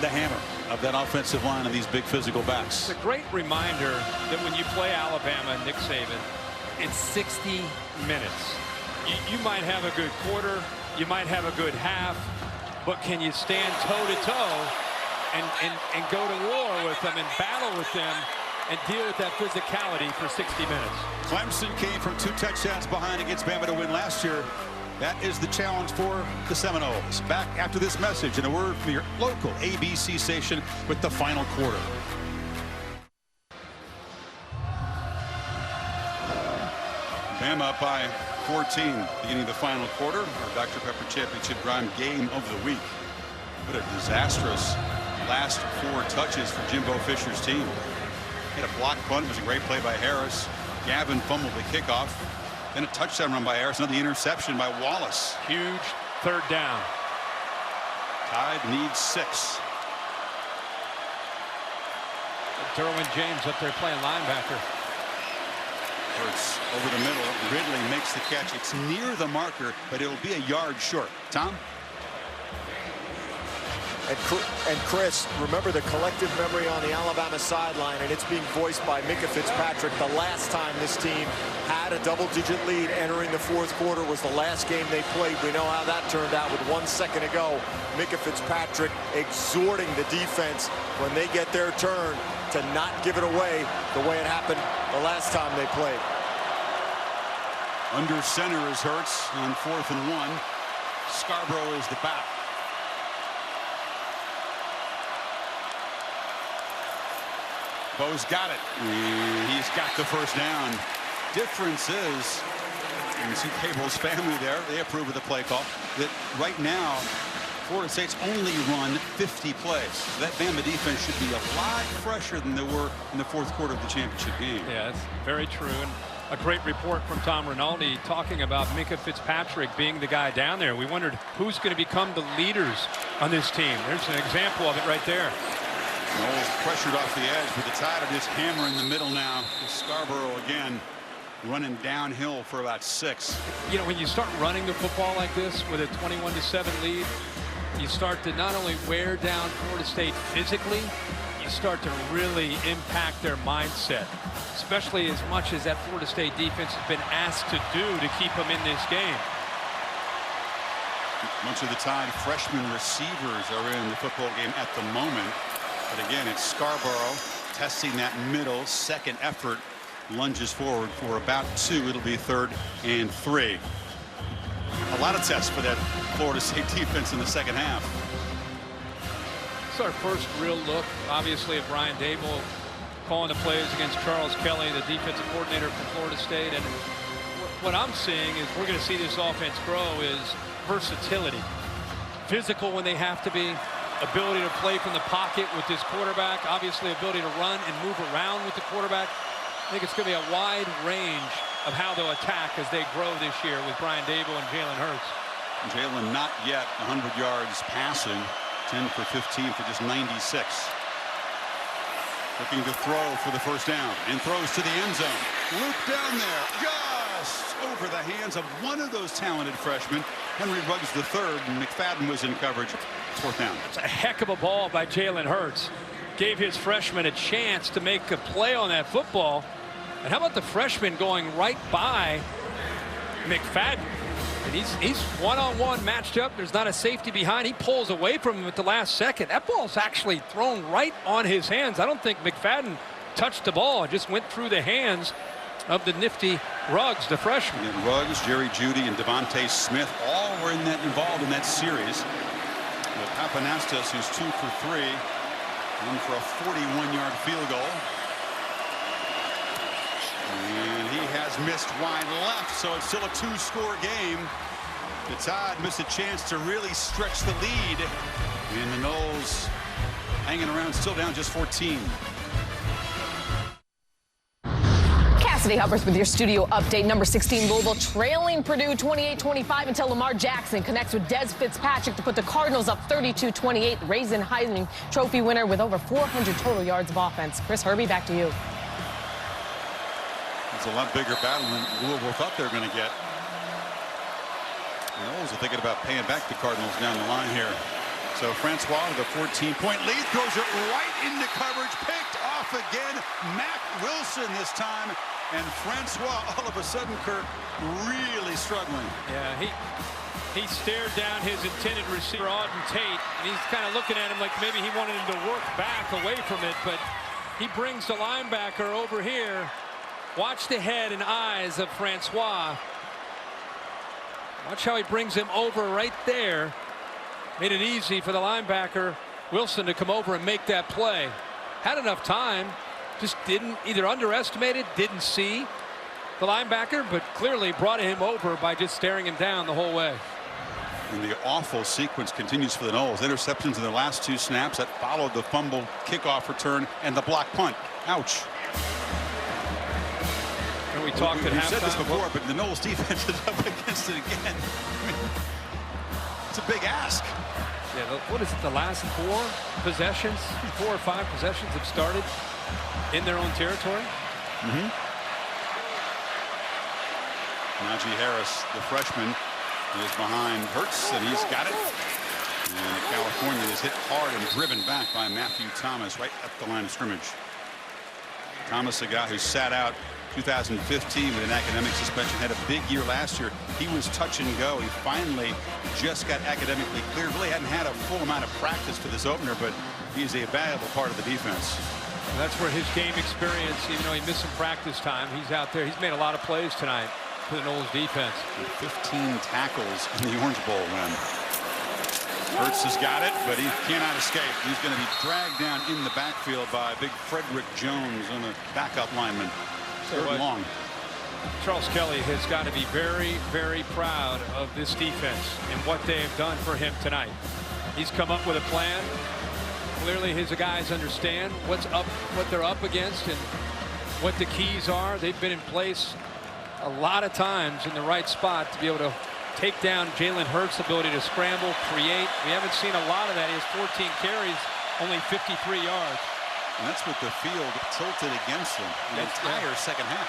the hammer of that offensive line and these big physical backs. It's a great reminder that when you play Alabama, Nick Saban, it's 60 minutes. You might have a good quarter, you might have a good half, but can you stand toe-to-toe and go to war with them and battle with them and deal with that physicality for 60 minutes? Clemson came from 2 touchdowns behind against Bama to win last year. That is the challenge for the Seminoles. Back after this message and a word from your local ABC station with the final quarter. Bama up by 14 beginning the final quarter. Our Dr. Pepper Championship Drive game of the week. What a disastrous last 4 touches for Jimbo Fisher's team. He had a block punt. It was a great play by Harris. Gavin fumbled the kickoff. Then a touchdown run by Harris. Another interception by Wallace. Huge third down. Tide needs 6. Derwin James up there playing linebacker. Hurts over the middle. Ridley makes the catch. It's near the marker, but it'll be a yard short. Tom? And Chris, remember the collective memory on the Alabama sideline, and it's being voiced by Micah Fitzpatrick. The last time this team had a double-digit lead entering the 4th quarter was the last game they played. We know how that turned out with 1 second to go. Micah Fitzpatrick exhorting the defense when they get their turn to not give it away the way it happened the last time they played. Under center is Hurts on 4th and 1. Scarborough is the back. Bo's got it. He's got the first down. Difference is, you see Cable's family there. They approve of the play call. That right now, Florida State's only run 50 plays. That Bama defense should be a lot fresher than they were in the 4th quarter of the championship game. Yeah, that's very true. And a great report from Tom Rinaldi talking about Micah Fitzpatrick being the guy down there. We wondered who's going to become the leaders on this team. There's an example of it right there. Knowles pressured off the edge, but the Tide are just hammer in the middle now. Scarborough again running downhill for about 6. You know, when you start running the football like this with a 21-7 lead, you start to not only wear down Florida State physically, you start to really impact their mindset, especially as much as that Florida State defense has been asked to do to keep them in this game. Much of the Tide freshman receivers are in the football game at the moment. But again, it's Scarborough testing that middle. Second effort, lunges forward for about 2. It'll be 3rd and 3. A lot of tests for that Florida State defense in the second half. It's our first real look, obviously, at Brian Daboll calling the plays against Charles Kelly, the defensive coordinator for Florida State. And what I'm seeing is we're going to see this offense grow is versatility. Physical when they have to be. Ability to play from the pocket with this quarterback. Obviously, ability to run and move around with the quarterback. I think it's going to be a wide range of how they'll attack as they grow this year with Brian Daboll and Jalen Hurts. Jalen not yet 100 yards passing. 10 for 15 for just 96. Looking to throw for the first down and throws to the end zone. Loop down there. Just over the hands of one of those talented freshmen. Henry Ruggs the third, and McFadden was in coverage. 4th down. It's a heck of a ball by Jalen Hurts. Gave his freshman a chance to make a play on that football. And how about the freshman going right by McFadden? And he's one-on-one matched up. There's not a safety behind. He pulls away from him at the last second. That ball's actually thrown right on his hands. I don't think McFadden touched the ball. It just went through the hands of the nifty Ruggs, the freshman. And Ruggs, Jerry Jeudy, and Devontae Smith all were involved in that series. With Papanastos, who's 2 for 3, in for a 41-yard field goal. And he has missed wide left, so it's still a 2-score game. The Tide missed a chance to really stretch the lead. And the Noles hanging around, still down just 14. Cassidy Hubbard with your studio update. Number 16 Louisville trailing Purdue 28-25 until Lamar Jackson connects with Des Fitzpatrick to put the Cardinals up 32-28. Raisin Heisman Trophy winner with over 400 total yards of offense. Chris Herbie, back to you. It's a lot bigger battle than Louisville thought they were going to get. The Noles are thinking about paying back the Cardinals down the line here. So Francois with a 14-point lead, throws it right into coverage, picked off again. Mack Wilson this time, and Francois all of a sudden, Kirk, really struggling. Yeah, he stared down his intended receiver, Auden Tate, and he's kind of looking at him like maybe he wanted him to work back away from it, but he brings the linebacker over here. Watch the head and eyes of Francois. Watch how he brings him over right there. Made it easy for the linebacker Wilson to come over and make that play. Had enough time, just didn't either underestimate it, didn't see the linebacker, but clearly brought him over by just staring him down the whole way. And the awful sequence continues for the Noles. Interceptions in their last 2 snaps that followed the fumble, kickoff return, and the block punt. Ouch. And we talked at halftime. We've said this before, but the Noles defense is up against it again. It's a big ask. Yeah, what is it, the last 4 possessions, 4 or 5 possessions have started in their own territory? Najee Harris, the freshman, is behind Hurts, and he's got it. And California is hit hard and driven back by Matthew Thomas right at the line of scrimmage. Thomas, a guy who sat out 2015 with an academic suspension, had a big year last year. He was touch and go. He finally just got academically cleared. Really hadn't had a full amount of practice for this opener, but he's a valuable part of the defense. And that's where his game experience, even though he missed some practice time, he's out there. He's made a lot of plays tonight for the Noles defense. 15 tackles in the Orange Bowl win. Hurts has got it, but he cannot escape. He's going to be dragged down in the backfield by big Frederick Jones on the backup lineman. Third and long. Charles Kelly has got to be very, very proud of this defense and what they have done for him tonight. He's come up with a plan. Clearly his guys understand what's up, what they're up against, and what the keys are. They've been in place a lot of times in the right spot to be able to take down Jalen Hurts' ability to scramble, create. We haven't seen a lot of that. He has 14 carries, only 53 yards. And that's with the field tilted against him the entire second half.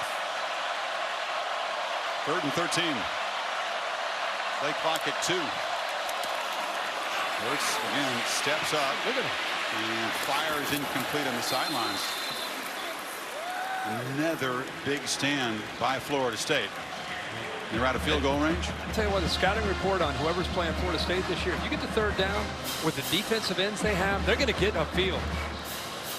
3rd and 13. Play clock at 2. Hurts again steps up. Look at him. And fires incomplete on the sidelines. Another big stand by Florida State. They're out of field goal range. I'll tell you what, the scouting report on whoever's playing Florida State this year, if you get the 3rd down with the defensive ends they have, they're going to get upfield.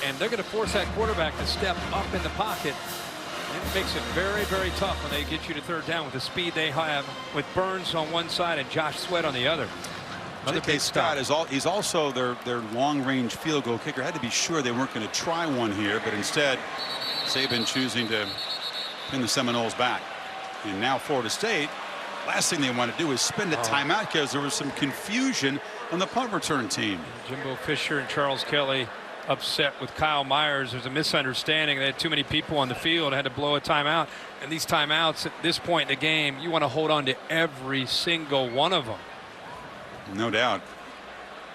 And they're going to force that quarterback to step up in the pocket. It makes it very, very tough when they get you to 3rd down with the speed they have with Burns on one side and Josh Sweat on the other. J.K. Scott is he's also their long-range field goal kicker. Had to be sure they weren't going to try one here, but instead Saban choosing to pin the Seminoles back. And now Florida State, last thing they want to do is spend a timeout because there was some confusion on the punt return team. Jimbo Fisher and Charles Kelly upset with Kyle Myers. There's a misunderstanding. They had too many people on the field, had to blow a timeout. And these timeouts at this point in the game, you want to hold on to every single one of them. No doubt.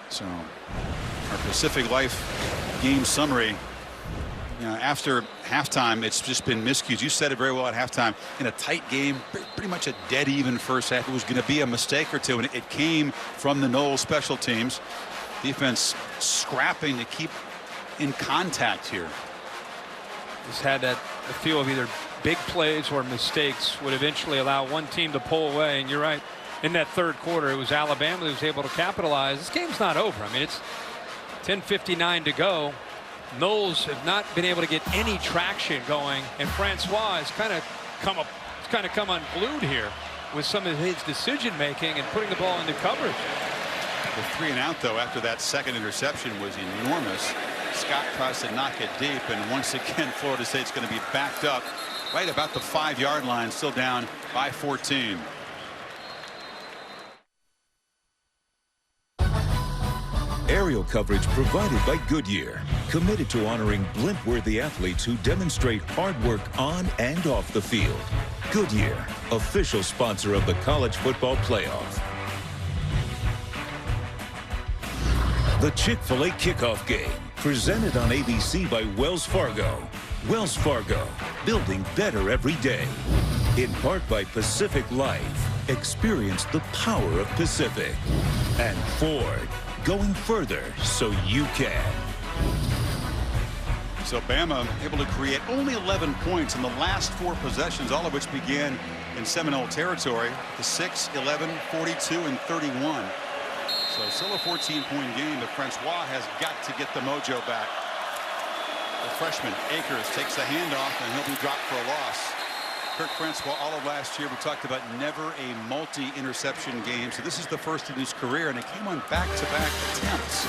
So our Pacific Life game summary. You know, after halftime, it's just been miscues. You said it very well at halftime. In a tight game, pretty much a dead even first half. It was going to be a mistake or two, and it came from the Noles special teams. Defense scrapping to keep in contact here. Just had that feel of either big plays or mistakes would eventually allow one team to pull away. And you're right, in that 3rd quarter, it was Alabama that was able to capitalize. This game's not over. I mean, it's 10:59 to go. Noles have not been able to get any traction going, and Francois has kind of come unglued here with some of his decision making and putting the ball into coverage. The 3 and out, though, after that second interception was enormous. Scott tries to knock it deep, and once again, Florida State's going to be backed up right about the 5-yard line, still down by 14. Aerial coverage provided by Goodyear, committed to honoring blimp-worthy athletes who demonstrate hard work on and off the field. Goodyear, official sponsor of the College Football Playoff. The Chick-fil-A kickoff game, presented on ABC by Wells Fargo. Wells Fargo, building better every day. In part by Pacific Life. Experience the power of Pacific. And Ford, going further so you can. So Bama able to create only 11 points in the last 4 possessions, all of which began in Seminole territory. The 6, 11, 42, and 31. So still a 14-point game, but Francois has got to get the mojo back. The freshman, Akers, takes the handoff, and he'll be dropped for a loss. Kirk Francois, all of last year, we talked about never a multi-interception game. So this is the first in his career, and it came on back-to-back attempts.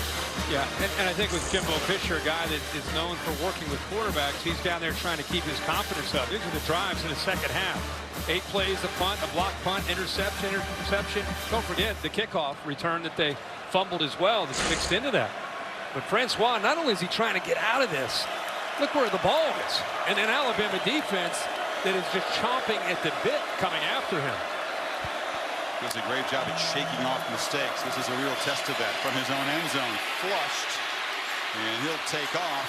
Yeah, and I think with Jimbo Fisher, a guy that is known for working with quarterbacks, he's down there trying to keep his confidence up. These are the drives in the second half. 8 plays, a punt, a block punt, interception. Don't forget the kickoff return that they fumbled as well. That's mixed into that. But Francois, not only is he trying to get out of this, look where the ball is. And then Alabama defense that is just chomping at the bit coming after him. Does a great job at shaking off mistakes. This is a real test of that from his own end zone. Flushed. And he'll take off.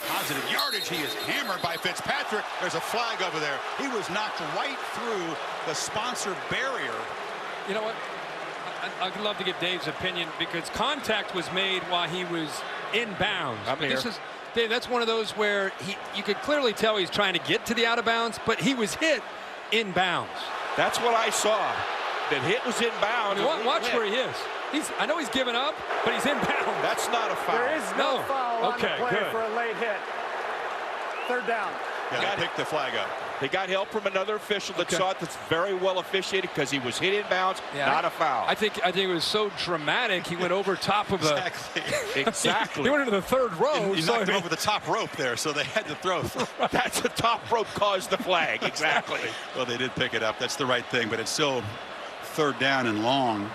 Positive yardage. He is hammered by Fitzpatrick. There's a flag over there. He was knocked right through the sponsor barrier. You know what? I'd love to get Dave's opinion because contact was made while he was inbounds. Dave, that's one of those where you could clearly tell he's trying to get to the out of bounds, but he was hit inbounds. That's what I saw. That hit was inbounds. Watch where he is. I know he's given up, but he's inbound. That's not a foul. There is no foul on the play for a late hit. 3rd down. Yeah, they picked the flag up. They got help from another official that saw it. That's very well officiated because he was hit inbounds, not a foul. I think it was so dramatic. He went over top of exactly. He went into the 3rd row. He knocked him over the top rope there, so they had to throw. That's the top rope caused the flag. Exactly. Well, they did pick it up. That's the right thing, but it's still 3rd down and long.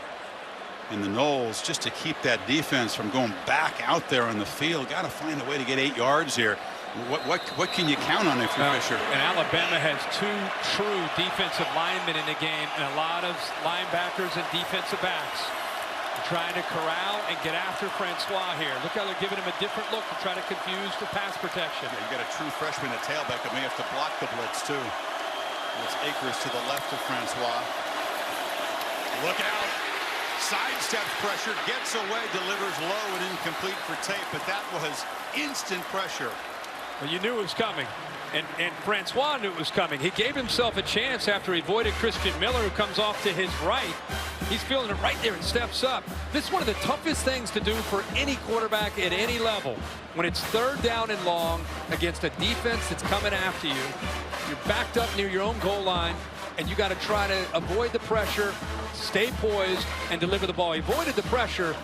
And the Noles, just to keep that defense from going back out there on the field, got to find a way to get 8 yards here. What can you count on if you're Fisher? And Alabama has 2 true defensive linemen in the game and a lot of linebackers and defensive backs trying to corral and get after Francois here. Look how they're giving him a different look to try to confuse the pass protection. Yeah, you got a true freshman at tailback that may have to block the blitz too. It's Akers to the left of Francois. Look out. Sidesteps pressure, gets away, delivers low and incomplete for Tate, but that was instant pressure. Well, you knew it was coming, and Francois knew it was coming. He gave himself a chance after he avoided Christian Miller, who comes off to his right. He's feeling it right there and steps up. This is one of the toughest things to do for any quarterback at any level. When it's 3rd down and long against a defense that's coming after you, you're backed up near your own goal line, and you got to try to avoid the pressure, stay poised, and deliver the ball. He avoided the pressure,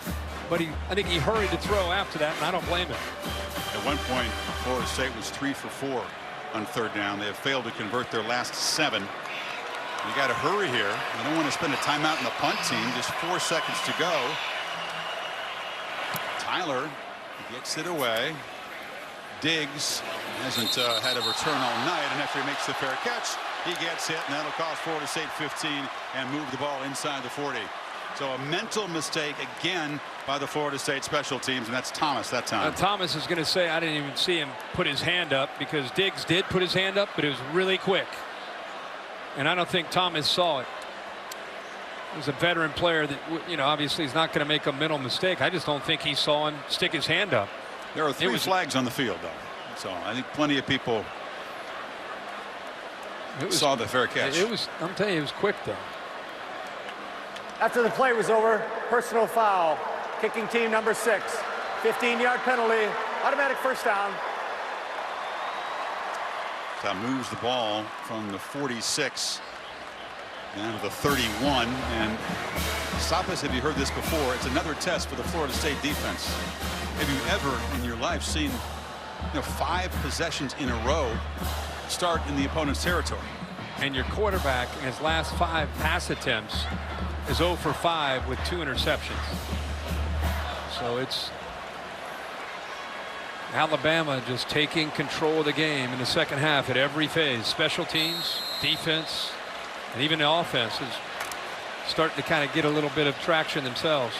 but I think he hurried to throw after that, and I don't blame him. At one point, Florida State was 3 for 4 on 3rd down. They have failed to convert their last 7. You got to hurry here. You don't want to spend a timeout in the punt team. Just 4 seconds to go. Tyler gets it away. Diggs hasn't had a return all night, and after he makes the fair catch, he gets hit, and that'll cost Florida State 15 and move the ball inside the 40. So a mental mistake again by the Florida State special teams, and that's Thomas that time. Thomas is going to say, I didn't even see him put his hand up because Diggs did put his hand up, but it was really quick. And I don't think Thomas saw it. He was a veteran player that, obviously is not going to make a mental mistake. I just don't think he saw him stick his hand up. There are 3 flags on the field, though. So I think plenty of people saw the fair catch. I'm telling you, it was quick, though. After the play was over, personal foul. Kicking team number 6. 15-yard penalty. Automatic 1st down. That moves the ball from the 46 down to the 31. And stop us if you heard this before. It's another test for the Florida State defense. Have you ever in your life seen 5 possessions in a row start in the opponent's territory? And your quarterback in his last 5 pass attempts is 0 for 5 with 2 interceptions. So it's Alabama just taking control of the game in the second half at every phase. Special teams, defense, and even the offense is starting to kind of get a little bit of traction themselves.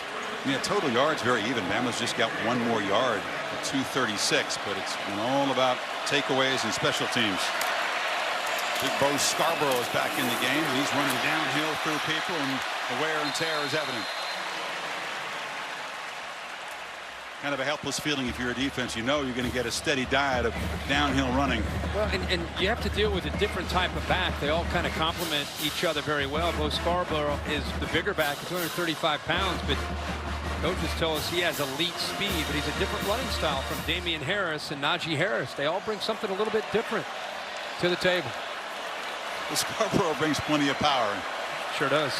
Yeah, total yards very even. Bama's just got one more yard at 236, but it's all about takeaways and special teams. Big Bo Scarborough is back in the game, and he's running downhill through people, and the wear and tear is evident. Kind of a helpless feeling if you're a defense. You know you're going to get a steady diet of downhill running. Well, and you have to deal with a different type of back. They all kind of complement each other very well. Bo Scarborough is the bigger back, 235 pounds, but coaches tell us he has elite speed, but he's a different running style from Damian Harris and Najee Harris. They all bring something a little bit different to the table. Scarborough brings plenty of power. Sure does.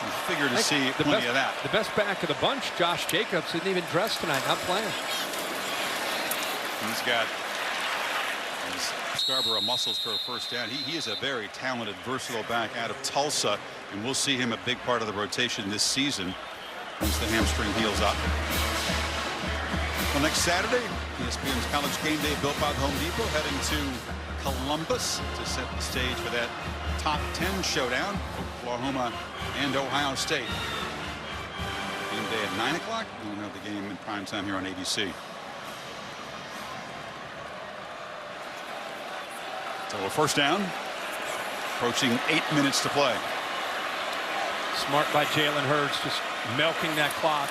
You figure to see plenty of that. The best back of the bunch, Josh Jacobs, isn't even dressed tonight, not playing. He's got Scarborough muscles for a first down. He is a very talented, versatile back out of Tulsa, and we'll see him a big part of the rotation this season once the hamstring heals up. Well, next Saturday, ESPN's College Game Day built by the Home Depot, heading to Columbus to set the stage for that top 10 showdown, Oklahoma and Ohio State. Game day at 9 o'clock. We'll have the game in prime time here on ABC. So a first down, approaching 8 minutes to play. Smart by Jalen Hurts, just milking that clock.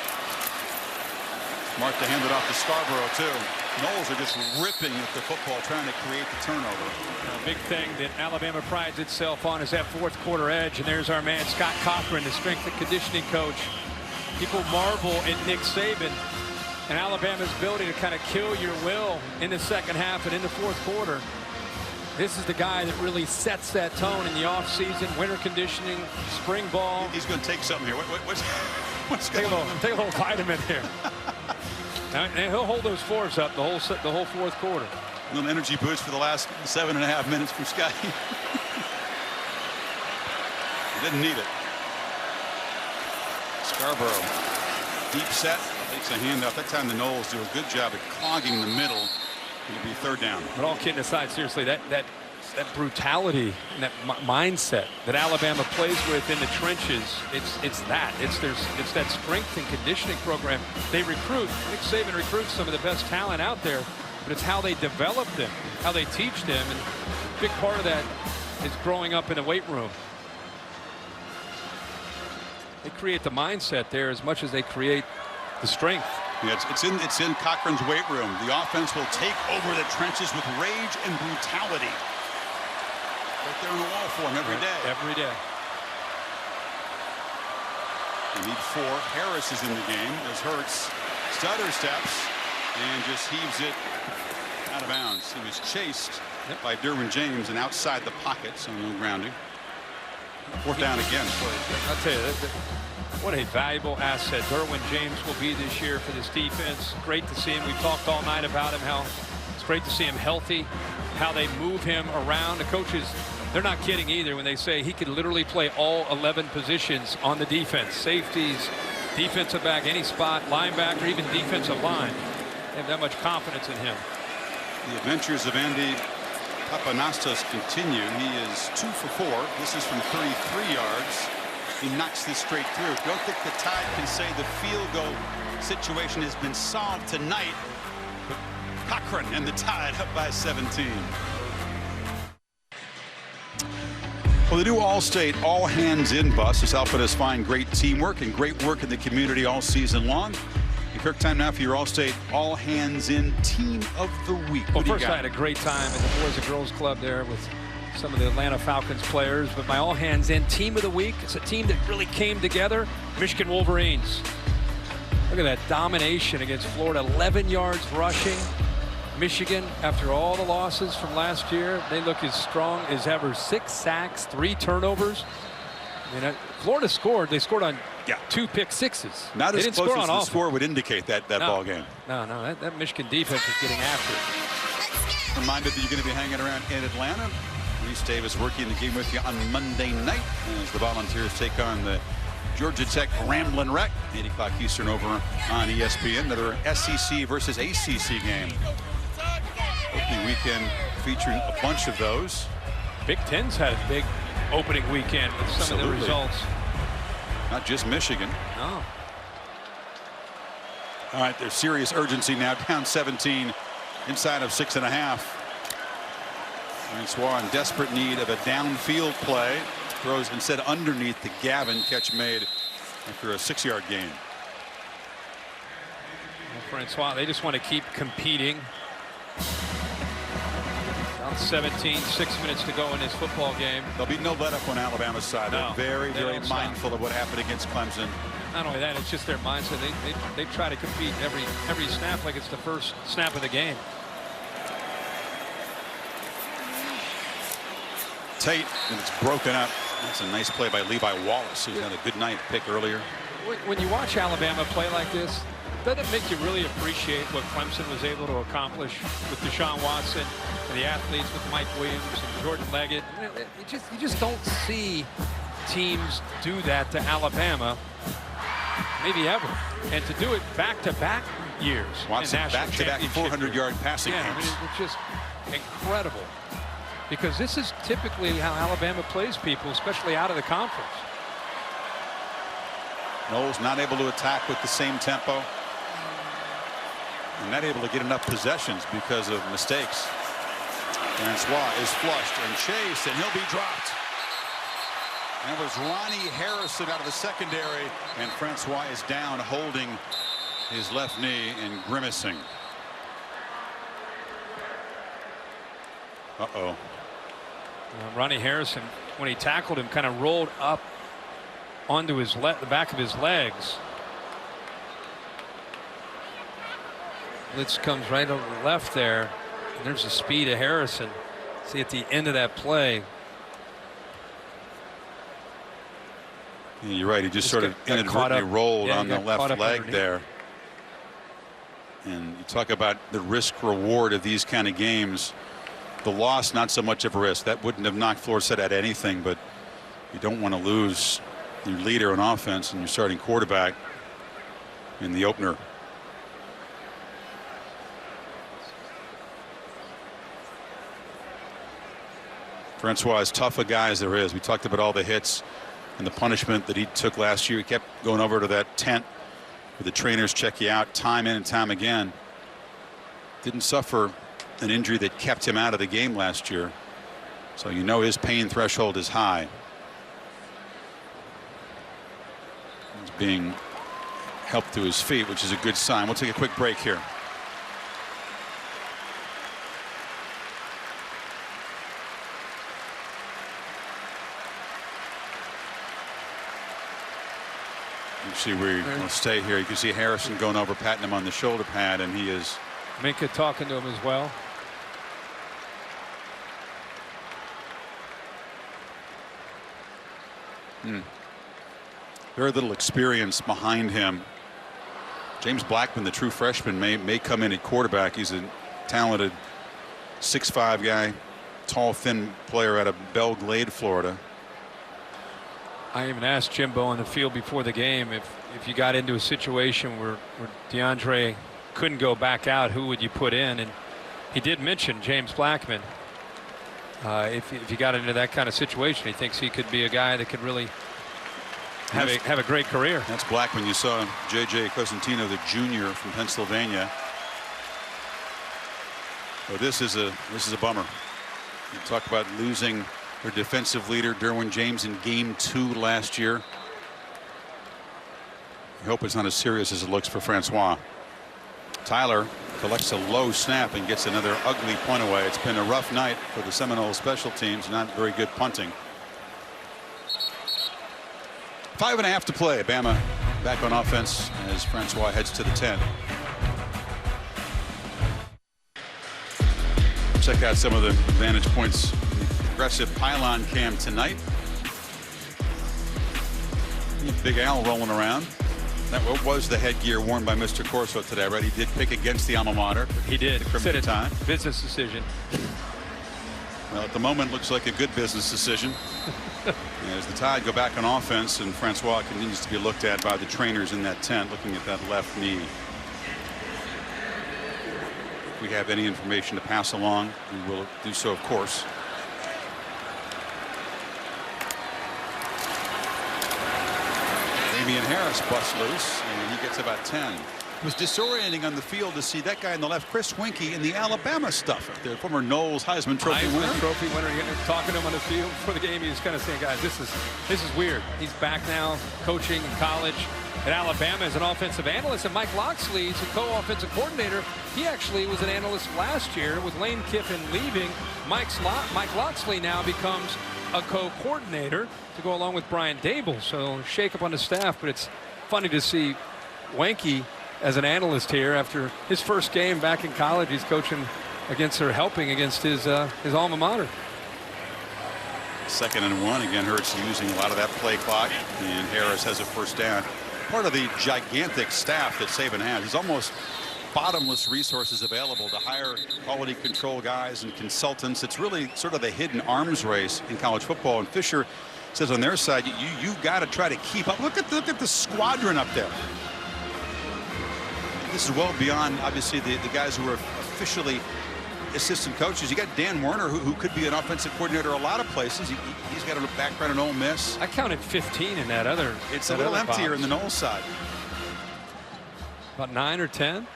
Smart to hand it off to Scarborough too. Knowles are just ripping at the football, trying to create the turnover. A big thing that Alabama prides itself on is that fourth quarter edge, and there's our man Scott Cochran, the strength and conditioning coach. People marvel at Nick Saban and Alabama's ability to kind of kill your will in the second half and in the fourth quarter. This is the guy that really sets that tone in the offseason, winter conditioning, spring ball. He's going to take something here. What's going on? Take a little vitamin here. And he'll hold those fours up the whole fourth quarter. A little energy boost for the last 7.5 minutes from Scotty. He didn't need it. Scarborough, deep set, takes a handoff. That time the Knowles do a good job at clogging the middle. It'll be third down. But all kidding aside, seriously, that brutality and that mindset that Alabama plays with in the trenches, it's that strength and conditioning program. They recruit. Nick Saban recruits some of the best talent out there, but it's how they develop them, how they teach them, and a big part of that is growing up in a weight room. They create the mindset there as much as they create the strength. Yeah, it's in Cochran's weight room. The offense will take over the trenches with rage and brutality. Right there on the wall for him every day. Every day. They need 4. Harris is in the game as Hurts stutter steps and just heaves it out of bounds. He was chased by Derwin James and outside the pocket, so no grounding. Fourth down again. I'll tell you, what a valuable asset Derwin James will be this year for this defense. Great to see him. We've talked all night about him, how it's great to see him healthy, how they move him around. The coaches, they're not kidding either when they say he could literally play all 11 positions on the defense. Safeties, defensive back, any spot, linebacker, even defensive line. They have that much confidence in him. The adventures of Andy Papanastos continue. He is 2 for 4. This is from 33 yards. He knocks this straight through. Don't think the Tide can say the field goal situation has been solved tonight. But Cochran and the Tide up by 17. Well, the new All-State all-hands-in bus is helping us find great teamwork and great work in the community all season long. Kirk, time now for your All-State all-hands-in Team of the Week. Well, first I had a great time at the Boys and Girls Club there with some of the Atlanta Falcons players, but my all-hands-in Team of the Week, it's a team that really came together, Michigan Wolverines. Look at that domination against Florida, 11 yards rushing. Michigan, after all the losses from last year, they look as strong as ever. 6 sacks, 3 turnovers. I mean, Florida scored. They scored on 2 pick sixes. Not as close as the offense. score would indicate that ball game. No, that Michigan defense is getting after it. Reminded that you're going to be hanging around in Atlanta. Reese Davis working the game with you on Monday night as the Volunteers take on the Georgia Tech Ramblin' Wreck, 8 o'clock Eastern over on ESPN. Another SEC versus ACC game. Opening weekend featuring a bunch of those. Big Ten's had a big opening weekend with some of the results. Not just Michigan. No. All right, there's serious urgency now, down 17, inside of 6.5. Francois in desperate need of a downfield play. Throws instead underneath the Gavin, catch made after a 6-yard gain. Well, Francois, they just want to keep competing. Down 17, 6 minutes to go in this football game. There'll be no let up on Alabama's side. No, They're very mindful of what happened against Clemson. Not only that, it's just their mindset. They try to compete every snap like it's the first snap of the game. Tate, and it's broken up. That's a nice play by Levi Wallace, who's had a good night pick earlier. When you watch Alabama play like this, doesn't it make you really appreciate what Clemson was able to accomplish with Deshaun Watson and the athletes with Mike Williams and Jordan Leggett? You just don't see teams do that to Alabama, maybe ever. And to do it back-to-back years. Watson back-to-back 400-yard passing games. I mean, it's just incredible. Because this is typically how Alabama plays people, especially out of the conference. Knowles not able to attack with the same tempo. And not able to get enough possessions because of mistakes. Francois is flushed and chased, and he'll be dropped. That was Ronnie Harrison out of the secondary, and Francois is down holding his left knee and grimacing. Uh-oh. Ronnie Harrison, when he tackled him, kind of rolled up onto his the back of his legs. Blitz comes right over the left there. And there's the speed of Harrison. See at the end of that play. Yeah, you're right. He just sort of inadvertently rolled on the left leg there. And you talk about the risk reward of these kind of games. The loss, not so much of a risk. That wouldn't have knocked Florida at anything, but you don't want to lose your leader on offense and your starting quarterback in the opener. Francois, as tough a guy as there is. We talked about all the hits and the punishment that he took last year. He kept going over to that tent where the trainers check you out time in and time again. Didn't suffer an injury that kept him out of the game last year. So you know his pain threshold is high. He's being helped to his feet, which is a good sign. We'll take a quick break here. You see we'll stay here. You can see Harrison going over, patting him on the shoulder pad, and he is. Minka talking to him as well. Very little experience behind him. James Blackman, the true freshman, may come in at quarterback. He's a talented 6'5" guy, tall, thin player out of Belle Glade, Florida. I even asked Jimbo on the field before the game if you got into a situation where DeAndre couldn't go back out, who would you put in? And he did mention James Blackman. If you got into that kind of situation, he thinks he could be a guy that could really have a great career. That's Blackman. You saw J.J. Cosentino, the junior from Pennsylvania. Well, this is a bummer. You talk about losing their defensive leader, Derwin James, in game 2 last year. I hope it's not as serious as it looks for Francois. Tyler collects a low snap and gets another ugly point away. It's been a rough night for the Seminole special teams. Not very good punting. 5.5 to play. Bama back on offense as Francois heads to the 10. Check out some of the vantage points. Aggressive pylon cam tonight. Big Al rolling around. That was the headgear worn by Mr. Corso today, right? He did pick against the alma mater. He did. Said it. Time. Business decision. Well, at the moment, looks like a good business decision. As the Tide go back on offense, and Francois continues to be looked at by the trainers in that tent, looking at that left knee. If we have any information to pass along, we will do so, of course. Damian Harris busts loose, and he gets about 10. It was disorienting on the field to see that guy on the left, Chris Winkie, in the Alabama stuff. The former Knowles Heisman Trophy winner. Trophy winner. Talking to him on the field before the game, he was kind of saying, guys, this is weird. He's back now coaching in college at Alabama as an offensive analyst. And Mike Locksley is a co-offensive coordinator. He actually was an analyst last year with Lane Kiffin leaving. Mike Locksley now becomes a co-coordinator to go along with Brian Dable. So shake up on the staff, but it's funny to see Winkie as an analyst here after his first game back in college. He's coaching against or helping against his alma mater. 2nd and 1. Again, Hurts using a lot of that play clock, and Harris has a first down. Part of the gigantic staff that Saban has. He's almost bottomless resources available to hire quality control guys and consultants. It's really sort of the hidden arms race in college football. And Fisher says on their side, you got to try to keep up. Look at the squadron up there. This is well beyond, obviously, the guys who are officially assistant coaches. You got Dan Werner, who could be an offensive coordinator a lot of places. He's got a background in Ole Miss. I counted 15 in that other. It's a little emptier in the Knowles side. About 9 or 10?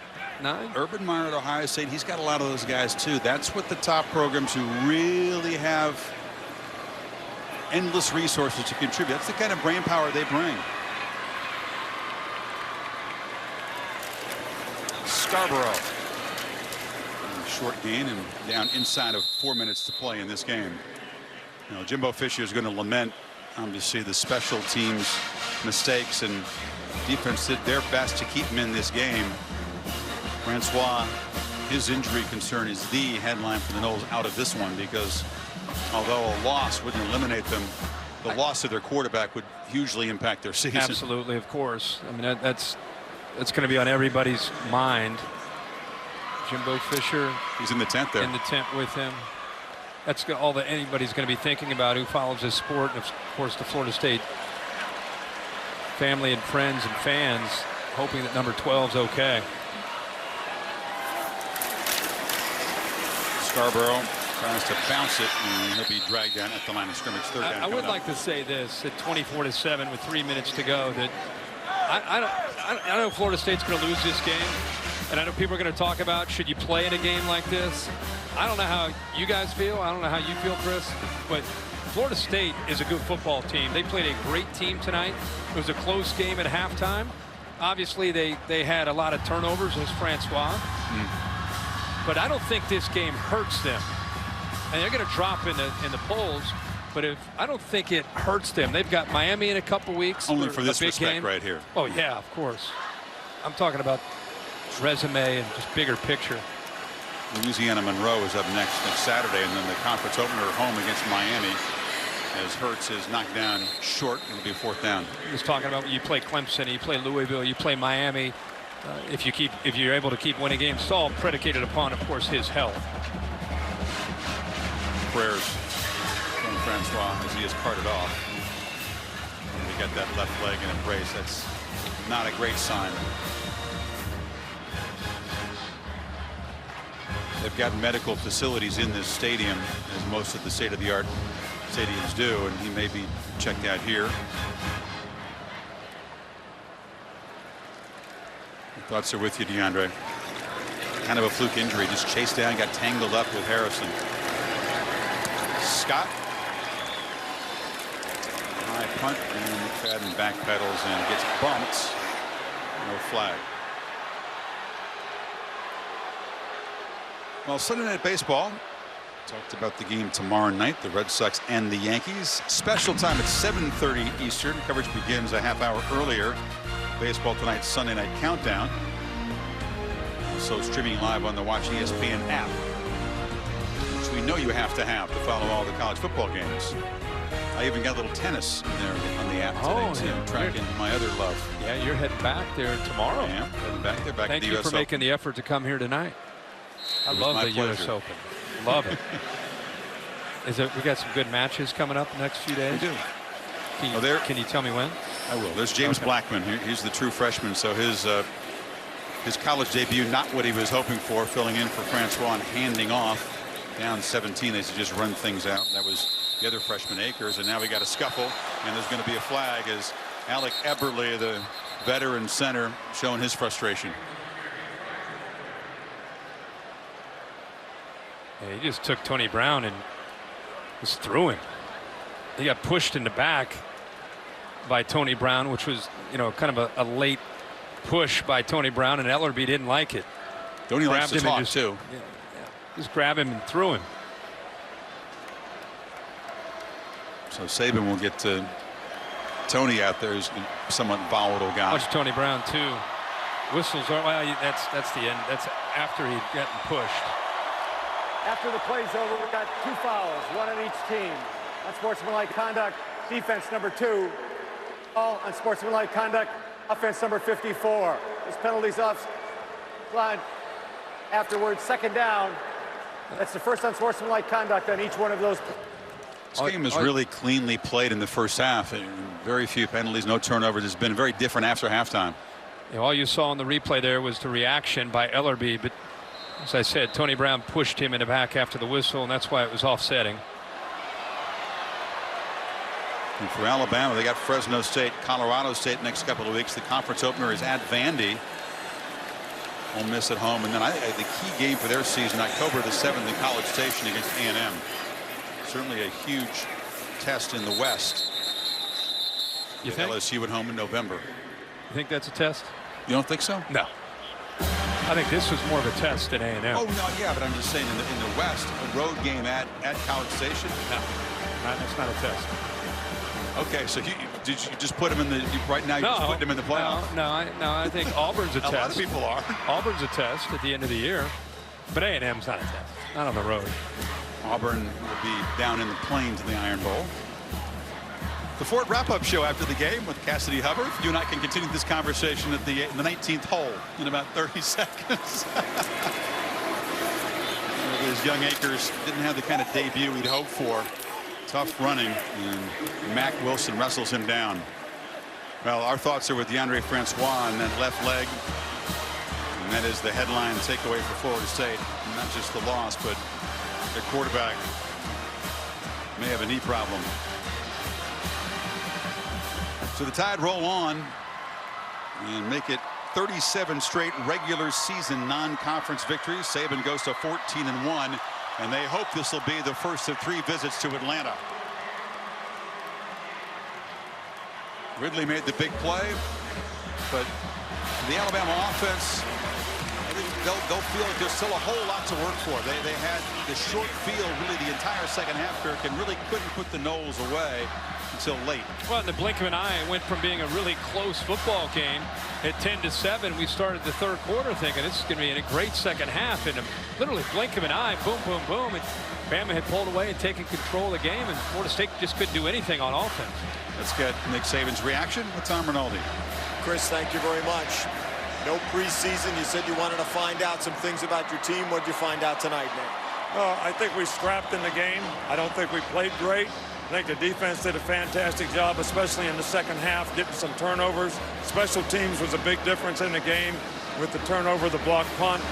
9? Urban Meyer at Ohio State, he's got a lot of those guys, too. That's what the top programs who really have endless resources to contribute. That's the kind of brain power they bring. Scarborough. Short gain and down inside of 4 minutes to play in this game. You know, Jimbo Fisher is going to lament, obviously, the special teams mistakes, and defense did their best to keep him in this game. Francois, his injury concern is the headline for the Knowles out of this one, because although a loss wouldn't eliminate them, the loss of their quarterback would hugely impact their season. Absolutely, of course. I mean, that's going to be on everybody's mind. Jimbo Fisher. He's in the tent there. In the tent with him. That's all that anybody's going to be thinking about who follows this sport. And of course, the Florida State family and friends and fans hoping that number 12's okay. Scarborough tries to bounce it, and he'll be dragged down at the line of scrimmage. Third down. I would like to say this at 24-7 with 3 minutes to go, that I know Florida State's going to lose this game. And I know people are going to talk about, should you play in a game like this? I don't know how you guys feel. I don't know how you feel, Chris. But Florida State is a good football team. They played a great team tonight. It was a close game at halftime. Obviously, they had a lot of turnovers, as Francois. But I don't think this game hurts them. And they're going to drop in the polls. But I don't think it hurts them. They've got Miami in a couple weeks. Only for this big respect game right here. Oh, yeah, of course. I'm talking about resume and just bigger picture. Louisiana Monroe is up next Saturday, and then the conference opener home against Miami, as Hurts is knocked down short. It'll be 4th down. He was talking about, you play Clemson, you play Louisville, you play Miami. If you're able to keep winning games, it's all predicated upon, of course, his health. Prayers from Francois as he is carted off. We got that left leg in a brace. That's not a great sign. They've got medical facilities in this stadium, as most of the state-of-the-art stadiums do, and he may be checked out here. Thoughts are with you, DeAndre. Kind of a fluke injury, just chased down, got tangled up with Harrison. Scott. High punt, and McFadden backpedals and gets bumped. No flag. Well, Sunday Night Baseball. Talked about the game tomorrow night, the Red Sox and the Yankees. Special time at 7:30 Eastern. Coverage begins a half hour earlier. Baseball Tonight Sunday Night Countdown. Also streaming live on the Watch ESPN app, which we know you have to follow all the college football games. I even got a little tennis in there on the app today, too. Yeah. Tracking my other love. Yeah, you're heading back there tomorrow. I am heading back there, back Thank to the you US for making the effort to come here tonight. I love the US Open. Love it. We got some good matches coming up the next few days. We do. Can you tell me when? I will. There's James Blackman. He's the true freshman. So his college debut, not what he was hoping for, filling in for Francois and handing off. Down 17, they just run things out. That was the other freshman, Akers, and now we got a scuffle, and there's going to be a flag as Alec Eberle, the veteran center, showing his frustration. Yeah, he just took Tony Brown and just threw him. He got pushed in the back by Tony Brown, which was, kind of a late push by Tony Brown, and Ellerbe didn't like it. Tony likes to talk too. Yeah, just grab him and threw him. So Saban will get Tony out there, who's a somewhat volatile guy. Watch Tony Brown too. Whistles are, well, that's the end. That's after he'd gotten pushed. After the play's over, we've got 2 fouls, 1 on each team. Unsportsmanlike conduct, defense number 2. All unsportsmanlike conduct, offense number 54. This penalty's off line. Afterwards, second down. That's the first unsportsmanlike conduct on each one of those. This game is really cleanly played in the first half. Very few penalties, no turnovers. It's been very different after halftime. All you saw in the replay there was the reaction by Ellerbe, but as I said, Tony Brown pushed him in the back after the whistle, and that's why it was offsetting. And for Alabama, they got Fresno State, Colorado State next couple of weeks. The conference opener is at Vandy. Ole Miss at home, and then the key game for their season, October the 7th in College Station against A&M. Certainly a huge test in the West. You think? LSU at home in November. You think that's a test? You don't think so? No. I think this was more of a test than A&M. Oh no, yeah, but I'm just saying in the West, a road game at College Station. No, that's not a test. Okay, so did you just put him in the right now? You're just putting him in the playoff. No, I think Auburn's a test. A lot of people are. Auburn's a test at the end of the year, but A&M's not a test. Not on the road. Auburn will be down in the Plains in the Iron Bowl. The Ford wrap-up show after the game with Cassidy Hubbard. You and I can continue this conversation at the 19th hole in about 30 seconds. His young Akers didn't have the kind of debut we'd hoped for. Tough running, and Mack Wilson wrestles him down. Well, our thoughts are with Deondre Francois and that left leg. And that is the headline takeaway for Florida State. Not just the loss, but their quarterback may have a knee problem. So the Tide roll on and make it 37 straight regular season non-conference victories. Saban goes to 14-1. And they hope this will be the first of 3 visits to Atlanta. Ridley made the big play, but the Alabama offense, I think they'll feel like there's still a whole lot to work for. They had the short field really the entire second half, Kirk, and really couldn't put the Noles away until late. Well, in the blink of an eye, it went from being a really close football game at 10-7. We started the third quarter thinking this is going to be in a great second half. And literally blink of an eye, boom, boom, boom. And Bama had pulled away and taken control of the game, and Florida State just couldn't do anything on offense. Let's get Nick Saban's reaction with Tom Rinaldi. Chris, thank you very much. No preseason. You said you wanted to find out some things about your team. What did you find out tonight, Nick? Well, I think we scrapped in the game. I don't think we played great. I think the defense did a fantastic job, especially in the second half, getting some turnovers. Special teams was a big difference in the game with the turnover, the block punt.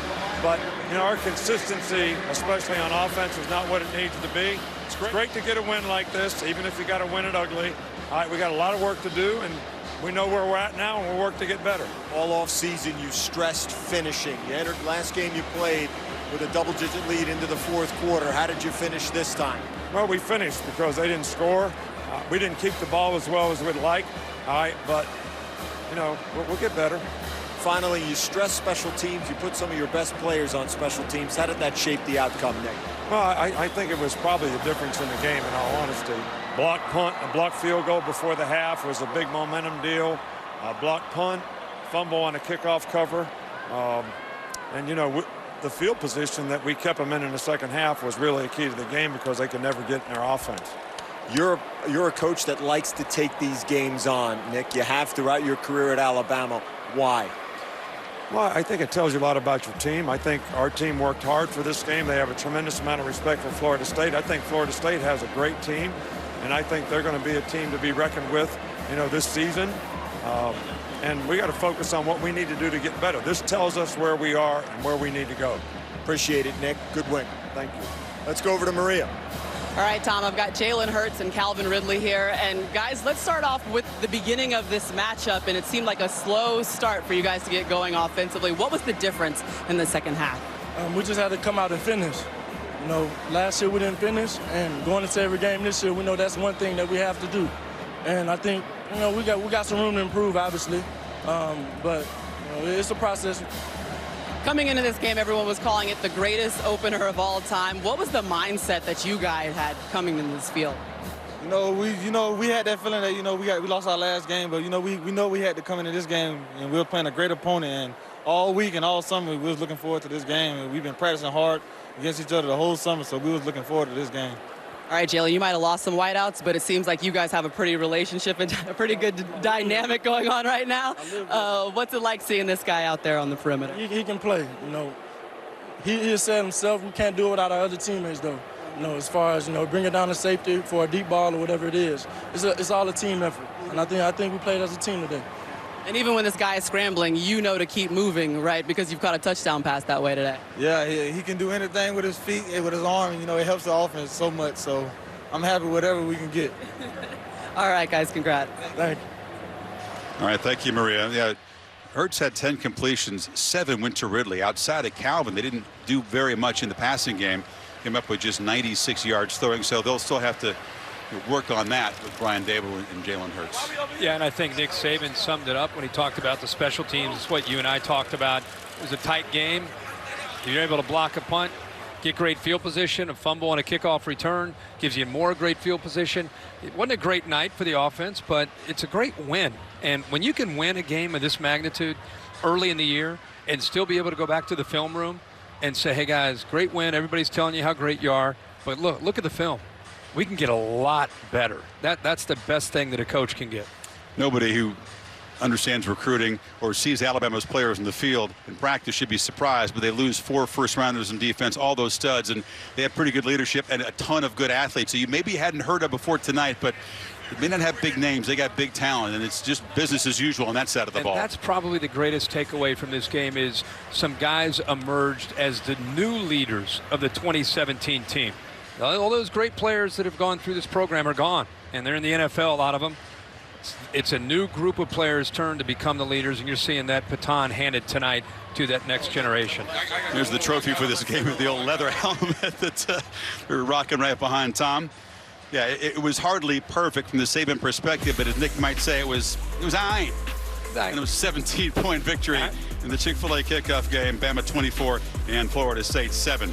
But, our consistency, especially on offense, is not what it needs to be. It's great to get a win like this, even if you got to win it ugly. All right, we got a lot of work to do, and we know where we're at now, and we'll work to get better. All off season, you stressed finishing. You entered last game you played with a double-digit lead into the fourth quarter. How did you finish this time? Well, we finished because they didn't score. We didn't keep the ball as well as we'd like. All right, but, we'll get better. Finally, you stress special teams. You put some of your best players on special teams. How did that shape the outcome, Nick? Well, I think it was probably the difference in the game, in all honesty. Block punt, a block field goal before the half was a big momentum deal. Block punt, fumble on a kickoff cover. The field position that we kept them in the second half was really a key to the game because they could never get in their offense. You're a coach that likes to take these games on, Nick. You have throughout your career at Alabama. Why? Well, I think it tells you a lot about your team. I think our team worked hard for this game. They have a tremendous amount of respect for Florida State. I think Florida State has a great team, and I think they're going to be a team to be reckoned with, this season. And we got to focus on what we need to do to get better. This tells us where we are and where we need to go. Appreciate it, Nick. Good win. Thank you. Let's go over to Maria. All right, Tom, I've got Jalen Hurts and Calvin Ridley here. And, guys, let's start off with the beginning of this matchup. And it seemed like a slow start for you guys to get going offensively. What was the difference in the second half? We just had to come out and finish. Last year we didn't finish. And going into every game this year, we know that's one thing that we have to do. And I think, we got some room to improve, obviously. But it's a process. Coming into this game, everyone was calling it the greatest opener of all time. What was the mindset that you guys had coming into this field? We had that feeling that we lost our last game, but we had to come into this game, and we were playing a great opponent. And all week and all summer, we was looking forward to this game. And we've been practicing hard against each other the whole summer, so we was looking forward to this game. All right, Jalen, you might have lost some whiteouts, but it seems like you guys have a pretty relationship and a pretty good dynamic going on right now. What's it like seeing this guy out there on the perimeter? He can play. He said himself, we can't do it without our other teammates, though. As far as, bring it down to safety for a deep ball or whatever it is. It's all a team effort. And I think we played as a team today. And even when this guy is scrambling, to keep moving, right? Because you've caught a touchdown pass that way today. Yeah, he can do anything with his feet and with his arm. It helps the offense so much. So I'm happy with whatever we can get. All right, guys, congrats. Thank you. All right, thank you, Maria. Yeah, Hurts had 10 completions, 7 went to Ridley. Outside of Calvin, they didn't do very much in the passing game. Came up with just 96 yards throwing, so they'll still have to work on that with Brian Dable and Jalen Hurts. Yeah, and I think Nick Saban summed it up when he talked about the special teams. It's what you and I talked about. It was a tight game. You're able to block a punt, get great field position, a fumble and a kickoff return gives you more great field position. It wasn't a great night for the offense, but it's a great win. And when you can win a game of this magnitude early in the year and still be able to go back to the film room and say, hey, guys, great win. Everybody's telling you how great you are. But look at the film. We can get a lot better. That's the best thing that a coach can get. Nobody who understands recruiting or sees Alabama's players in the field in practice should be surprised, but they lose 4 first-rounders in defense, all those studs, and they have pretty good leadership and a ton of good athletes. So you maybe hadn't heard of before tonight, but they may not have big names. They got big talent, and it's just business as usual on that side of the ball. That's probably the greatest takeaway from this game is some guys emerged as the new leaders of the 2017 team. All those great players that have gone through this program are gone, and they're in the NFL, a lot of them. It's a new group of players' turn to become the leaders, and you're seeing that baton handed tonight to that next generation. Here's the trophy for this game with the old leather helmet that we're rocking right behind Tom. Yeah, it was hardly perfect from the Saban perspective, but as Nick might say, it was aight. And it was a 17-point victory in the Chick-fil-A kickoff game. Bama 24 and Florida State 7.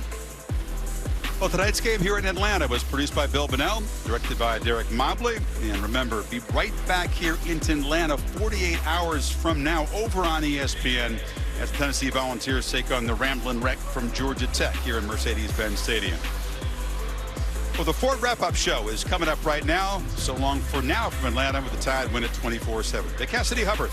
Well, tonight's game here in Atlanta was produced by Bill Bonnell, directed by Derek Mobley. And remember, be right back here in Atlanta 48 hours from now over on ESPN as the Tennessee Volunteers take on the Ramblin' Wreck from Georgia Tech here in Mercedes-Benz Stadium. Well, the Ford Wrap-Up Show is coming up right now. So long for now from Atlanta with the Tide win at 24-7. To Cassidy Hubbard.